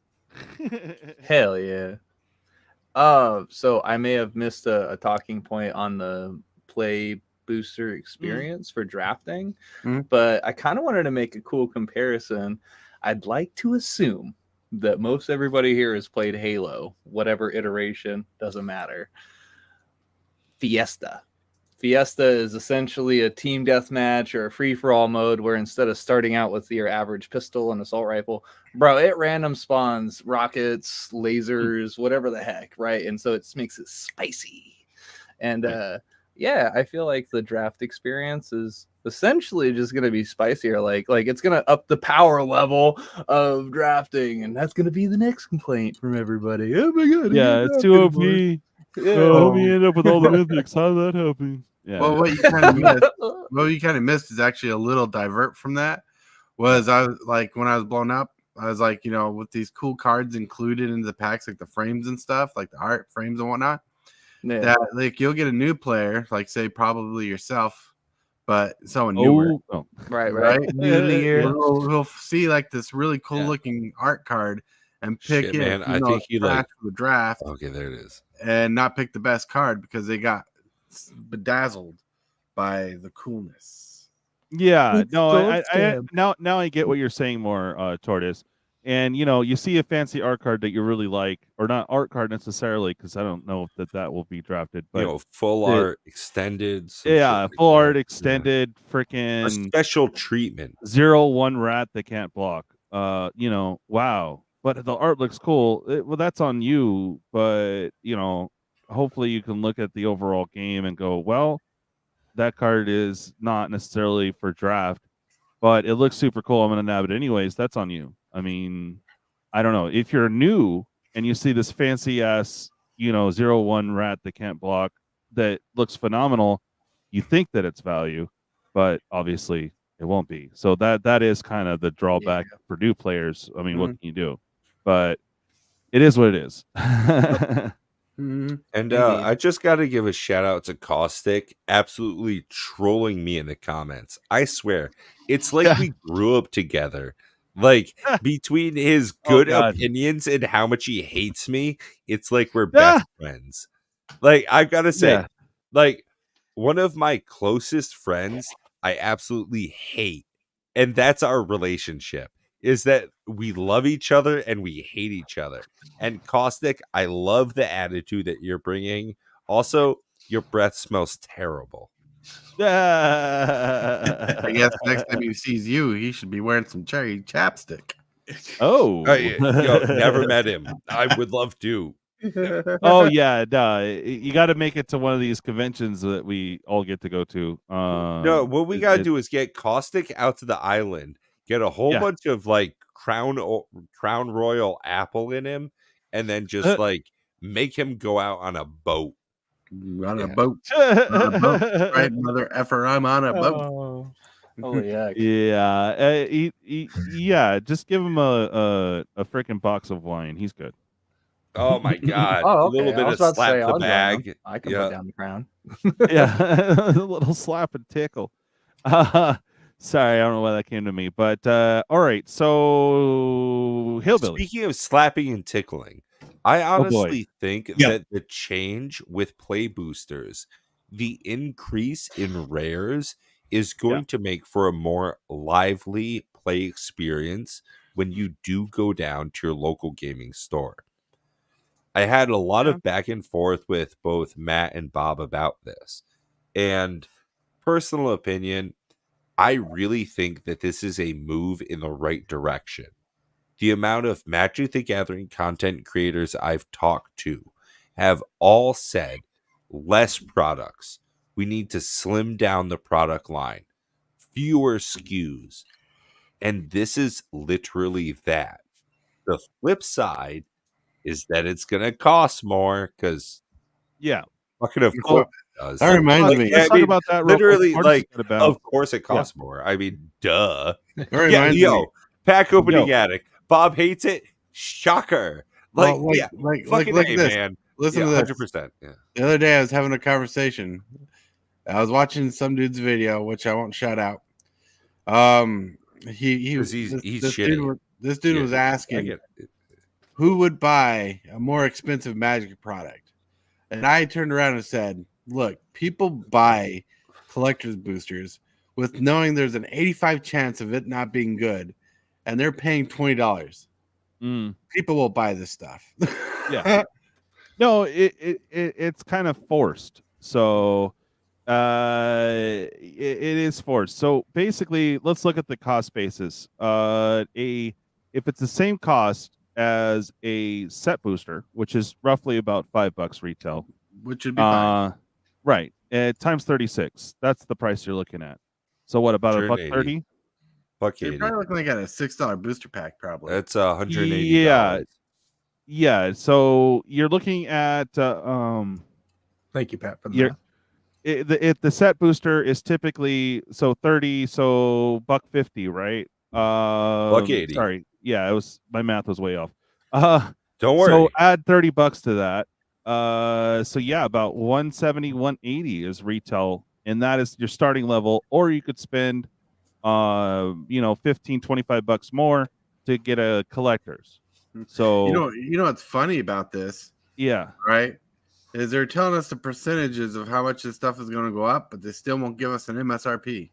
Hell yeah. So I may have missed a talking point on the play booster experience for drafting, Mhm. but I kind of wanted to make a cool comparison. I'd like to assume that most everybody here has played Halo, whatever iteration, doesn't matter. Fiesta. Fiesta is essentially a team deathmatch or a free-for-all mode where instead of starting out with your average pistol and assault rifle, bro, it random spawns rockets, lasers, whatever the heck, right? And so it makes it spicy. And yeah, I feel like the draft experience is essentially just going to be spicier. Like it's going to up the power level of drafting, and that's going to be the next complaint from everybody. Oh my god! Yeah, it's too OP. Yeah. Oh, we end up with all the mythics. How did that happen? Yeah. Well, what you kind of missed, is actually a little divert from that. Was I was like when I was blown up, I was like, you know, with these cool cards included in the packs, like the frames and stuff, like the art frames and whatnot. Yeah. That like you'll get a new player, like say probably yourself, but someone newer, Oh, Right. Newly, we'll see like this really cool looking art card and pick Shit, it. man, I know, think you like for the draft. Okay, there it is. And not pick the best card because they got bedazzled by the coolness. yeah. It's No, so I scam. now I get what you're saying more, Tortoise. And you know, you see a fancy art card that you really like, or not art card necessarily, because I don't know if that will be drafted. But You know, full it- art, extended. some yeah, shit like full that. art, Yeah. extended, A freaking special treatment. 0-1 rat that can't block. You know, wow. But the art looks cool. Well, that's on you. But you know, hopefully you can look at the overall game and go, well, that card is not necessarily for draft, but it looks super cool. I'm gonna nab it anyways. That's on you. I mean, I don't know. If you're new and you see this fancy ass, you know, 0-1 rat that can't block that looks phenomenal, you think that it's value, but obviously it won't be. So that is kind of the drawback for new players. I mean, what can you do? But it is what it is. And Indeed. I just got to give a shout out to Caustic, absolutely trolling me in the comments. I swear, it's like we grew up together. Like between his good God. opinions and how much he hates me, it's like we're best friends. Like I've got to say, Yeah. like one of my closest friends, I absolutely hate, and that's our relationship. Is that we love each other and we hate each other. And Caustic, I love the attitude that you're bringing. Also, your breath smells terrible. I guess next time he sees you, he should be wearing some cherry chapstick. Oh, Yo, never met him. I would love to. Oh yeah, duh. You got to make it to one of these conventions that we all get to go to. No, what we got to do is get Caustic out to the island, get a whole bunch of like Crown Royal apple in him, and then just like make him go out on a boat. On a boat. On a boat. Right, mother effer, I'm on a boat. Holy heck. Yeah, yeah. Just give him a freaking box of wine. He's good. Oh my god. Oh, A okay. little bit I was of about to say, slap the I'll join bag. him. I can Yeah. put down the crown. Yeah, a little slap and tickle. Sorry, I don't know why that came to me, but all right. So hillbilly. Speaking of slapping and tickling, I Oh, boy. honestly think Yeah. that the change with play boosters, the increase in rares, is going to make for a more lively play experience when you do go down to your local gaming store. I had a lot of back and forth with both Matt and Bob about this. And personal opinion, I really think that this is a move in the right direction. The amount of Magic the Gathering content creators I've talked to have all said less products. We need to slim down the product line, fewer SKUs. And this is literally that. The flip side is that it's going to cost more because Yeah. fucking of Well, course it does. that reminds me. Let's talk about that. Real quick. Literally, Tortoise like, is about. of course it costs more. I mean, duh. That Yeah, reminds me. yo, pack opening Yo. attic. Bob hates it. Shocker. Like, Well, yeah, fucking look A, at this. man. Listen Yeah, to this. 100%. Yeah. The other day, I was having a conversation. I was watching some dude's video, which I won't shout out. He 'Cause he's this shitty. This dude Yeah, was I asking get it. who would buy a more expensive Magic product, and I turned around and said, "Look, people buy collector's boosters with knowing there's an 85 chance of it not being good, and they're paying $20. Mm. People will buy this stuff." Yeah. No, it's kind of forced. So it is forced. So basically, let's look at the cost basis. If it's the same cost as a set booster, which is roughly about $5 retail, which would be fine. right? Times 36. That's the price you're looking at. So what about Turn $1.30? Fuck You're 80. probably looking like at a $6 booster pack, probably. That's $180. Yeah. Yeah. So you're looking at Thank you, Pat, for You're- that. if the set booster is typically 30, so $1.50, right? $1.80. Sorry, yeah, it was my math was way off. Don't worry. So add $30 to that. So yeah, about 170, 180 is retail, and that is your starting level. Or you could spend, $15, $25 more to get a collector's. So you know what's funny about this, yeah, right? Is they're telling us the percentages of how much this stuff is going to go up, but they still won't give us an MSRP.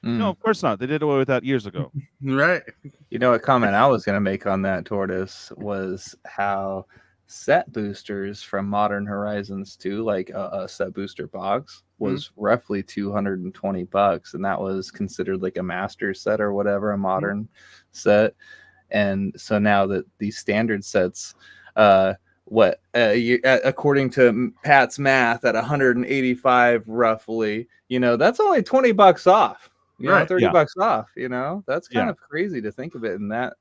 no, of course not. They did away with that years ago. Right? You know, a comment I was going to make on that, Tortoise, was how set boosters from Modern Horizons 2, like a set booster box, was roughly $220, and that was considered like a master set or whatever, a modern set. And so now that these standard sets, according to Pat's math, at 185 roughly, that's only $20 off. Right. $30 off. That's kind of crazy to think of it in that.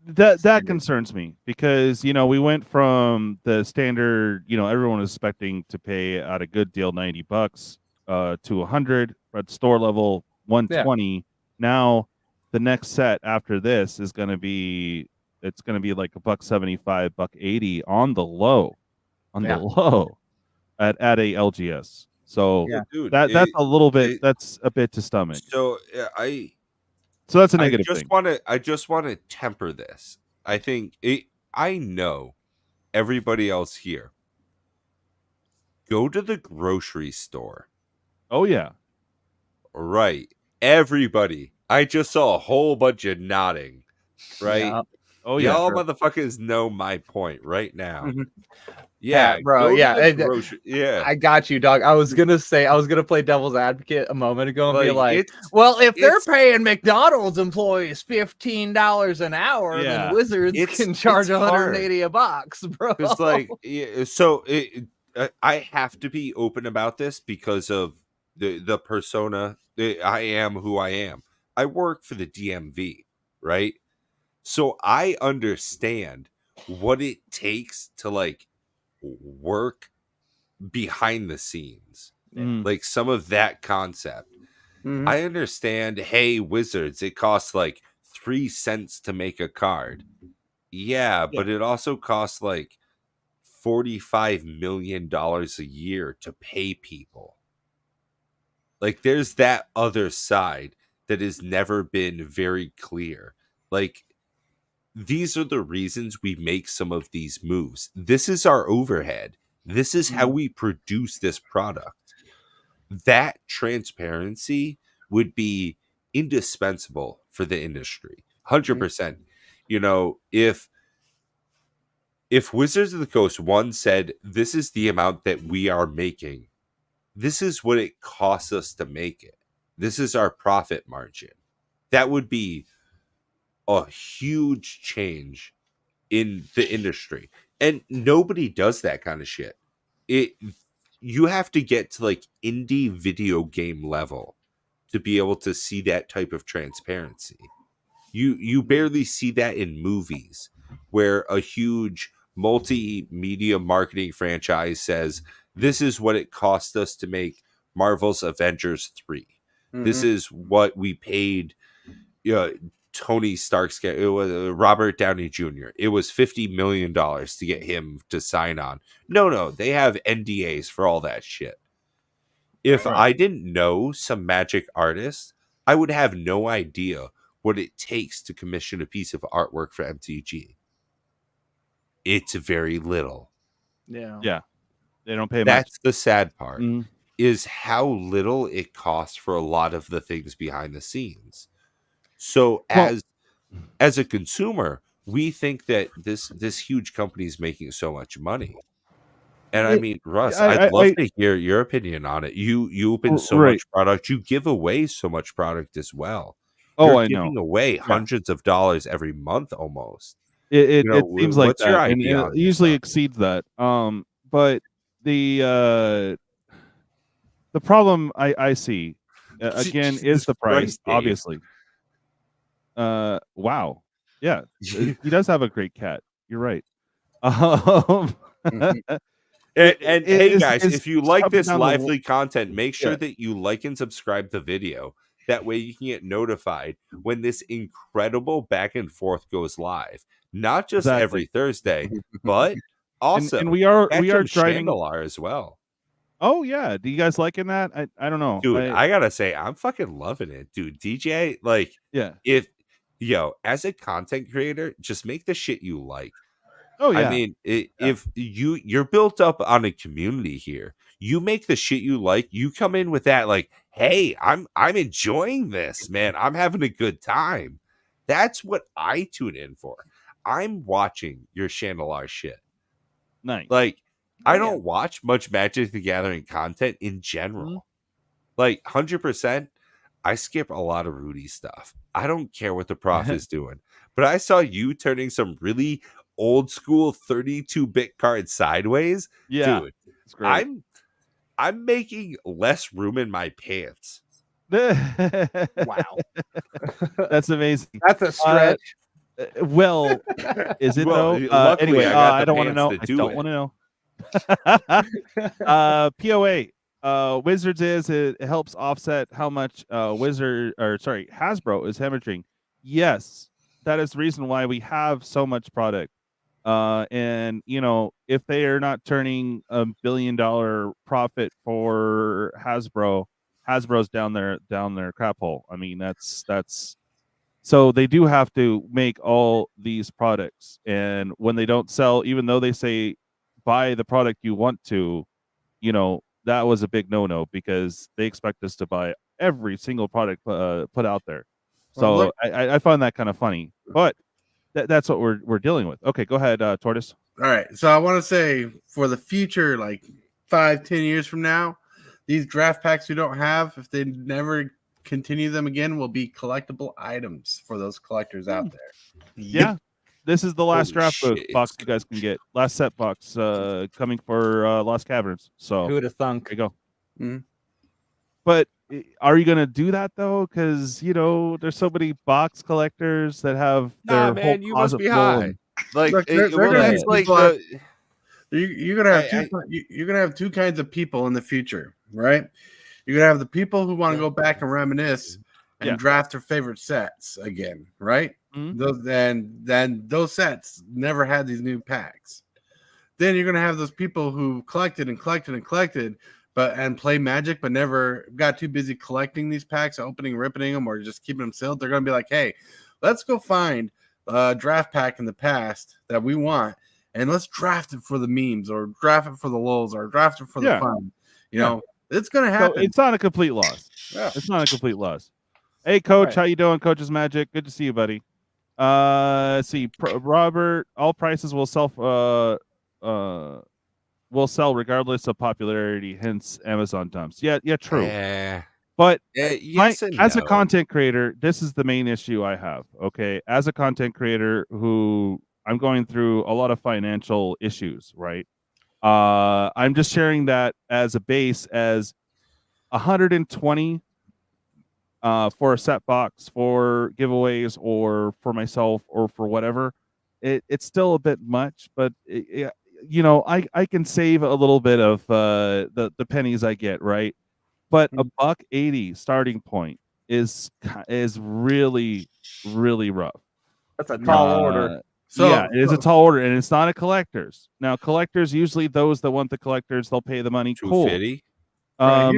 That concerns me because we went from the standard, everyone was expecting to pay at a good deal $90 to 100 at store level 120. Now the next set after this is going to be like $1.75, $1.80 on the low, at a LGS. So dude, that's a little bit. That's a bit to stomach. So So that's a negative thing. I just want to temper this. I know everybody else here. Go to the grocery store. Oh yeah. Right. Everybody. I just saw a whole bunch of nodding. Right? Yeah. Oh yeah. Y'all motherfuckers know my point right now. Mhm. Yeah, bro. go to Yeah. the grocery- I got you, dog. I was gonna play devil's advocate a moment ago and be like, it's- well, if they're it's- paying McDonald's employees $15 an hour, Yeah. then Wizards can charge it's hard. $180, bro. It's like, so I have to be open about this because of the persona. I am who I am. I work for the DMV, right? So I understand what it takes to work behind the scenes, Mm. like some of that concept. Mhm. I understand, hey, Wizards, it costs like 3 cents to make a card. Yeah, but it also costs like $45 million a year to pay people. Like, there's that other side that has never been very clear. Like, these are the reasons we make some of these moves. This is our overhead. This is how we produce this product. That transparency would be indispensable for the industry. 100%. You know, if Wizards of the Coast one said, this is the amount that we are making, this is what it costs us to make it, this is our profit margin, that would be a huge change in the industry. And nobody does that kind of shit. You have to get to like indie video game level to be able to see that type of transparency. You barely see that in movies, where a huge multimedia marketing franchise says, this is what it cost us to make Marvel's Avengers 3. This is what we paid Tony Stark's, it was Robert Downey Jr. It was $50 million to get him to sign on. No, they have NDAs for all that shit. If I didn't know some Magic artists, I would have no idea what it takes to commission a piece of artwork for MTG. It's very little. Yeah. They don't pay much. That's the sad part, is how little it costs for a lot of the things behind the scenes. So as a consumer, we think that this huge company is making so much money. And I mean, Russ, I'd love to hear your opinion on it. You open so much product, you give away so much product as well. You're giving away hundreds of dollars every month almost. It seems like what's your that, and idea it usually exceeds that. But the problem I see again is the price, Christ, Dave. obviously. Wow, yeah, he does have a great cat. You're right. And hey guys, it's if you like coming this down the lively content, make sure Yeah. that you like and subscribe the video. That way you can get notified when this incredible back and forth goes live. Not just Exactly. every Thursday, but also and we are driving. Chandelar as well. Oh yeah, do you guys liking that? I don't know, Dude, I gotta say, I'm fucking loving it, dude. DJ, like, yeah. if as a content creator, just make the shit you like. Oh yeah. I mean, if you're built up on a community here, you make the shit you like. You come in with that, like, hey, I'm enjoying this, man. I'm having a good time. That's what I tune in for. I'm watching your Chandelar shit. Nice. Like, I don't watch much Magic the Gathering content in general. Like, 100%, I skip a lot of Rudy stuff. I don't care what the prof is doing. But I saw you turning some really old school 32-bit cards sideways. Yeah, dude, it's great. I'm making less room in my pants. Wow. That's amazing. That's a stretch. Well, is it Well, though? luckily, Anyway, I got I the don't want to pants know. to I do don't it. want to know. POA. Wizards it helps offset how much Hasbro is hemorrhaging. Yes, that is the reason why we have so much product. And if they are not turning $1 billion profit for Hasbro's down their crap hole. I mean, that's so they do have to make all these products, and when they don't sell, even though they say buy the product you want to, that was a big no-no, because they expect us to buy every single product put out there. So I find that kind of funny, but that's what we're dealing with. Okay, go ahead, Tortoise. All right. So I want to say, for the future, like 5-10 years from now, these draft packs we don't have, if they never continue them again, will be collectible items for those collectors out there. Yeah, this is the last Holy draft shit. box you guys can get. Last set box coming for Lost Caverns. So Who would have thunk? there you go. Mhm. But are you gonna do that though? Because there's so many box collectors that have their Nah, man, whole you must closet be full high. and- Like, Look, they're well, gonna that's be like people the, You're gonna have you're gonna have two kinds of people in the future, right? You're gonna have the people who want to go back and reminisce and Yeah. draft their favorite sets again, right? Mhm. Those then those sets never had these new packs. Then you're gonna have those people who collected and collected and collected, and play Magic, but never got too busy collecting these packs, opening, ripping them, or just keeping them sealed. They're gonna be like, hey, let's go find a draft pack in the past that we want, and let's draft it for the memes, or draft it for the lulz, or draft it for the fun. You know, it's gonna So happen. it's not a complete loss. Yeah. It's not a complete loss. Hey, Coach, Right. how you doing? Coach's Magic. Good to see you, buddy. Let's see, Robert. All prices will sell regardless of popularity. Hence, Amazon dumps. Yeah, true. But yes and as a no. content creator, this is the main issue I have. Okay, as a content creator, who I'm going through a lot of financial issues. Right. I'm just sharing that as a base as 120 for a set box, for giveaways, or for myself, or for whatever. It's still a bit much, but you know, I can save a little bit of the pennies I get, right? But a $1.80 starting point is really rough. That's a tall order. So- yeah, it is a tall order, and it's not a collector's. Now, collectors, usually those that want the collectors, they'll pay the money. Cool. $2.50. But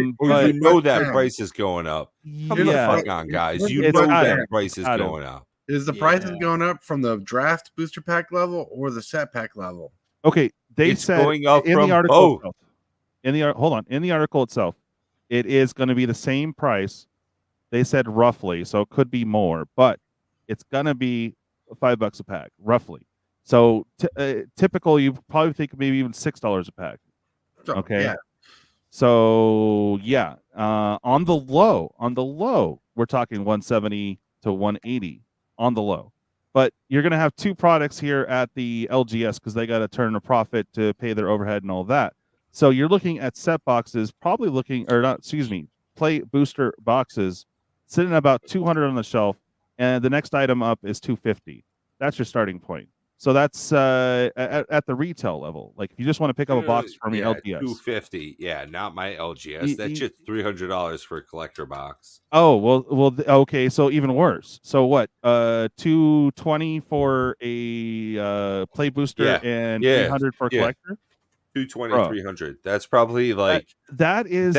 You know that price is going up. Come the yeah, fuck on, guys. You it's know gotta- that price is gotta. going up. Is the prices going up from the draft booster pack level or the set pack level? Okay, they It's said going up in from the article both. itself, in the article itself, it is going to be the same price. They said roughly, so it could be more, but it's going to be $5 a pack, roughly. So typical, you probably think maybe even $6 a pack. So, Okay. yeah. So yeah, on the low, we're talking 170 to 180 on the low. But you're going to have two products here at the LGS because they got to turn a profit to pay their overhead and all that. So you're looking at set boxes, play booster boxes sitting at about 200 on the shelf, and the next item up is 250. That's your starting point. So that's at the retail level. Like if you just want to pick up a box from your LGS. $250. Yeah, not my LGS. That's just $300 for a collector box. Oh, well, okay, so even worse. So what? 220 for a play booster and 300 for a collector? 220, 300. That's probably like that is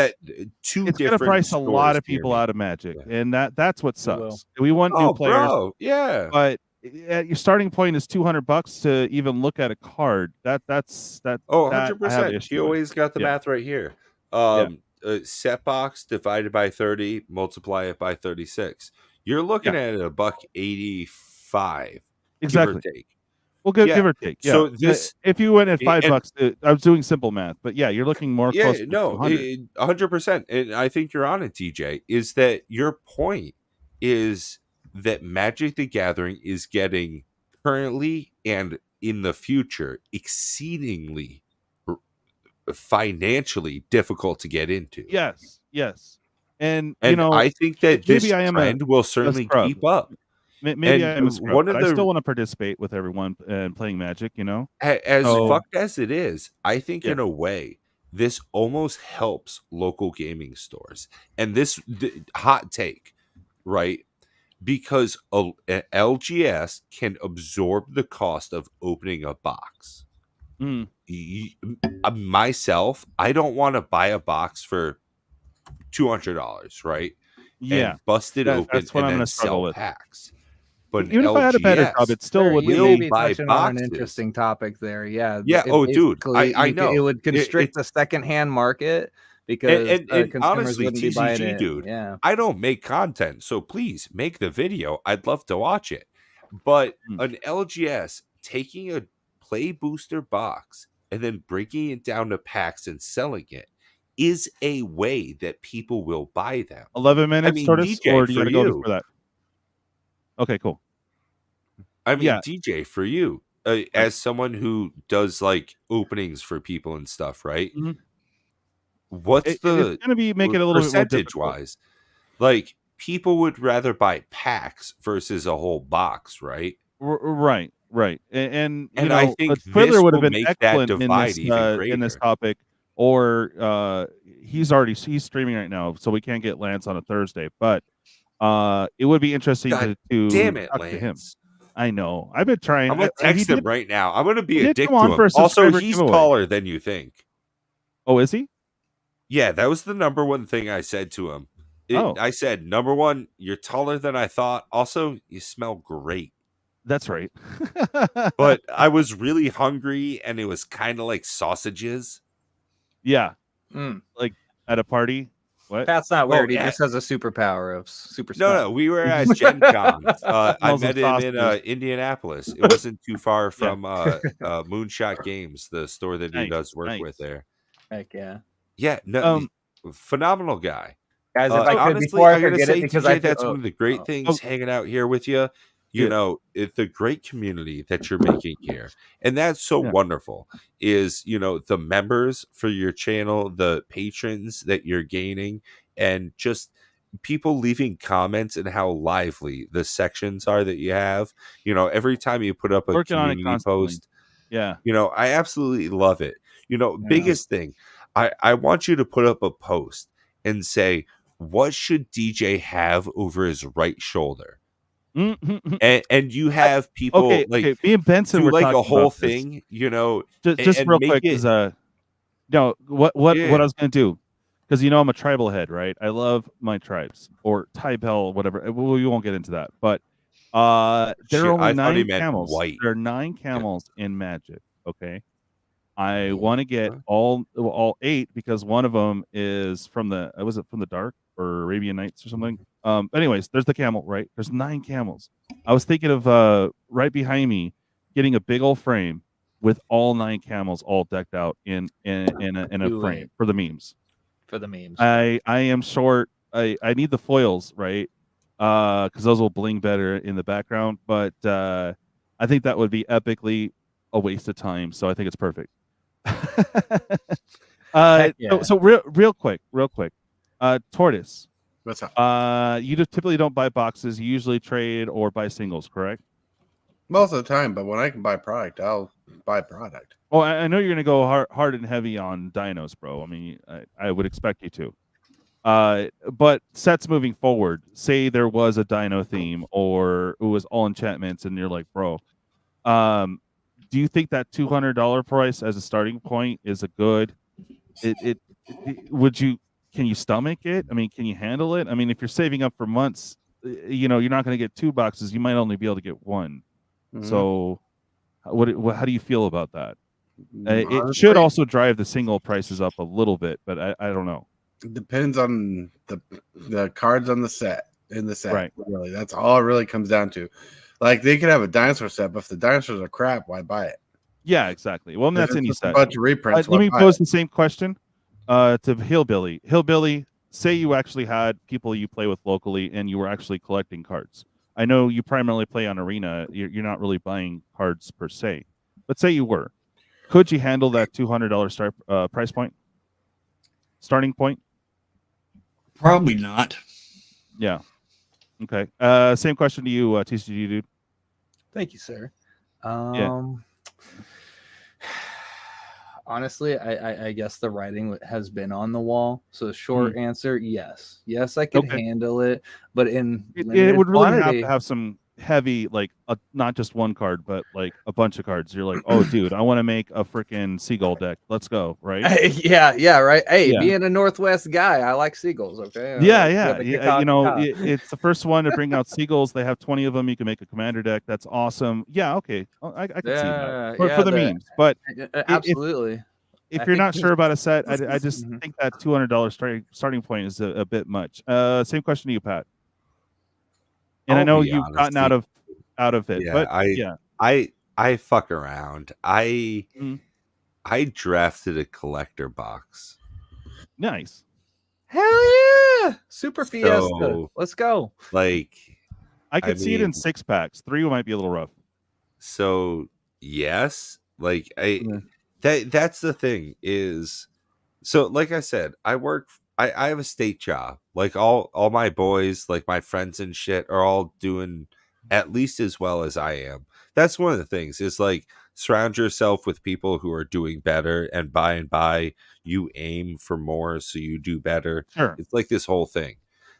two it's different gonna price a lot stores of people near me. out of Magic, and that's what It will. sucks. We want new players, yeah. but your starting point is $200 to even look at a card. That's Oh, that I have 100%. issue You with. always got the Yeah. math right here. Set box divided by 30, multiply it by 36. You're looking at a $1.85. Exactly. Give or take. Well, give or take. Yeah. So this, if you went at $5, and- I was doing simple math, but yeah, you're looking more close to 200. 100%. And I think you're on it, DJ. Is that your point? Is that Magic the Gathering is getting currently and in the future exceedingly financially difficult to get into. Yes. And you know, I think that this maybe I am trend will certainly keep up. Maybe I am a scrub, but I the still want to participate with everyone and playing Magic, you know? as fucked as it is, I think Yeah. in a way this almost helps local gaming stores. And this hot take, right? Because an LGS can absorb the cost of opening a box. Myself, I don't want to buy a box for $200, right? Yeah, and bust it open that's what and I'm then gonna struggle sell with. packs. But even if I had a better job, it still would you will may be buy touching on an boxes. interesting topic there. Yeah. Yeah. Dude, I know. It would constrict the secondhand market because and consumers honestly, wouldn't be buying TCG, it. dude, Yeah. I don't make content, so please make the video. I'd love to watch it. But an LGS taking a play booster box and then breaking it down to packs and selling it is a way that people will buy them. 11 minutes, I mean, Tortoise, DJ, or do you for gotta go you. before that? Okay, cool. I mean, Yeah. DJ, for you, as someone who does like openings for people and stuff, right? Mhm. What's It's the gonna be make it a little bit more percentage difficult. wise? Like, people would rather buy packs versus a whole box, right? Right. And you And know, I think Twitter this would have will been make that excellent divide even in this greater. topic or he's streaming right now, so we can't get Lance on a Thursday. But it would be interesting God to damn it, talk to him. Lance. I know. I've been trying. I'm gonna he text him did- right now. I'm gonna be he a did dick come on to for him. a Also, subscriber he's giveaway. taller than you think. Oh, is he? Yeah, that was the number one thing I said to him. I said, number one, you're taller than I thought. Also, you smell great. That's right. But I was really hungry, and it was kind of like sausages. Yeah, Mm. like at a party. What? Pat's not weird. He yeah. just has a superpower of super No, smell. no, we were at Gen Con. I Smells met of him in sausages. Indianapolis. It wasn't too far from Moonshot Games, the store that he Nice, does work nice. with there. Heck yeah. Yeah, no, phenomenal guy. Guys, if I could, honestly, before I gotta forget say, it, because TJ, I that's one of the great things hanging out here with you. You Yeah. know, it's a great community that you're making here, and that's so wonderful. Is the members for your channel, the patrons that you're gaining, and just people leaving comments and how lively the sections are that you have. Every time you put up a Working on it community constantly. post, Yeah. I absolutely love it. Biggest thing, I want you to put up a post and say, what should DJ have over his right shoulder? Mhm. And you have people Okay, me and Benson do were like talking a whole about this. thing, Just and real make quick, it. is no, what I was gonna do, because I'm a tribal head, right? I love my tribes, or Tybell, whatever. We won't get into that, but there Shit, are only I thought he 9 meant camels. white. There are 9 camels in Magic. Okay, I Oh, want to get okay. all 8 because one of them is from the was it from the Dark or Arabian Nights or something. Anyways, there's the camel, right? There's 9 camels. I was thinking of right behind me getting a big old frame with all 9 camels all decked out in a Do frame it. for the memes. For the memes. I am short. I need the foils, right? Because those will bling better in the background. But I think that would be epically a waste of time. So I think it's perfect. Heck yeah. So real quick, Tortoise. What's up? You typically don't buy boxes. You usually trade or buy singles, correct? Most of the time, but when I can buy product, I'll buy product. Oh, I know you're gonna go hard and heavy on dinos, bro. I mean, I would expect you to. But sets moving forward, say there was a dino theme or it was all enchantments, and you're like, bro, do you think that $200 price as a starting point is a good? Can you stomach it? I mean, can you handle it? I mean, if you're saving up for months, you're not going to get 2 boxes. You might only be able to get 1. Mhm. So, how do you feel about that? It Honestly, should also drive the single prices up a little bit, but I don't know. it depends on the cards on the set in the set. Right. Really, that's all it really comes down to. Like they could have a dinosaur set, but if the dinosaurs are crap, why buy it? Yeah, exactly. Well, If that's it's any just a set. bunch of reprints. Let why me buy pose it? the same question to Hillbilly. Hillbilly, say you actually had people you play with locally and you were actually collecting cards. I know you primarily play on Arena. You're not really buying cards per se, but say you were. Could you handle that $200 start price point? Starting point? Probably not. Yeah. Okay. Same question to you, TCG dude. Thank you, sir. Yeah. Honestly, I guess the writing has been on the wall. So short answer, yes. Yes, I could handle it, but in It limited would really quantity, have to have some heavy, like not just one card, but like a bunch of cards. You're like, oh, dude, I want to make a freaking seagull deck. Let's go, right? yeah, right. Hey, Yeah. being a Northwest guy, I like seagulls. Okay. Yeah. the You caca- know, caca. it's the first one to bring out seagulls. They have 20 of them. You can make a commander deck. That's awesome. Yeah, okay. I can see that for the memes. But absolutely. if I you're think not sure this- about a set, I just Mhm. think that $200 starting point is a bit much. Same question to you, Pat. And I I'll know be you've honest, gotten out of it, Yeah, but I fuck around. I drafted a collector box. Nice. Hell yeah! Super Fiesta. So, Let's go. like, I could see it in mean- 6 packs. 3 might be a little rough. So yes, like that's the thing is, so like I said, I have a state job. Like all my boys, like my friends and shit, are all doing at least as well as I am. That's one of the things is like surround yourself with people who are doing better, and by you aim for more, so you do better. Sure. It's like this whole thing.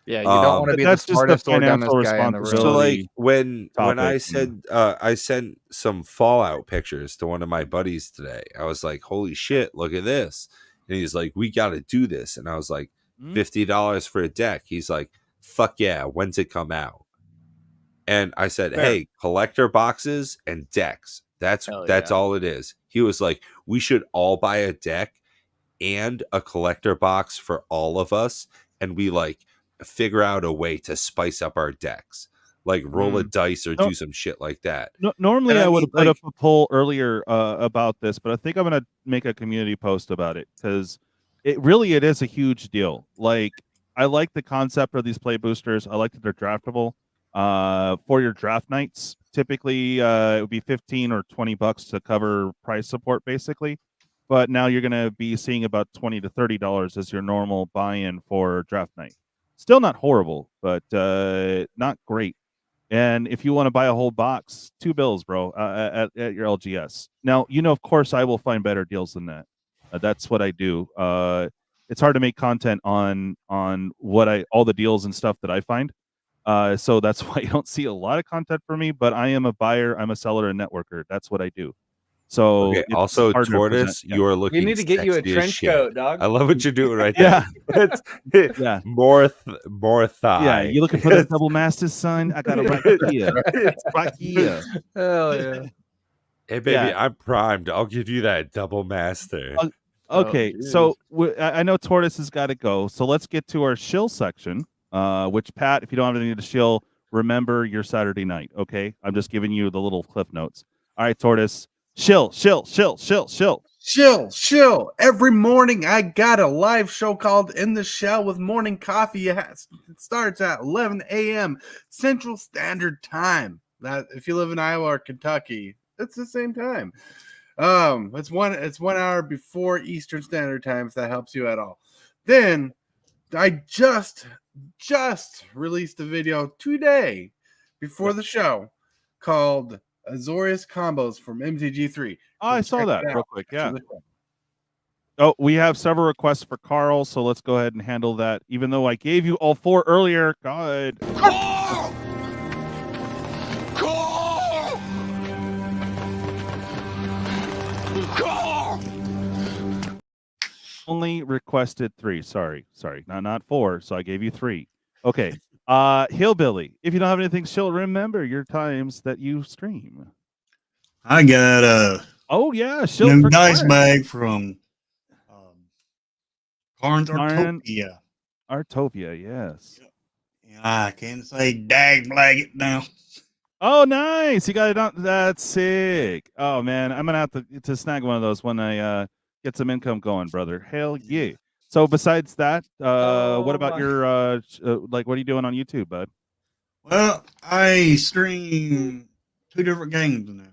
Yeah, you don't want to But be the that's just the smartest or financial dumbest guy in the room. So like responsibility when I topic. said I sent some Fallout pictures to one of my buddies today, I was like, "Holy shit, look at this!" And he's like, "We got to do this," and I was like, $50 for a deck. He's like, "Fuck yeah, when's it come out?" And I said, Fair. "Hey, collector boxes and decks. That's Hell yeah. all it is." He was like, "We should all buy a deck and a collector box for all of us, and we like figure out a way to spice up our decks, like roll a dice or No. do some shit like that." Normally, And I would mean, have put like- up a poll earlier about this, but I think I'm going to make a community post about it because it is a huge deal. Like, I like the concept of these play boosters. I like that they're draftable. For your draft nights, typically it would be $15 or $20 to cover price support, basically. But now you're going to be seeing about $20 to $30 as your normal buy-in for draft night. Still not horrible, but not great. And if you want to buy a whole box, $2, bro, at your LGS. Now, of course, I will find better deals than that. That's what I do. It's hard to make content on what all the deals and stuff that I find. So that's why you don't see a lot of content for me. But I am a buyer, I'm a seller, and networker. That's what I do. So Okay, it's also hard to Tortoise, present, yeah. you are looking. We need to get you a sexy as trench shit. coat, dog. I love what you're doing right there. Yeah. More thigh. Yeah, you looking for that double masters, son? I got it right here. Right here. Hell yeah. Hey baby, Yeah. I'm primed. I'll give you that double master. Okay, Oh, so I know Tortoise has got to go. So let's get to our shill section. Which, Pat, if you don't have anything to shill, remember your Saturday night. Okay, I'm just giving you the little cliff notes. All right, Tortoise, shill. Shill. Every morning I got a live show called In the Shell with morning coffee. It starts at 11 a.m. Central Standard Time. That if you live in Iowa or Kentucky, it's the same time. It's 1 hour before Eastern Standard Time, if that helps you at all. Then I just released a video today before the show called Azorius Combos from MTG3. Oh, I saw that real quick. Yeah. after the show. Oh, we have several requests for Carl, so let's go ahead and handle that. Even though I gave you all 4 earlier, go ahead. Carl! Carl! Carl! Only requested 3. Sorry, not 4. So I gave you 3. Okay. Hillbilly, if you don't have anything, she'll remember your times that you stream. I got a Oh yeah, she'll new dice bag from Carnes Karn Artopia. Artovia, yes. I can say dag blag it now. Oh, nice! You got it on. That's sick. Oh man, I'm gonna have to snag one of those when I get some income going, brother. Hell yeah! So besides that, what about your like? What are you doing on YouTube, bud? Well, I stream 2 different games now.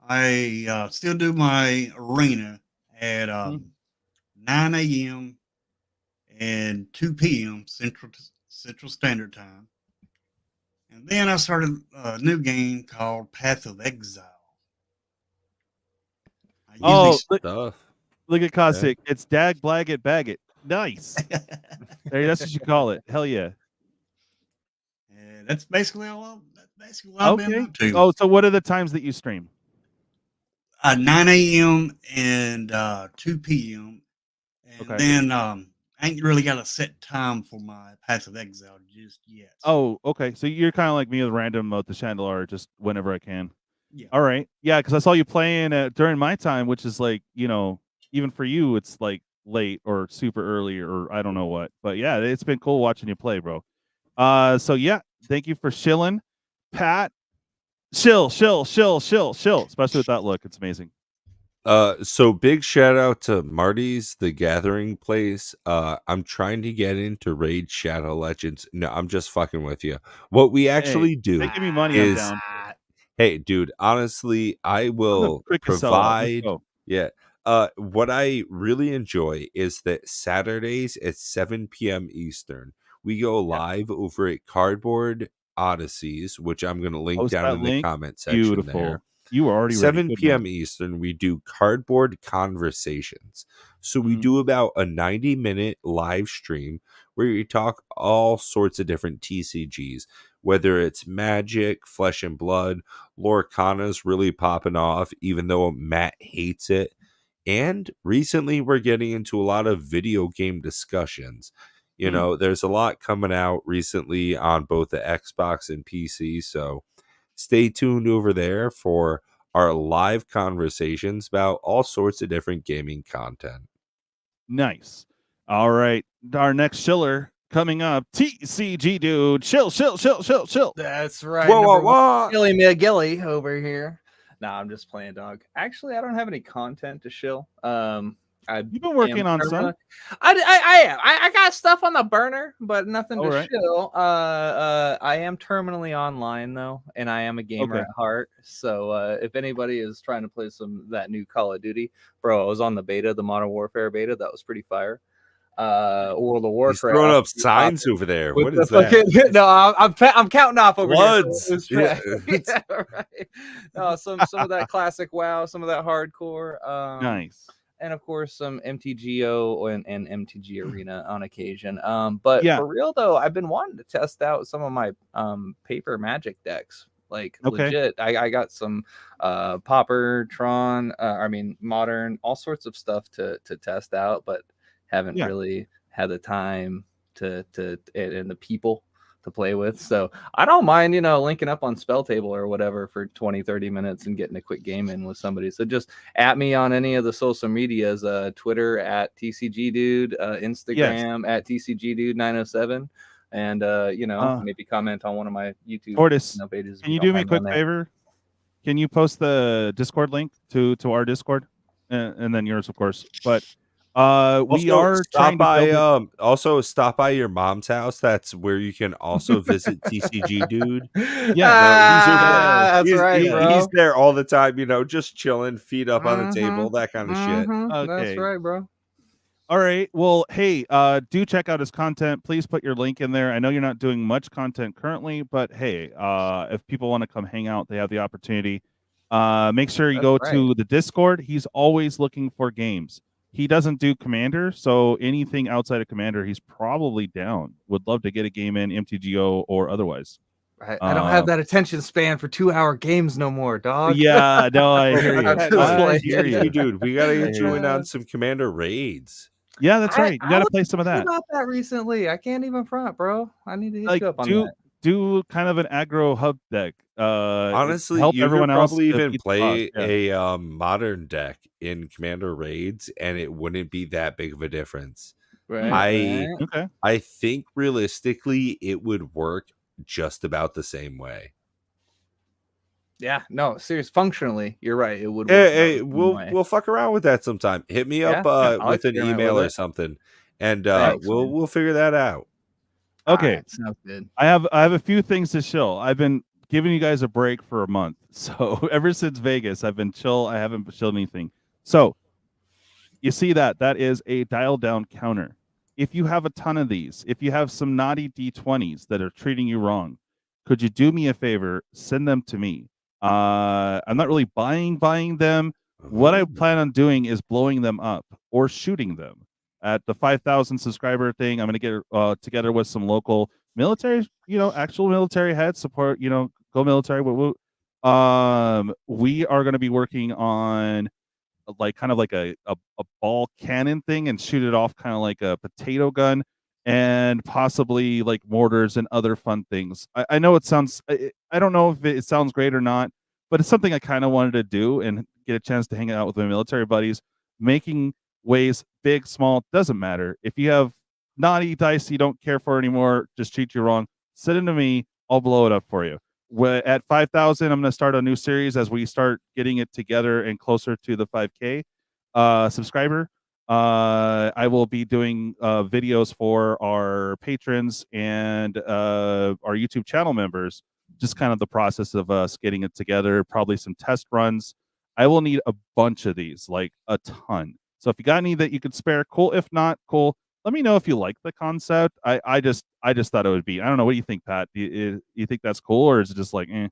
I still do my arena at 9 a.m. and 2 p.m. Central Standard Time. And then I started a new game called Path of Exile. Look at Cossack. Yeah. It's dag, blag it, bag it. Nice. That's what you call it. Hell yeah. And that's basically all I've been up to. Oh, so what are the times that you stream? 9 a.m. and 2 p.m. And then I ain't really got a set time for my Path of Exile just yet. Oh, okay. So you're kind of like me with random mode, the Chandelar, just whenever I can. Yeah. All right. Yeah, because I saw you playing during my time, which is like, even for you, it's like late or super early or I don't know what. But yeah, it's been cool watching you play, bro. So yeah, thank you for shilling. Pat, shill, especially with that look. It's amazing. So big shout out to Marty's The Gathering Place. I'm trying to get into Raid Shadow Legends. No, I'm just fucking with you. What we actually do they give me money, is, I'm down. Hey, dude, honestly, I will provide. Yeah. What I really enjoy is that Saturdays at 7 p.m. Eastern, we go live over at Cardboard Odysseys, which I'm going to link down in the comment section. Beautiful. There. You were already ready. 7 Good p.m. man. Eastern, we do cardboard conversations. So we do about a 90-minute live stream where we talk all sorts of different TCGs, whether it's Magic, Flesh and Blood, Lorcana's really popping off, even though Matt hates it. And recently, we're getting into a lot of video game discussions. You know, there's a lot coming out recently on both the Xbox and PC. So stay tuned over there for our live conversations about all sorts of different gaming content. Nice. All right. Our next shiller coming up. TCG dude. Chill. That's right. Whoa, number whoa. one, Gilly McGilly over here. Nah, I'm just playing, dog. Actually, I don't have any content to shill. You've been working on some. I got stuff on the burner, but nothing All to right. shill. I am terminally online though, and I am a gamer Okay. at heart. So if anybody is trying to play that new Call of Duty, bro, I was on the beta, the Modern Warfare beta. That was pretty fire. World of Warcraft. He's throwing up signs over there. With What the is that? fucking, no, I'm counting off over Bloods. here. So Yeah. yeah, right. No, some of that classic WoW, some of that hardcore. Nice. And of course some MTGO and MTG Arena on occasion. But Yeah. for real though, I've been wanting to test out some of my paper Magic decks. Like Okay. legit, I got some Pauper, Tron, Modern, all sorts of stuff to test out, but haven't really had the time to and the people to play with. So I don't mind, linking up on Spell Table or whatever for 20-30 minutes and getting a quick game in with somebody. So just at me on any of the social medias, Twitter at TCG Dude, Instagram at TCG Dude 907, and maybe comment on one of my YouTube Tortoise, pages. can you do me a quick favor? Can you post the Discord link to our Discord, and then yours, of course. But we are trying to also stop by your mom's house. That's where you can also visit TCG Dude. Yeah, he's right, bro. He's there all the time, just chilling, feet up on the table, that kind of shit. Okay. That's right, bro. All right. Well, hey, do check out his content. Please put your link in there. I know you're not doing much content currently, but hey, if people want to come hang out, they have the opportunity. Make sure you go to the Discord. He's always looking for games. He doesn't do Commander, so anything outside of Commander, he's probably down. Would love to get a game in MTGO or otherwise. I don't have that attention span for 2-hour games no more, dog. Yeah, no, I hear you. I hear you. Dude, we gotta get you in on some Commander raids. Yeah, that's right. You gotta play some of that. About that recently, I can't even front, bro. I need to hit you up on that. Do kind of an aggro hub deck. Honestly, help you everyone could else probably to even beat the play boss. Yeah. a modern deck in Commander raids, and it wouldn't be that big of a difference. Right. I think realistically, it would work just about the same way. Yeah, no, serious. Functionally, you're right. It would. Hey, we'll fuck around with that sometime. Hit me up with an email or something, and we'll figure that out. Okay, sounds good. I have a few things to show. I've been giving you guys a break for a month, so ever since Vegas, I've been chill. I haven't chilled anything. So you see that is a dial down counter. If you have a ton of these, if you have some naughty D20s that are treating you wrong, could you do me a favor? Send them to me. I'm not really buying them. What I plan on doing is blowing them up or shooting them. At the 5,000 subscriber thing, I'm going to get together with some local military, actual military heads, support, go military. We are going to be working on kind of like a ball cannon thing and shoot it off kind of like a potato gun, and possibly like mortars and other fun things. I know it sounds, I don't know if it sounds great or not, but it's something I kind of wanted to do and get a chance to hang out with my military buddies. Making ways, big, small, doesn't matter. If you have naughty dice you don't care for anymore, just treat you wrong, send them to me. I'll blow it up for you. At 5,000, I'm going to start a new series as we start getting it together and closer to the 5K subscriber. I will be doing videos for our patrons and our YouTube channel members, just kind of the process of us getting it together, probably some test runs. I will need a bunch of these, like a ton. So if you got any that you could spare, cool. If not, cool. Let me know if you like the concept. I just thought it would be. I don't know. What do you think, Pat? Do you think that's cool, or is it just like, eh?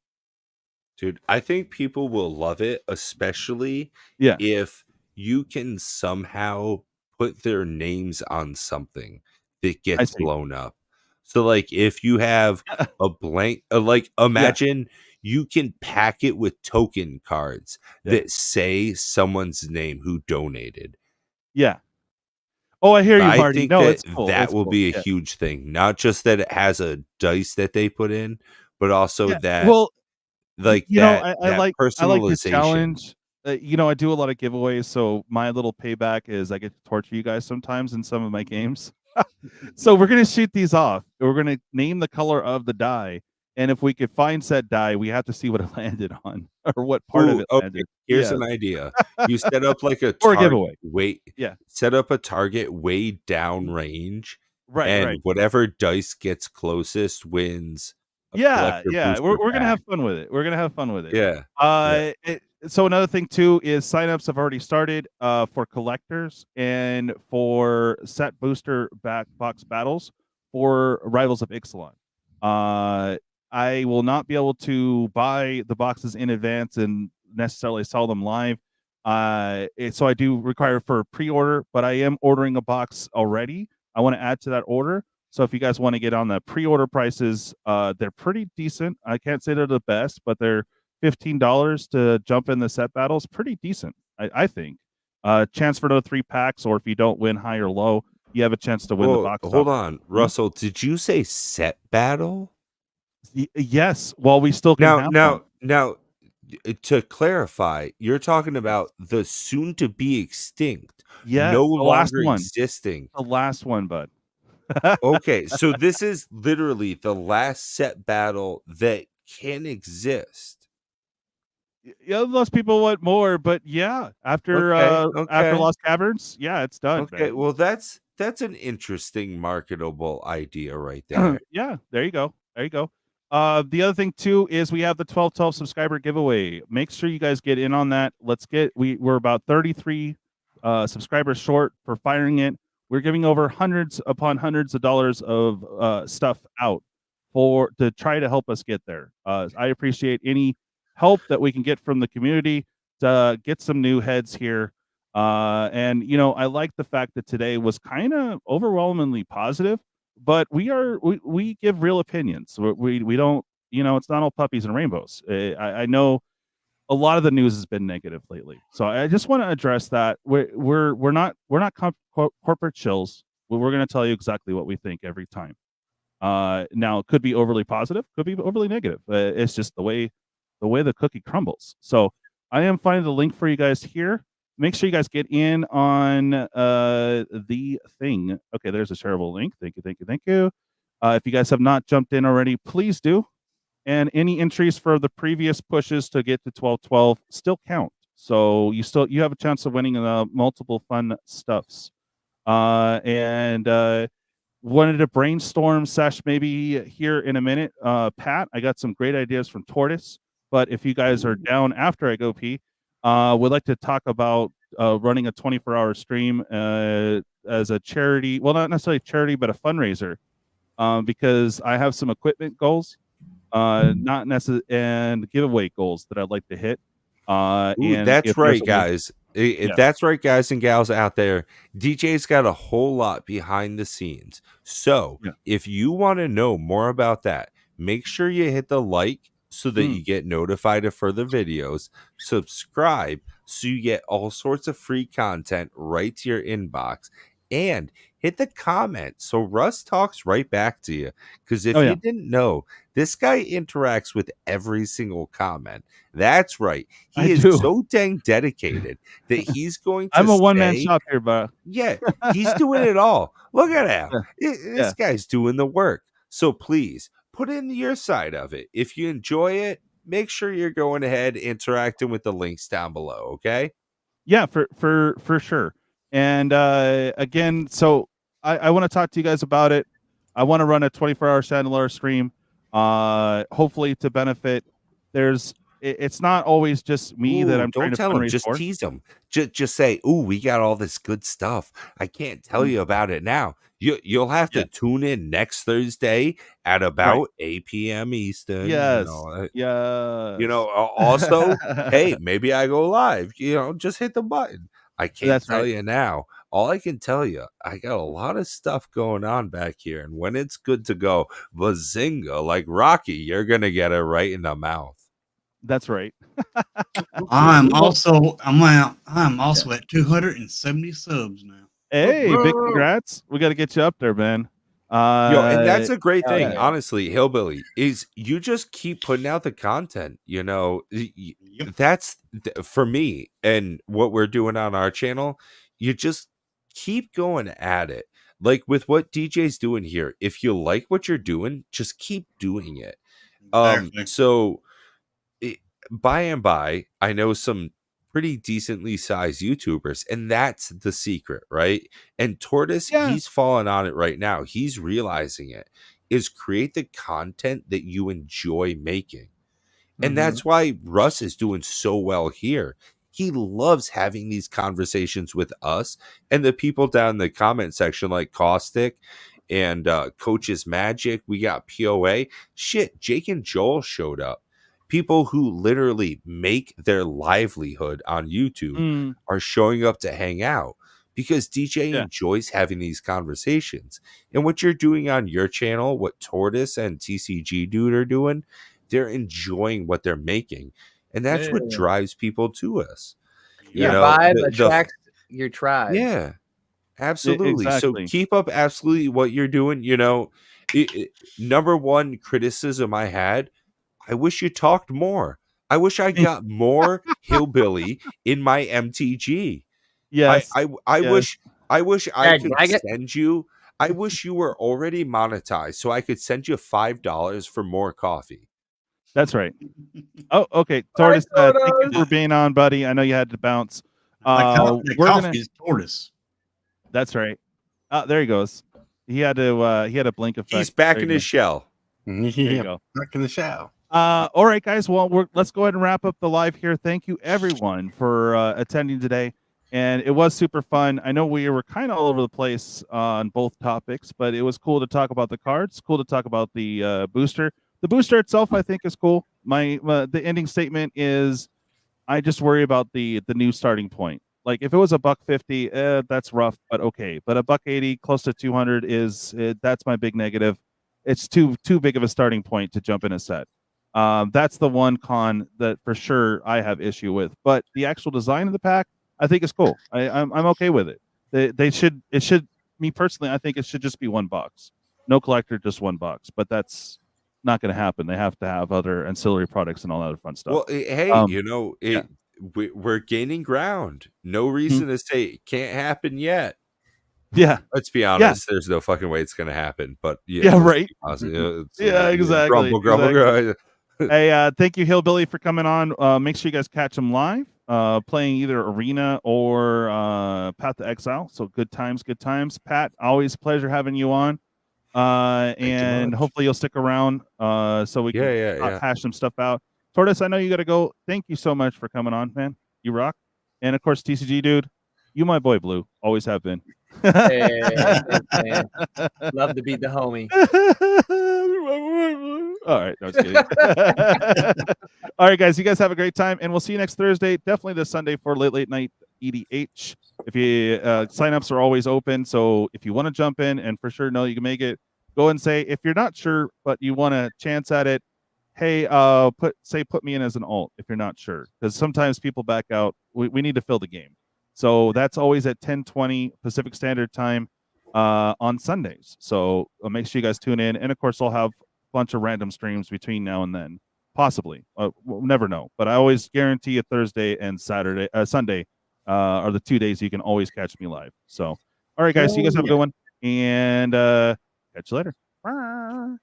Dude, I think people will love it, especially Yeah. if you can somehow put their names on something that gets see. blown up. So, like, if you have a blank, like, imagine you can pack it with token cards Yeah. that say someone's name who donated. Yeah. Oh, I hear you, I Marty. think No, that it's cool. that It's will cool. be a Yeah. huge thing. Not just that it has a dice that they put in, but also Yeah. that, Well, like, you know, that I like the personalization. challenge. You know, I do a lot of giveaways, so my little payback is I get to torture you guys sometimes in some of my games. So we're gonna shoot these off. We're gonna name the color of the die, and if we could find said die, we have to see what it landed on or what part of Ooh, it okay, landed. here's Yeah, an idea. You set up like a or a target giveaway. Yeah. set up a target way down range, Right. and Right. whatever dice gets closest wins a Yeah, collector yeah, booster we're gonna pack. have fun with it. We're gonna have fun with it. Yeah. So another thing too is signups have already started for collectors and for set booster box battles for Rivals of Ixalan. I will not be able to buy the boxes in advance and necessarily sell them live. So I do require for pre-order, but I am ordering a box already. I want to add to that order. So if you guys want to get on the pre-order prices, they're pretty decent. I can't say they're the best, but they're $15 to jump in the set battles. Pretty decent, I think. Chance for another 3 packs, or if you don't win high or low, you have a chance to win the Oh, box. hold on, Russell. Did you say set battle? Yes. Well, we still can have them. Now, to clarify, you're talking about the soon to be extinct, Yes, no the last longer one. existing. The last one, bud. Okay, so this is literally the last set battle that can exist. Yeah, most people want more, but yeah, after Okay. Lost Caverns, yeah, it's done. Okay, Man. well that's an interesting marketable idea right there. Yeah, there you go. There you go. The other thing too is we have the 12/12 subscriber giveaway. Make sure you guys get in on that. We're about 33 subscribers short for firing it. We're giving over hundreds upon hundreds of dollars of stuff out to try to help us get there. I appreciate any help that we can get from the community to get some new heads here. And you know, I like the fact that today was kind of overwhelmingly positive, but we give real opinions. We don't, you know, it's not all puppies and rainbows. I know a lot of the news has been negative lately, so I just want to address that. We're not corporate chills. We're going to tell you exactly what we think every time. Now it could be overly positive, could be overly negative. It's just the way the cookie crumbles. So I am finding the link for you guys here. Make sure you guys get in on the thing. Okay, there's a shareable link. Thank you. If you guys have not jumped in already, please do. And any entries for the previous pushes to get to 12/12 still count. So you have a chance of winning multiple fun stuffs. And wanted to brainstorm sesh maybe here in a minute. Pat, I got some great ideas from Tortoise, but if you guys are down after I go pee, would like to talk about running a 24-hour stream as a charity. Well, not necessarily charity, but a fundraiser, because I have some equipment goals, not necessarily, and giveaway goals that I'd like to hit. Ooh, And that's right, guys. That's right, guys and gals out there. DJ's got a whole lot behind the scenes. So if you want to know more about that, make sure you hit the like so that you get notified of further videos. Subscribe so you get all sorts of free content right to your inbox. And hit the comment so Russ talks right back to you. Because if you didn't know, this guy interacts with every single comment. That's right. He is so dang dedicated that he's going to I'm a one-man shop here, but yeah, he's doing it all. Look at him. This guy's doing the work. So please put in your side of it. If you enjoy it, make sure you're going ahead interacting with the links down below. Okay. Yeah, for sure. And again, so I want to talk to you guys about it. I want to run a 24-hour Chandelier stream, hopefully to benefit. There's it's not always just me that Ooh, I'm trying don't to tell him. fundraise Just for. tease him. Just say, "Ooh, we got all this good stuff. I can't tell you about it now. You'll have to tune in next Thursday at about 8 p.m. Eastern. Yes. Also, hey, maybe I go live. Just hit the button. I can't That's tell right. you now. All I can tell you, I got a lot of stuff going on back here, and when it's good to go, bazinga, like Rocky, you're gonna get it right in the mouth. That's right. I'm also at 270 subs now. Hey, big congrats. We got to get you up there, man. And that's a great hell thing, yeah. honestly, Hillbilly, is you just keep putting out the content. That's for me, and what we're doing on our channel. You just keep going at it, like with what DJ's doing here. If you like what you're doing, just keep doing it. Exactly. So by and by, I know some pretty decently sized YouTubers, and that's the secret, right? And Tortoise, he's falling on it right now. He's realizing it is create the content that you enjoy making. And that's why Russ is doing so well here. He loves having these conversations with us and the people down in the comment section like Caustic and Coach's Magic. We got POA. Shit, Jake and Joel showed up. People who literally make their livelihood on YouTube are showing up to hang out because DJ enjoys having these conversations. And what you're doing on your channel, what Tortoise and TCG Dude are doing, they're enjoying what they're making. And that's what drives people to us. Your vibe attracts your tribe. Yeah, absolutely. Exactly. So keep up absolutely what you're doing. Number one criticism I had, I wish you talked more. I wish I got more hillbilly in my MTG. Yes. I wish I could Dragon. send you. I wish you were already monetized so I could send you $5 for more coffee. That's right. Oh, okay. Tortoise, thank you for being on, buddy. I know you had to bounce. The coffee is Tortoise. That's right. There he goes. He had a blink effect. He's back There in you his go. shell. There you go. Back in the shower. All right, guys. Well, let's go ahead and wrap up the live here. Thank you, everyone, for attending today. And it was super fun. I know we were kind of all over the place on both topics, but it was cool to talk about the cards. Cool to talk about the booster. The booster itself, I think, is cool. The ending statement is, I just worry about the new starting point. Like if it was $150, that's rough, but okay. But $180, close to 200 that's my big negative. It's too big of a starting point to jump in a set. That's the one con that for sure I have issue with. But the actual design of the pack, I think is cool. I'm okay with it. It should me personally, I think it should just be one box. No collector, just one box. But that's not going to happen. They have to have other ancillary products and all that other fun stuff. Well, hey, we're gaining ground. No reason to say it can't happen yet. Yeah. Let's be honest. There's no fucking way it's going to happen. But right. Yeah, Exactly. Grumble. Hey, thank you, Hillbilly, for coming on. Make sure you guys catch him live, playing either Arena or Path to Exile. So good times. Pat, always a pleasure having you on. And hopefully you'll stick around so we can hash some stuff out. Tortoise, I know you got to go. Thank you so much for coming on, man. You rock. And of course, TCG Dude, you my boy Blue, always have been. Hey, man. Love to beat the homie. All right, no, just kidding. All right, guys, you guys have a great time, and we'll see you next Thursday. Definitely this Sunday for late night EDH. If you signups are always open, so if you want to jump in and for sure know you can make it, go and say if you're not sure but you want a chance at it. Hey, put me in as an alt if you're not sure, because sometimes people back out. We need to fill the game. So that's always at 10:20 Pacific Standard Time on Sundays. So make sure you guys tune in. And of course, I'll have a bunch of random streams between now and then, possibly. We'll never know. But I always guarantee a Thursday and Sunday are the 2 days you can always catch me live. So, all right, guys, you guys have a good one. And catch you later. Bye.